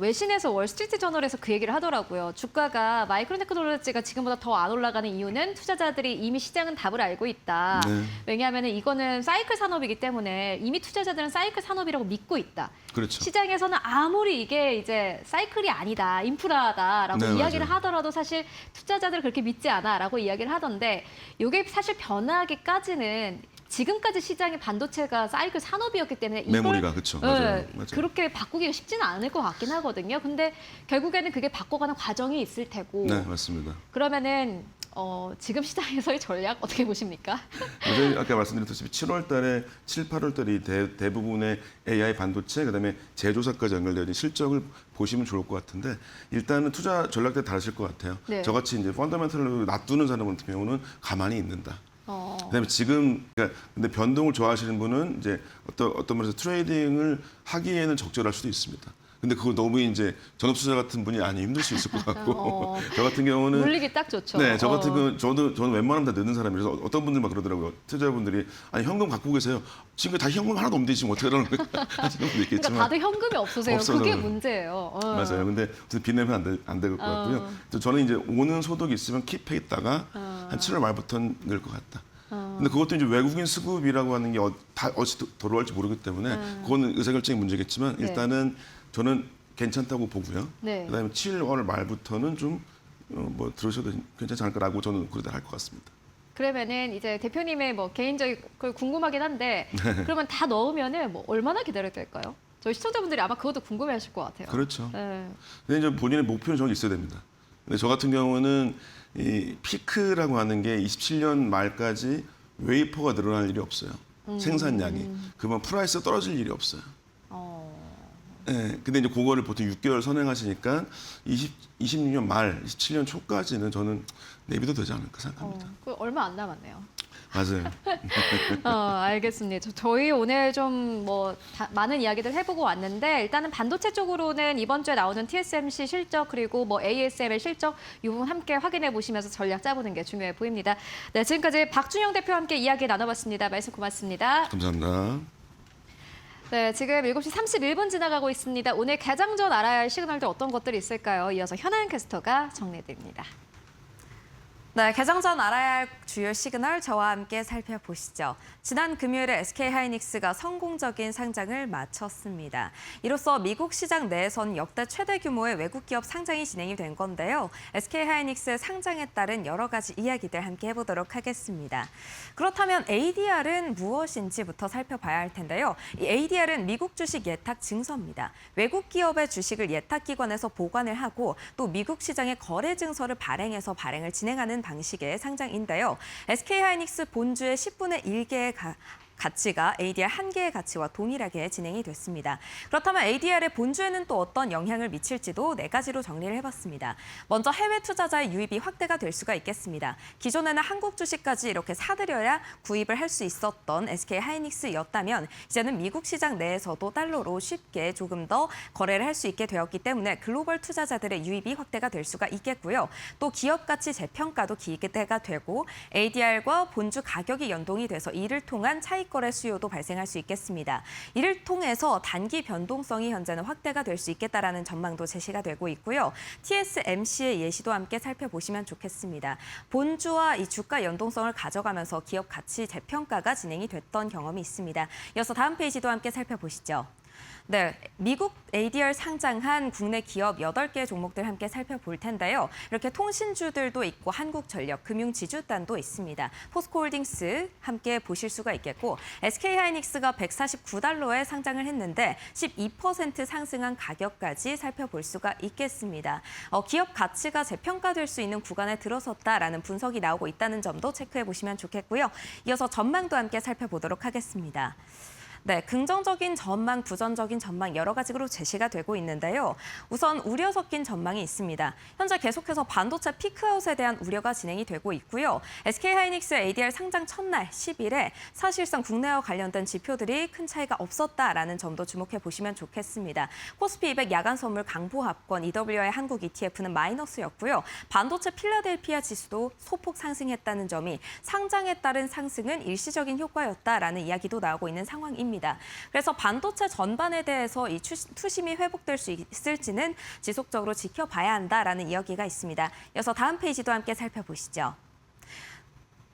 외신에서 월스트리트 저널에서 그 얘기를 하더라고요. 주가가 마이크론 테크놀로지가 지금보다 더 안 올라가는 이유는 투자자들이 이미 시장은 답을 알고 있다. 네. 왜냐하면 이거는 사이클 산업이기 때문에 이미 투자자들은 사이클 산업이라고 믿고 있다. 그렇죠. 시장에서는 아무리 이게 이제 사이클이 아니다, 인프라다라고 네, 이야기를 맞아요. 하더라도 사실 투자자들은 그렇게 믿지 않아라고 이야기를 하던데 이게 사실 변하기까지는 지금까지 시장의 반도체가 사이클 산업이었기 때문에 이걸 메모리가 그렇죠. 맞아요. 맞아요. 그렇게 바꾸기가 쉽지는 않을 것 같긴 하거든요. 근데 결국에는 그게 바꿔가는 과정이 있을 테고 네, 맞습니다. 그러면은 지금 시장에서의 전략 어떻게 보십니까? 어제 아까 말씀드렸다시피 7월 달에 7, 8월 달이 대부분의 AI 반도체 그다음에 제조사까지 연결되어 있는 실적을 보시면 좋을 것 같은데 일단은 투자 전략대 다르실 것 같아요. 네. 저같이 이제 펀더멘털로 놔두는 사람 같은 경우는 가만히 있는다. 그다음에 지금 그러니까 근데 변동을 좋아하시는 분은 이제 어떤 면에서 트레이딩을 하기에는 적절할 수도 있습니다. 근데 그거 너무 이제 전업투자 같은 분이 아니 힘들 수 있을 것 같고 저 같은 경우는 물리기 딱 좋죠. 네, 저 같은 경우 저는 웬만하면 다 넣는 사람이라서 어떤 분들 막 그러더라고요. 투자자분들이 아니 현금 갖고 계세요. 지금 다 현금 하나도 없는데 지금 어떻게 하라는 거야? 하시는 분도 있겠지만 그러니까 다들 현금이 없으세요. 없어서 그게 그래요. 문제예요. 맞아요. 근데 빚내면 안 될 것 같고요. 저는 이제 오는 소득이 있으면 킵해 있다가 한 7월 말부터는 넣을 것 같다. 근데 그것도 이제 외국인 수급이라고 하는 게 다 어찌 돌아올지 모르기 때문에 그거는 의사결정의 문제겠지만 일단은 저는 괜찮다고 보고요. 네. 그다음에 7월 말부터는 좀 뭐 들으셔도 괜찮지 않을까라고 저는 그러다 할 것 같습니다. 그러면은 이제 대표님의 뭐 개인적인 걸 궁금하긴 한데 그러면 다 넣으면은 뭐 얼마나 기다려야 될까요? 저희 시청자분들이 아마 그것도 궁금해하실 것 같아요. 그렇죠. 네. 근데 이제 본인의 목표는 저기 있어야 됩니다. 근데 저 같은 경우는 이 피크라고 하는 게 27년 말까지 웨이퍼가 늘어날 일이 없어요. 생산량이. 그러면 프라이스가 떨어질 일이 없어요. 네, 근데 이제 그거를 보통 6개월 선행하시니까 26년 말, 27년 초까지는 저는 내비도 되지 않을까 생각합니다. 그 얼마 안 남았네요. 맞아요. 알겠습니다. 저희 오늘 좀 뭐 많은 이야기들 해보고 왔는데 일단은 반도체 쪽으로는 이번 주에 나오는 TSMC 실적 그리고 뭐 ASML 실적 이 부분 함께 확인해 보시면서 전략 짜보는 게 중요해 보입니다. 네, 지금까지 박준영 대표와 함께 이야기 나눠봤습니다. 말씀 고맙습니다. 감사합니다. 네, 지금 7시 31분 지나가고 있습니다. 오늘 개장 전 알아야 할 시그널들 어떤 것들이 있을까요? 이어서 현아연 캐스터가 정리해드립니다. 네, 개장 전 알아야 할 주요 시그널 저와 함께 살펴보시죠. 지난 금요일에 SK하이닉스가 성공적인 상장을 마쳤습니다. 이로써 미국 시장 내에선 역대 최대 규모의 외국 기업 상장이 진행이 된 건데요. SK하이닉스의 상장에 따른 여러 가지 이야기들 함께 해보도록 하겠습니다. 그렇다면 ADR은 무엇인지부터 살펴봐야 할 텐데요. 이 ADR은 미국 주식 예탁 증서입니다. 외국 기업의 주식을 예탁기관에서 보관을 하고 또 미국 시장의 거래 증서를 발행해서 발행을 진행하는 방식의 상장인데요. SK하이닉스 본주의 10분의 1개의 가치가 ADR 한 개의 가치와 동일하게 진행이 됐습니다. 그렇다면 ADR의 본주에는 또 어떤 영향을 미칠지도 4가지로 정리를 해봤습니다. 먼저 해외 투자자의 유입이 확대가 될 수가 있겠습니다. 기존에는 한국 주식까지 이렇게 사들여야 구입을 할 수 있었던 SK하이닉스였다면 이제는 미국 시장 내에서도 달러로 쉽게 조금 더 거래를 할 수 있게 되었기 때문에 글로벌 투자자들의 유입이 확대가 될 수가 있겠고요. 또 기업 가치 재평가도 기대가 되고 ADR과 본주 가격이 연동이 돼서 이를 통한 차익 거래 수요도 발생할 수 있겠습니다. 이를 통해서 단기 변동성이 현재는 확대가 될 수 있겠다라는 전망도 제시가 되고 있고요. TSMC의 예시도 함께 살펴보시면 좋겠습니다. 본주와 이 주가 연동성을 가져가면서 기업 가치 재평가가 진행이 됐던 경험이 있습니다. 이어서 다음 페이지도 함께 살펴보시죠. 네, 미국 ADR 상장한 국내 기업 8개 종목들 함께 살펴볼 텐데요. 이렇게 통신주들도 있고 한국전력, 금융지주단도 있습니다. 포스코홀딩스 함께 보실 수가 있겠고 SK하이닉스가 149달러에 상장을 했는데 12% 상승한 가격까지 살펴볼 수가 있겠습니다. 기업 가치가 재평가될 수 있는 구간에 들어섰다라는 분석이 나오고 있다는 점도 체크해 보시면 좋겠고요. 이어서 전망도 함께 살펴보도록 하겠습니다. 네, 긍정적인 전망, 부정적인 전망 여러 가지로 제시가 되고 있는데요. 우선 우려 섞인 전망이 있습니다. 현재 계속해서 반도체 피크아웃에 대한 우려가 진행이 되고 있고요. SK하이닉스 ADR 상장 첫날 10일에 사실상 국내와 관련된 지표들이 큰 차이가 없었다라는 점도 주목해 보시면 좋겠습니다. 코스피 200 야간 선물 강보합권 EWI 한국 ETF는 마이너스였고요. 반도체 필라델피아 지수도 소폭 상승했다는 점이 상장에 따른 상승은 일시적인 효과였다라는 이야기도 나오고 있는 상황입니다. 그래서 반도체 전반에 대해서 이 투심이 회복될 수 있을지는 지속적으로 지켜봐야 한다라는 이야기가 있습니다. 이어서 다음 페이지도 함께 살펴보시죠.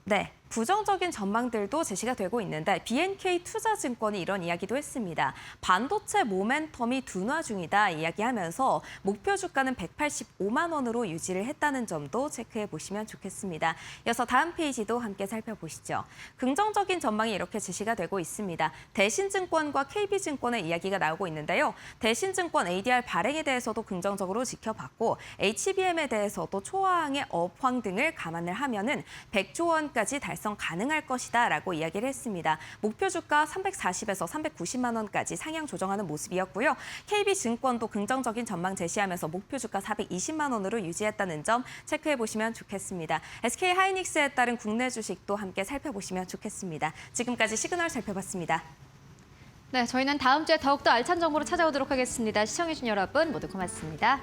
네, 부정적인 전망들도 제시가 되고 있는데 BNK 투자증권이 이런 이야기도 했습니다. 반도체 모멘텀이 둔화 중이다 이야기하면서 목표 주가는 185만 원으로 유지를 했다는 점도 체크해 보시면 좋겠습니다. 이어서 다음 페이지도 함께 살펴보시죠. 긍정적인 전망이 이렇게 제시가 되고 있습니다. 대신증권과 KB증권의 이야기가 나오고 있는데요. 대신증권 ADR 발행에 대해서도 긍정적으로 지켜봤고 HBM에 대해서도 초하항의 업황 등을 감안을 하면은 100조 원까지 달성 가능할 것이다라고 이야기를 했습니다. 목표 주가 340에서 390만 원까지 상향 조정하는 모습이었고요. KB증권도 긍정적인 전망 제시하면서 목표 주가 420만 원으로 유지했다는 점 체크해 보시면 좋겠습니다. SK하이닉스에 따른 국내 주식도 함께 살펴보시면 좋겠습니다. 지금까지 시그널 살펴봤습니다. 네, 저희는 다음 주에 더욱더 알찬 정보로 찾아오도록 하겠습니다. 시청해주신 여러분 모두 고맙습니다.